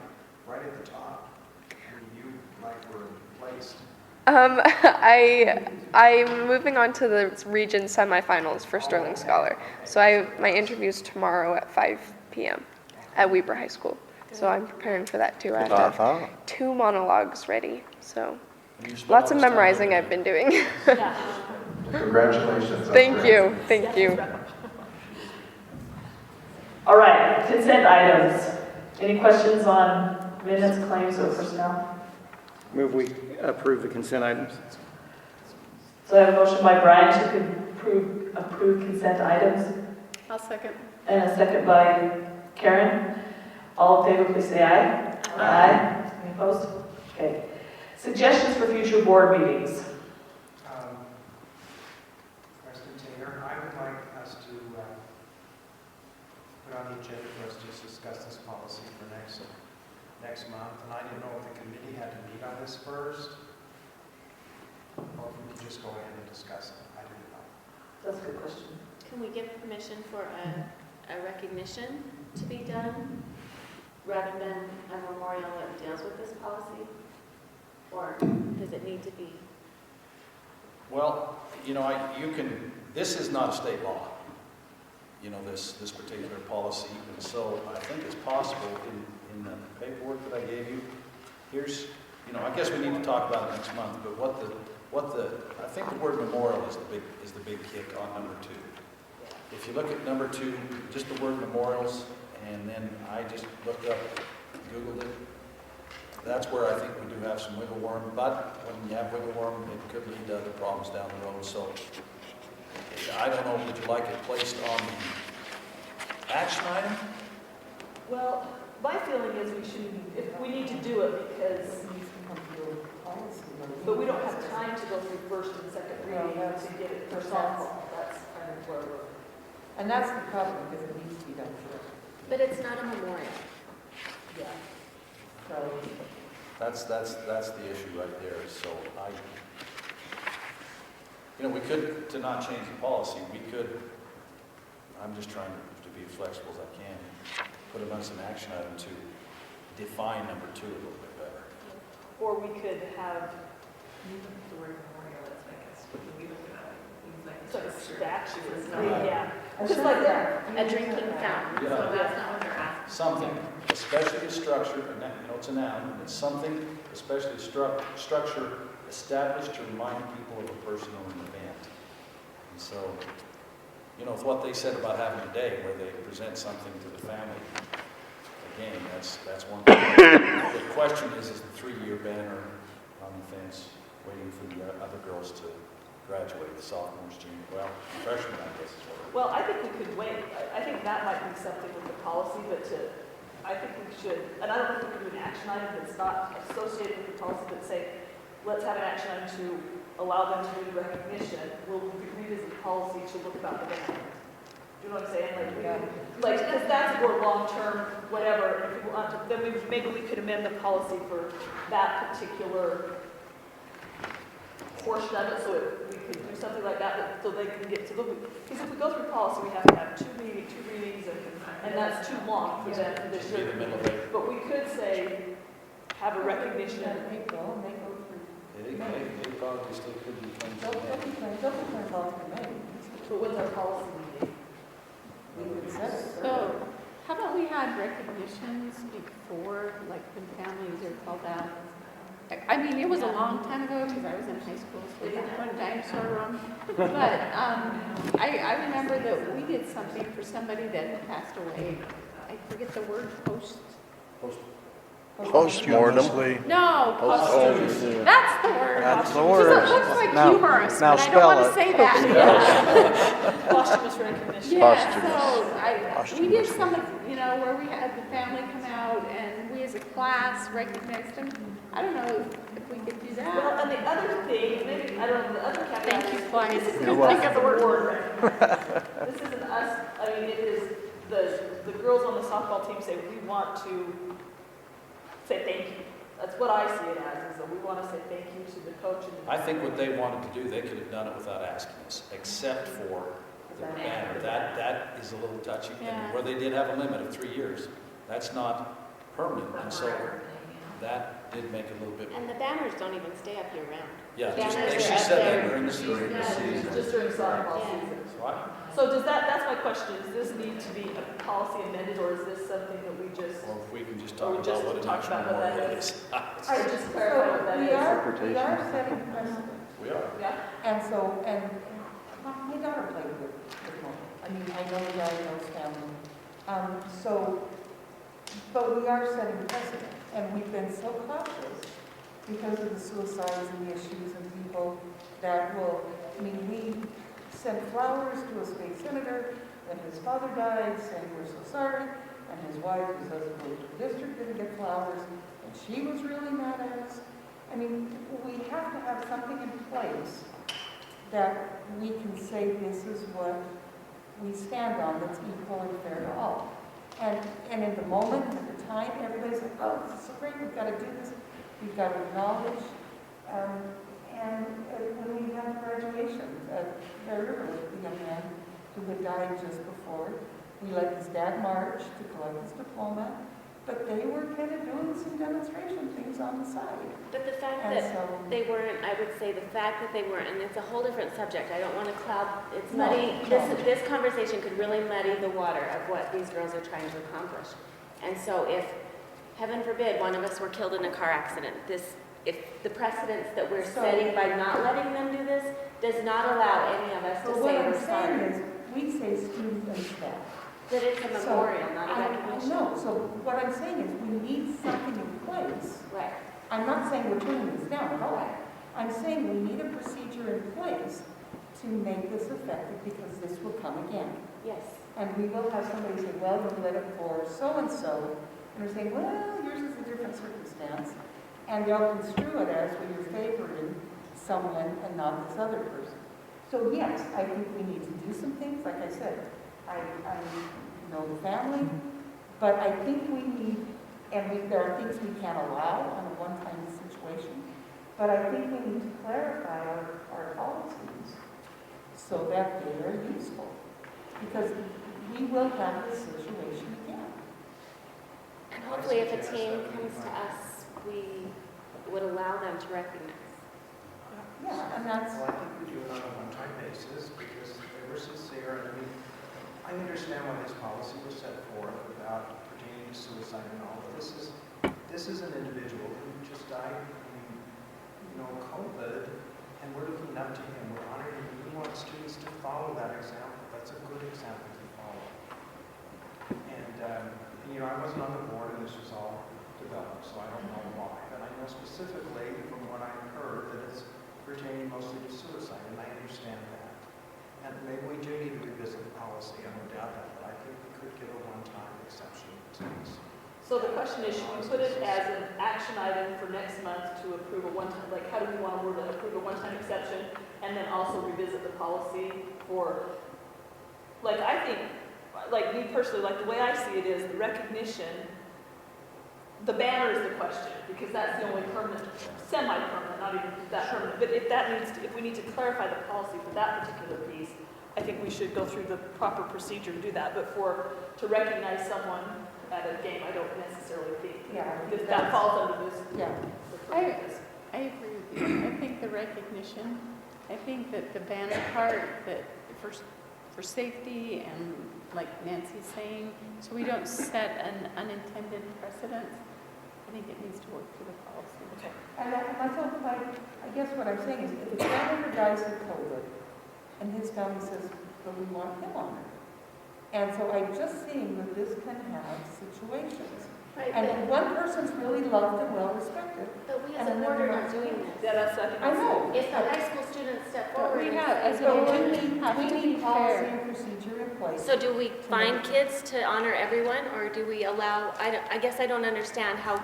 right at the top, and you like were placed. I'm moving on to the region semifinals for Sterling Scholar. So my interview's tomorrow at 5 p.m. at Weber High School. So I'm preparing for that too. I have to have 2 monologues ready. So lots of memorizing I've been doing. Congratulations. Thank you. Thank you. All right, consent items. Any questions on minutes, claims, or personnel? Move we approve the consent items. So I have a motion by Brian to approve consent items, I'll second. and a second by Karen. All in favor, please say aye. Aye. Any opposed? Okay. Suggestions for future board meetings. President Taylor, I would like us to put on the agenda for us to discuss this policy for next month, and I didn't know if the committee had to meet on this first, or if we could just go ahead and discuss it. I didn't know. That's a good question. Can we give permission for a recognition to be done rather than a memorial that deals with this policy? Or does it need to be? Well, you know, this is not a state law, you know, this particular policy, and so I think it's possible in the paperwork that I gave you, here's, you know, I guess we need to talk about it next month, but I think the word memorial is the big kick on number 2. If you look at number 2, just the word memorials, and then I just looked up, Googled it, that's where I think we do have some wiggle worm, but when you have wiggle worm, it could lead to other problems down the road, so I don't know, would you like it placed on the action item? Well, my feeling is we need to do it because, but we don't have time to go through first and second reading to get it for softball. That's kind of where we're. And that's the problem, because it needs to be done first. But it's not a memorial. Yeah. So. That's the issue right there, so you know, we could, to not change the policy, we could, I'm just trying to be as flexible as I can, put it as an action item to define number 2 a little bit better. Or we could have, the word memorial, let's make us, we look at it, it's like a statue, isn't it? Right. Yeah, just like that. A drinking fountain, Yeah. so that's not what they're asking. Something, especially a structure, you know, it's a noun, it's something, especially a structure established to remind people of a person or an event. And so, you know, with what they said about having a day where they present something to the family, again, that's one thing. The question is the 3-year banner on the fence waiting for the other girls to graduate, the sophomores, junior, well, freshmen, I guess is what it is. Well, I think we could wait. I think that might be something with the policy, but I think we should, and I don't know if we could do an action item that's not associated with the policy, but say, let's have an action item to allow them to do recognition. We'll revisit the policy to look about the banner. you know what I'm saying? Like, because that's more long-term, whatever, if we want to, then maybe we could amend the policy for that particular portion of it, so we could do something like that, so they can get to the, because if we go through policy, we have to have two readings, and that's too long for them for this year. But we could say, have a recognition. They go through. They probably still could be claims. They'll be claims all through May. But when's our policy meeting? We would set it. So, how about we had recognitions before, like when families are called out? I mean, it was a long time ago because I was in high school, so we didn't put a dinosaur room. But I remember that we did something for somebody that had passed away. I forget the word, Postmortem. No, Postmortem. that's the word. That's the word. It looks like Now- humorous, now but I don't spell want it. to say that. Posthumous recognition. Yeah, so we did some, where we had the family come out and we as a class recognized them. I don't know if we could do that. Well, and the other thing, maybe, I don't know, the other caveat. Thank you, Clyde. This isn't You're welcome. think of the word recognize. This isn't us, I mean, it is the girls on the softball team say, we want to say thank you. That's what I see it as, is that we want to say thank you to the coach and the. I think what they wanted to do, they could have done it without asking us, except for the banner. That is a little touchy. And where they did have a limit of 3 years, that's not permanent. And so that did make it a little bit. And the banners don't even stay up year round. Yeah, The just, banners she are up said there. that during the season. Just during softball season. What? So that's my question, does this need to be a policy amended, or is this something that we just? Or if we can just Or talk we just about what an talk actual about what that memorial is. is. I just clarify what that We is. are setting precedent. We are. Yeah. And so, my daughter played with Mo. I mean, I know the guy knows family. But we are setting precedent, and we've been so cautious because of the suicides and the issues and people that will, we sent flowers to a state senator when his father died, saying we're so sorry, and his wife, who's husband moved to the district, didn't get flowers, and she was really mad at us. We have to have something in place that we can say this is what we stand on, that's equal and fair to all. And in the moment, at the time, everybody's like, oh, this is so great, we've got to do this, we've got to acknowledge. And when we had graduation at Bear River with the young man who had died just before, we let his dad march to collect his diploma, but they were kind of doing some demonstration things on the side. But the fact And that so- they weren't, I would say the fact that they weren't, and it's a whole different subject, I don't want to cloud, it's No, muddy, no. this conversation could really muddy the water of what these girls are trying to accomplish. And so if, heaven forbid, one of us were killed in a car accident, if the precedence that we're So- setting by not letting them do this does not allow any of us to So say what I'm we're saying sorry. is, we say student and staff. That it's a memorial, not a I recognition. know, so what I'm saying is, we need something in place. Right. I'm not saying we're turning this down at all. Right. I'm saying we need a procedure in place to make this effective, because this will come again. Yes. And we will have somebody say, well, you let it for so-and-so, and we're saying, well, yours is a different circumstance, and they'll construe it as well, you're favoring someone and not this other person. So yes, I think we need to do some things, like I said, I know the family, but I think we need, and there are things we can't allow on a one-time situation, but I think we need to clarify our policies so that they are useful, because we will have this situation again. And hopefully if a team comes to us, we would allow them to recognize. Yeah, and that's... Well, I think we do it on a one-time basis because they were sincere. And I understand why this policy was set forth about pertaining to suicide and all, but this is an individual who just died in COVID, and we're looking up to him. We're honoring him. We want students to follow that example. That's a good example to follow. And I wasn't on the board when this was all developed, so I don't know why. But I know specifically from what I've heard that it's pertaining mostly to suicide, and I understand that. And maybe we do need to revisit the policy, I don't doubt that, but I think we could give a one-time exception to this. So the question is, should we put it as an action item for next month to approve a one-time, like how do we want to word it, approve a one-time exception, and then also revisit the policy for like, I think, like me personally, like the way I see it is the recognition, the banner is the question, because that's the only permanent, semi-permanent, not even that permanent, but if that needs to, if we need to clarify the policy for that particular piece, I think we should go through the proper procedure to do that, but to recognize someone at a game, I don't necessarily think, if that falls under this. I agree with you. I think the recognition, I think that the banner part, that for safety and like Nancy's saying, so we don't set an unintended precedent, I think it needs to work through the policy. Okay. And that's all, I guess what I'm saying is, if the family dies of COVID, and his family says, but we want him on it. And so I'm just seeing that this can have situations. Right, and one person's really loved and well respected. But we as a board are not doing this. Yeah, that's, I know. If the high school students step forward. We have, as a So board, we need policy and procedure in place. So do we find kids to honor everyone, or do we allow, I guess I don't understand how,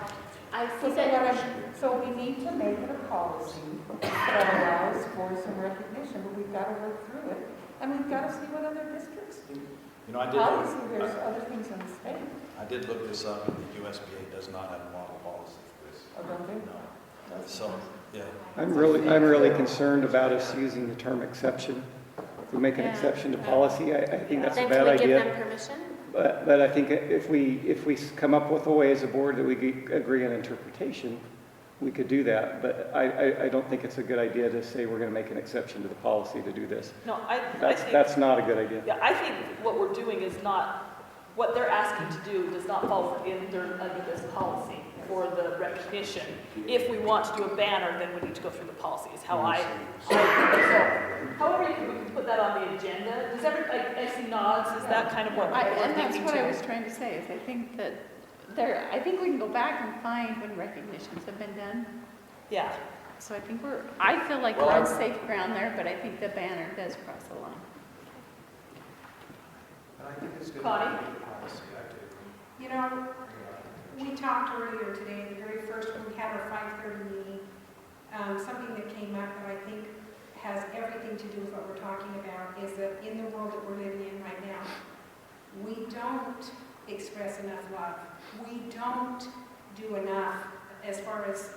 I see that. So we need to make it a policy that allows for some recognition, but we've got to work through it, and we've got to see what other districts do. You know, I did Obviously, there's other things in the state. I did look this up, and the USBA does not have a model policy for this. Oh, don't they? No. So, yeah. I'm really concerned about us using the term exception. If we make an exception to policy, I think that's a bad idea. Then can we give them permission? But I think if we come up with a way as a board that we agree on interpretation, we could do that. But I don't think it's a good idea to say we're going to make an exception to the policy to do this. No, That's not a good idea. Yeah, I think what we're doing is not, what they're asking to do does not fall under this policy for the recognition. If we want to do a banner, then we need to go through the policies, how so, however we can put that on the agenda. Does I see nods, is that kind of what we're And that's thinking what I too? was trying to say, is I think that I think we can go back and find when recognitions have been done. Yeah. So I feel like we're on safe ground there, but I think the banner does cross the line. Connie? You know, we talked earlier today, the very first when we had our 5:30 meeting, something that came up that I think has everything to do with what we're talking about is that in the world that we're living in right now, we don't express enough love. We don't do enough as far as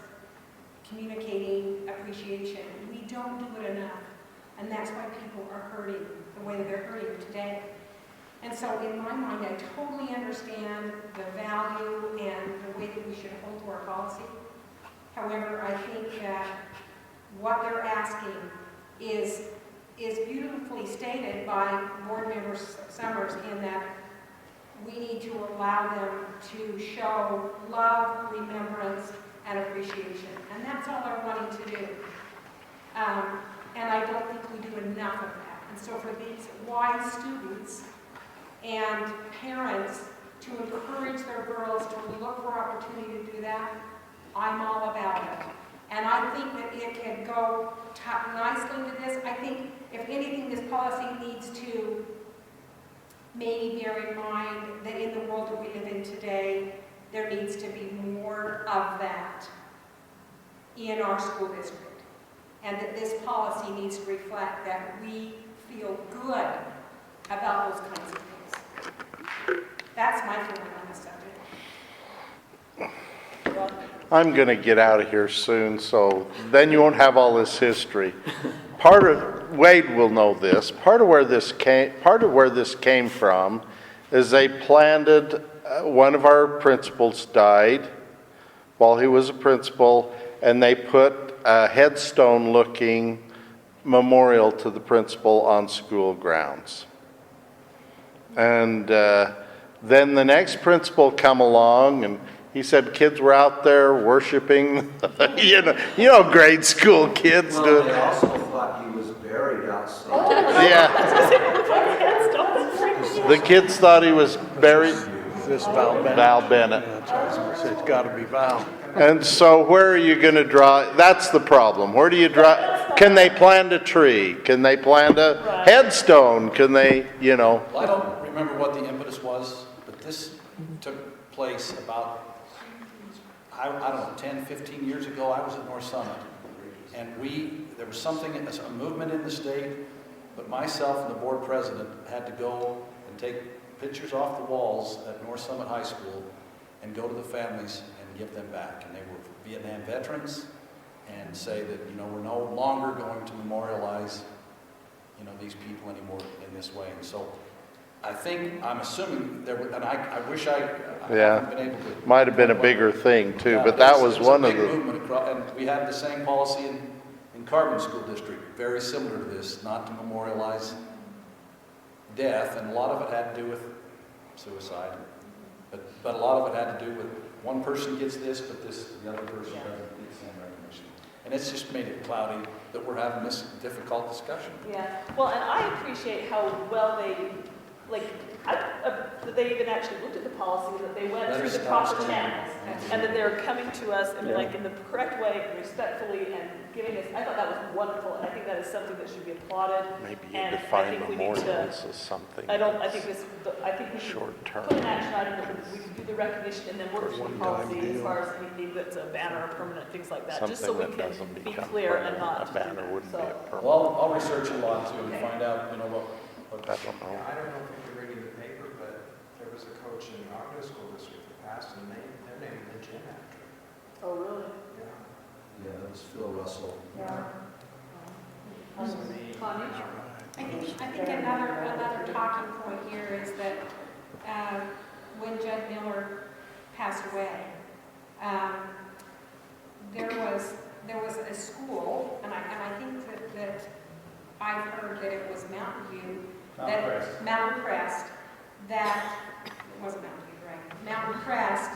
communicating appreciation. We don't do it enough. And that's why people are hurting the way that they're hurting today. And so in my mind, I totally understand the value and the way that we should hold to our policy. However, I think that what they're asking is beautifully stated by Board Member Summers in that we need to allow them to show love, remembrance, and appreciation. And that's all they're wanting to do. And I don't think we do enough of that. And so for these wise students and parents to encourage their girls to look for opportunity to do that, I'm all about it. And I think that it can go nicely into this. I think, if anything, this policy needs to maybe bear in mind that in the world that we live in today, there needs to be more of that in our school district. And that this policy needs to reflect that we feel good about those kinds of things. That's my feeling on the subject. I'm going to get out of here soon, so then you won't have all this history. Wade will know this. Part of where this came from is they planted. One of our principals died while he was a principal, and they put a headstone-looking memorial to the principal on school grounds. And then the next principal come along, and he said kids were out there worshiping, you know, grade school kids do. They also thought he was buried outside. Yeah. The kids thought he was buried. This Val Bennett. Val Bennett. It's got to be Val. And so where are you going to draw? That's the problem. Where do you draw? Can they plant a tree? Can they plant a headstone? Can they, you know? Well, I don't remember what the impetus was, but this took place about, I don't know, 10, 15 years ago. I was at North Summit. And there was something, a movement in the state but myself and the board president had to go and take pictures off the walls at North Summit High School and go to the families and give them back. And they were Vietnam veterans, and say that, you know, we're no longer going to memorialize, you know, these people anymore in this way. And so I'm assuming there were, and I wish I haven't been able to. Might have been a bigger thing too, but that was one of the. And we had the same policy in Carbon School District, very similar to this, not to memorialize death, and a lot of it had to do with suicide. But a lot of it had to do with one person gets this, but the other person doesn't get the same recognition. And it's just made it cloudy that we're having this difficult discussion. Yeah, well, and I appreciate how well they, that they even actually looked at the policy, that they went through the proper channels, and that they're coming to us in in the correct way, and respectfully, and giving us, I thought that was wonderful, and I think that is something that should be applauded. Maybe you and define I think memorials as something. I think we should short term. put an action item that we can do the recognition and then work through the policy as far as anything that's a banner or permanent, things like that, just so we can be clear and not. A banner wouldn't be a permanent. Well, I'll research a lot too and find out, you know, what. I don't know. I don't know if you're reading the paper, but there was a coach in our middle school district that passed, and they're naming the gym after him. Oh, really? Yeah. Yeah, that was Phil Russell. Yeah. Connie? I think another talking point here is that when Judd Miller passed away, there was a school, and I think that I've heard that it was Mountain View, Mountain Crest, that it wasn't Mountain View, right? Mountain Crest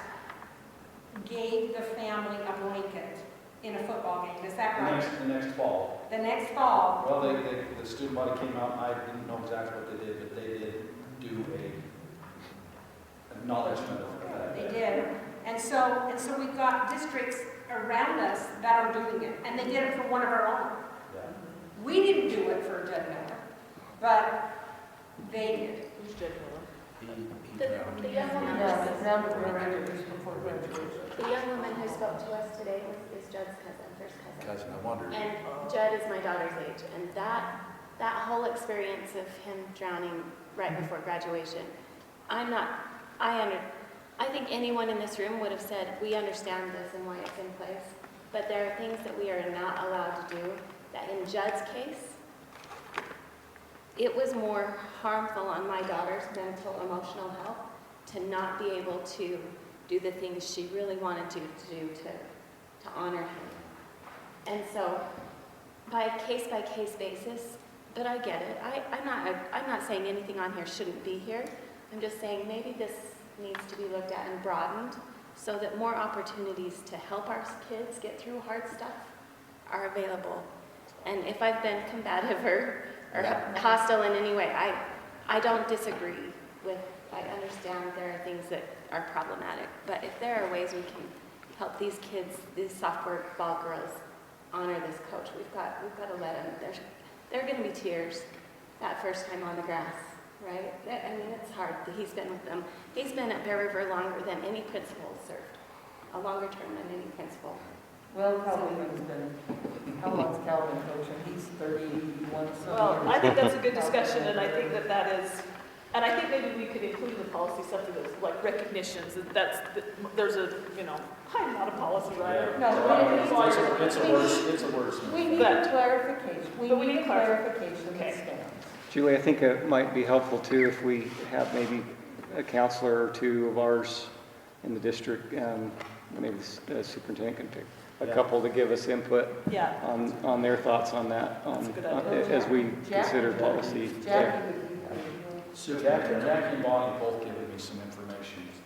gave the family a blanket in a football game. Is that right? The next fall. The next fall. Well, the student body came out, and I didn't know exactly what they did, but they did do a acknowledgement of that. They did. And so we've got districts around us that are doing it, and they did it for one of our own. Yeah. We didn't do it for Judd Miller, but they did. Who's Judd Miller? The young woman who spoke to us today is Judd's first cousin. I wondered. And Judd is my daughter's age, and that whole experience of him drowning right before graduation, I think anyone in this room would have said, we understand this and why it's in place, but there are things that we are not allowed to do, that in Judd's case, it was more harmful on my daughter's mental, emotional health to not be able to do the things she really wanted to do to honor him. And so, by a case-by-case basis, but I get it. I'm not saying anything on here shouldn't be here. I'm just saying maybe this needs to be looked at and broadened so that more opportunities to help our kids get through hard stuff are available. And if I've been combative or hostile in any way, I don't disagree with, I understand there are things that are problematic, but if there are ways we can help these kids, these softball girls, honor this coach, we've got to let them, there are going to be tears that first time on the grass, right? I mean, it's hard. He's been with them. He's been at Bear River longer than any principal served, a longer term than any principal. Well, Calvin's been, how long's Calvin coaching? He's 31. Well, I think that's a good discussion, and I think that is, and I think maybe we could include in the policy something that's like recognitions, there's a, I'm not a policy writer. No, it's a wordsmith. We need clarification. We need clarification that stands. Julie, I think it might be helpful too if we have maybe a counselor or two of ours in the district, maybe the superintendent can pick a couple to give us input on their thoughts on that as we consider policy there. So Jackie and Bonnie both given me some information just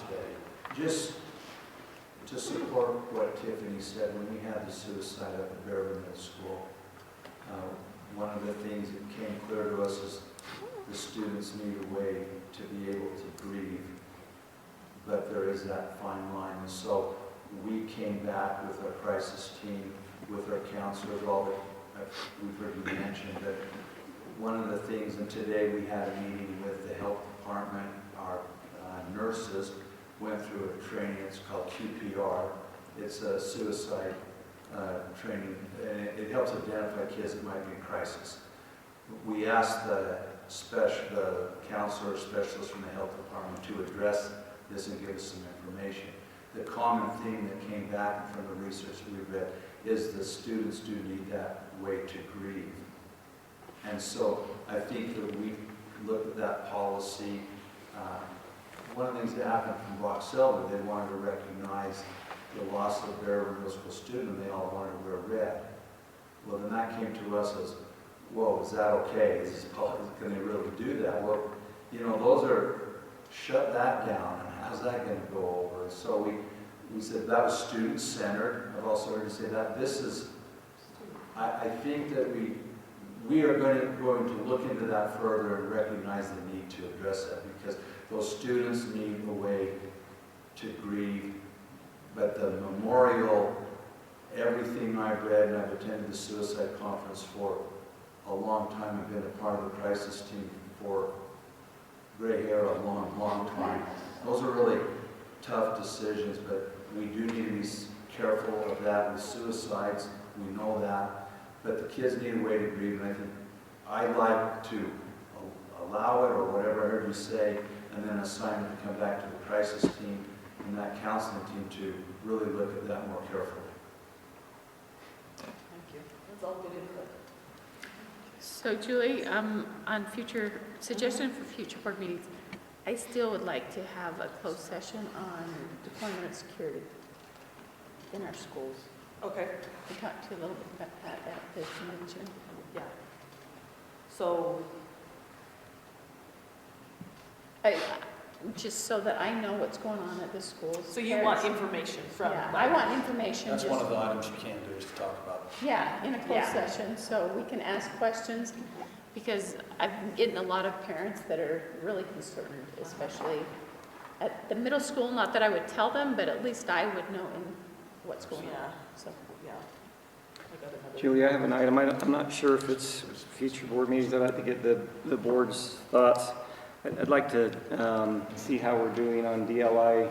today. Just to support what Tiffany said, when we had the suicide up at Bear River Middle School, one of the things that became clear to us is the students need a way to be able to grieve, but there is that fine line. And so we came back with our crisis team, with our counselors, all that we've heard you mention, but one of the things, and today we had a meeting with the health department, our nurses went through a training, it's called QPR. It's a suicide training, and it helps identify kids that might be in crisis. we asked the counselor specialist from the health department to address this and give us some information. The common theme that came back from the research we read is the students do need that way to grieve. And so I think that we look at that policy. One of the things that happened from Rock Silver, they wanted to recognize the loss of their middle school student, and they all wanted to wear red. Well, then that came to us as, whoa, is that okay? Can they really do that? Well, those are, shut that down, and how's that going to go over? And so we said that was student-centered. I've also heard you say that. This is, I think that we are going to look into that further and recognize the need to address that, because those students need a way to grieve. But the memorial, everything I've read, and I've attended the suicide conference for a long time, I've been a part of the crisis team for gray hair a long, long time. Those are really tough decisions, but we do need to be careful of that with suicides. We know that. But the kids need a way to grieve, and I think I'd like to allow it, or whatever I heard you say, and then assign it to come back to the crisis team and that counseling team to really look at that more carefully. Thank you. That's all good input. So Julie, on suggestion for future board meetings, I still would like to have a closed session on deployment of security in our schools. Okay. We talked to you a little bit about that at the convention. Yeah. So, just so that I know what's going on at the schools. so you want information from? Yeah, I want information. That's just- one of the items you can do is to talk about. Yeah, in a closed Yeah. session, so we can ask questions, because I've been getting a lot of parents that are really concerned, especially at the middle school. Not that I would tell them, but at least I would know what's going on, so. Yeah. Julie, I have an item. I'm not sure if it's future board meetings. I'd like to get the board's thoughts. I'd like to see how we're doing on DLI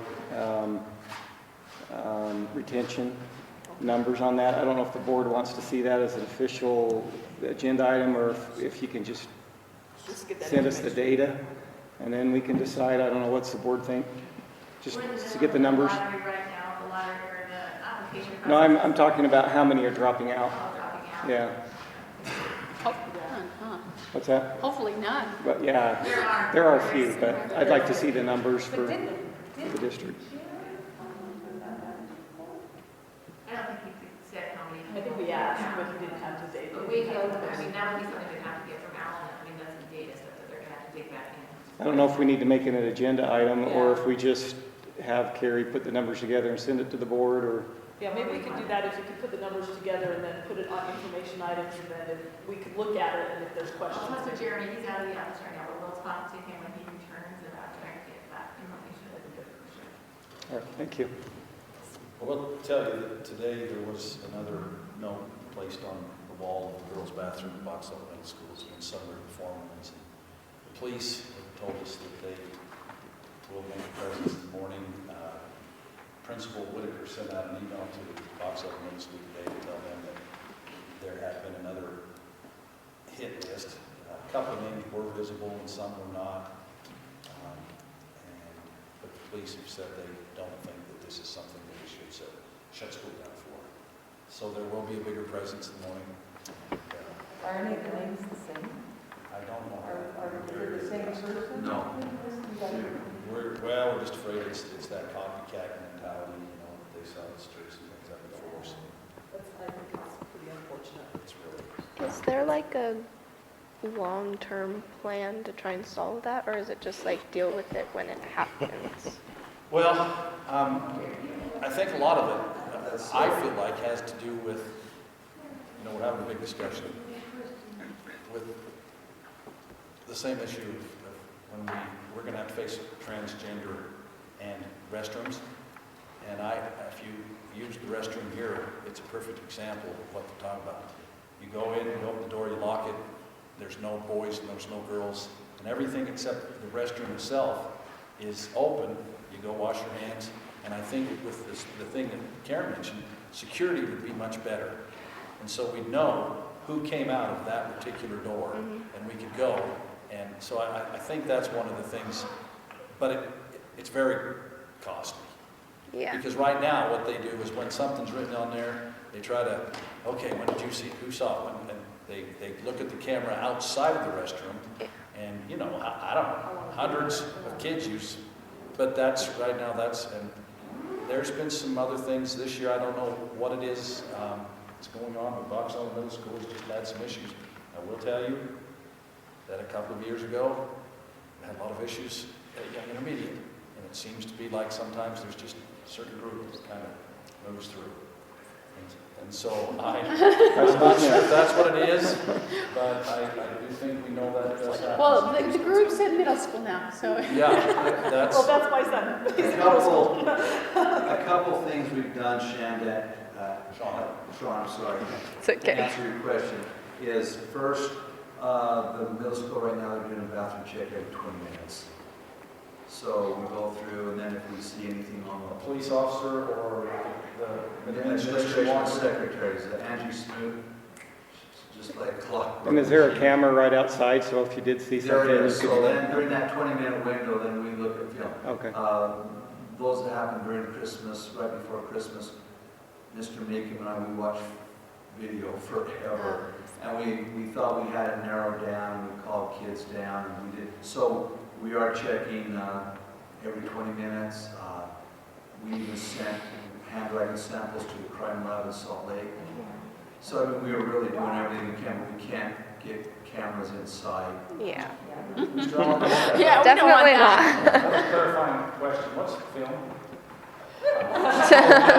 retention numbers on that. I don't know if the board wants to see that as an official agenda item, or if you can just send us the data, and then we can decide. I don't know, what's the board think? Just to get the numbers. No, I'm talking about how many are dropping out. Yeah. Hopefully none, huh? What's that? Hopefully none. But yeah, there are a few, but I'd like to see the numbers for the district. I don't think you said how many. I think we asked, but you didn't have the data. But we can, I mean, that would be something we'd have to get from Alan. I mean, that's the data stuff that they're gonna have to dig back in. I don't know if we need to make it an agenda item, or if we just have Carrie put the numbers together and send it to the board, or... Yeah, maybe we could do that if you could put the numbers together and then put it on information items, and then if we could look at it, and if there's questions. I'll talk to Jeremy, he's out of the office right now, but we'll talk to him when he returns about trying to get that information. All right, thank you. Well, I'll tell you that today there was another note placed on the wall of the girls' bathroom at Box Elder Middle School in Summer Performance. The police told us that they will make a presence in the morning. Principal Whitaker sent out an email to the Box Elder Middle School today to tell them that there had been another hit list. A couple of names were visible and some were not. But the police have said they don't think that this is something that we should shut school down for. So there will be a bigger presence in the morning. Are any of the names the same? I don't know. Are they the same person? No. We're just afraid it's that copycat mentality, they sell the streets and things like that for us. I think it's pretty unfortunate. It's really. Is there like a long-term plan to try and solve that, or is it just like deal with it when it happens? Well, I think a lot of it, I feel like, has to do with, we're having a big discussion with the same issue of when we're going to have to face transgender and restrooms. And if you use the restroom here, it's a perfect example of what they're talking about. You go in, you open the door, you lock it, there's no boys and there's no girls, and everything except the restroom itself is open. You go wash your hands, and I think with the thing that Karen mentioned, security would be much better. And so we know who came out of that particular door, and we could go. And so I think that's one of the things, but it's very costly. Yeah. Because right now, what they do is when something's written on there, they try to, okay, when did you see it? Who saw it? And they look at the camera outside of the restroom, and, you know, I don't know, hundreds of kids use, but that's, right now, and there's been some other things this year, I don't know what it is, that's going on, but Box Elder Middle School has just had some issues. I will tell you that a couple of years ago, we had a lot of issues at Young Intermediate, and it seems to be like sometimes there's just a certain group that kind of moves through. And so I'm not sure if that's what it is, but I do think we know that it does happen. Well, the group's in middle school now, so. Yeah, that's. Well, that's my son. He's in middle school. A couple things we've done, Shandet, Sean, I'm sorry. It's okay. To answer your question, is first, the middle school right now, they're doing a bathroom check every 20 minutes. So we go through, and then if we see anything on the Police officer or the administration secretaries, Angie Smoot, just like clockwork. And is there a camera right outside, so if you did see something? There is, you so could- then during that 20-minute window, then we look at film. Okay. Those that happen during Christmas, right before Christmas, Mr. Meekum and I, we watch video forever. And we thought we had it narrowed down, we called kids down, and we did. So we are checking every 20 minutes. We even sent handwriting samples to the crime lab in Salt Lake. So I mean, we were really doing everything we can, but we can't get cameras inside. Yeah. Yeah, we don't want Definitely that. not. I have a clarifying question. What's film?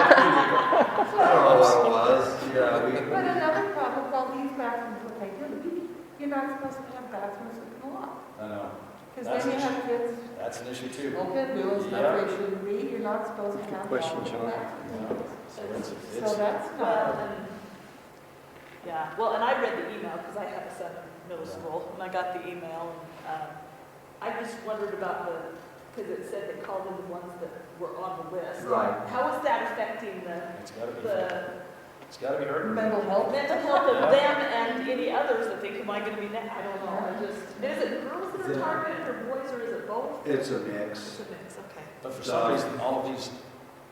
I don't know what it was. Yeah, But another problem, well, these bathrooms, what they do, you're not supposed to have bathrooms that can lock. I know. Because then you have kids, That's an issue too. open doing stuff Yeah. they shouldn't be, you're not supposed to have question, locked John. bathrooms. So So that's Well, not, and, yeah, well, and I read the email because I have a son in middle school, and I got the email, and I just wondered about because it said they called in the ones that were on the list. Right. How is that affecting It's gotta be, the it's gotta be heard. mental health. mental health of them and any others that think, am I gonna be next? I don't know, is it girls that are targeted, or boys, or is it both? it's a mix. It's a mix, okay. But for some reason, all of these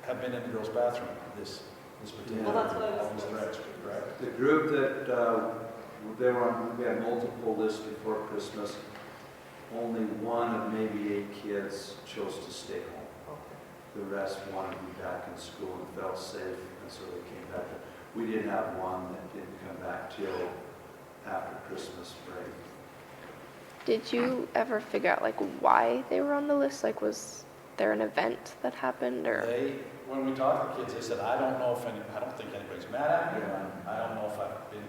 have been in the girls' bathroom, this particular, Well, that's what I was- all these threats, correct? The group that they were on, we had multiple lists before Christmas. Only one of maybe 8 kids chose to stay home. The rest wanted to be back in school and felt safe, and so they came back. We did have one that didn't come back till after Christmas break. Did you ever figure out like why they were on the list? Like, was there an event that happened, or? When we talked to kids, they said, I don't think anybody's mad at me. I don't know if I've been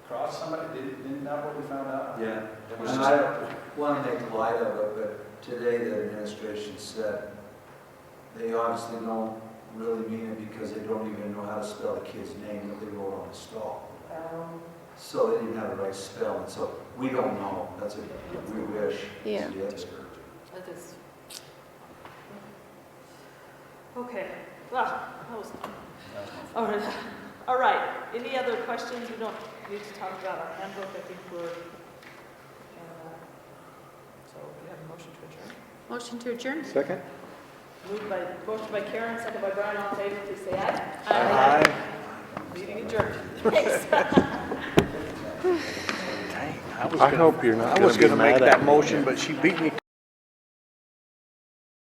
across somebody. Isn't that what we found out? Yeah. It was And just- I don't want to make light of it, but today the administration said they obviously don't really mean it because they don't even know how to spell the kid's name that they wrote on the stall. So they didn't have the right spelling, so we don't know. That's we wish. Yeah. That is. Okay, well, that was fun. All right, any other questions? We don't need to talk about our handbook, I think we're, so we have a motion to adjourn. Motion to adjourn? Second? Motion by Karen, second by Brian, all in favor, please say aye. Aye. Meeting adjourned. Thanks. I hope you're not going to be mad at me. I was going to make that motion, but she beat me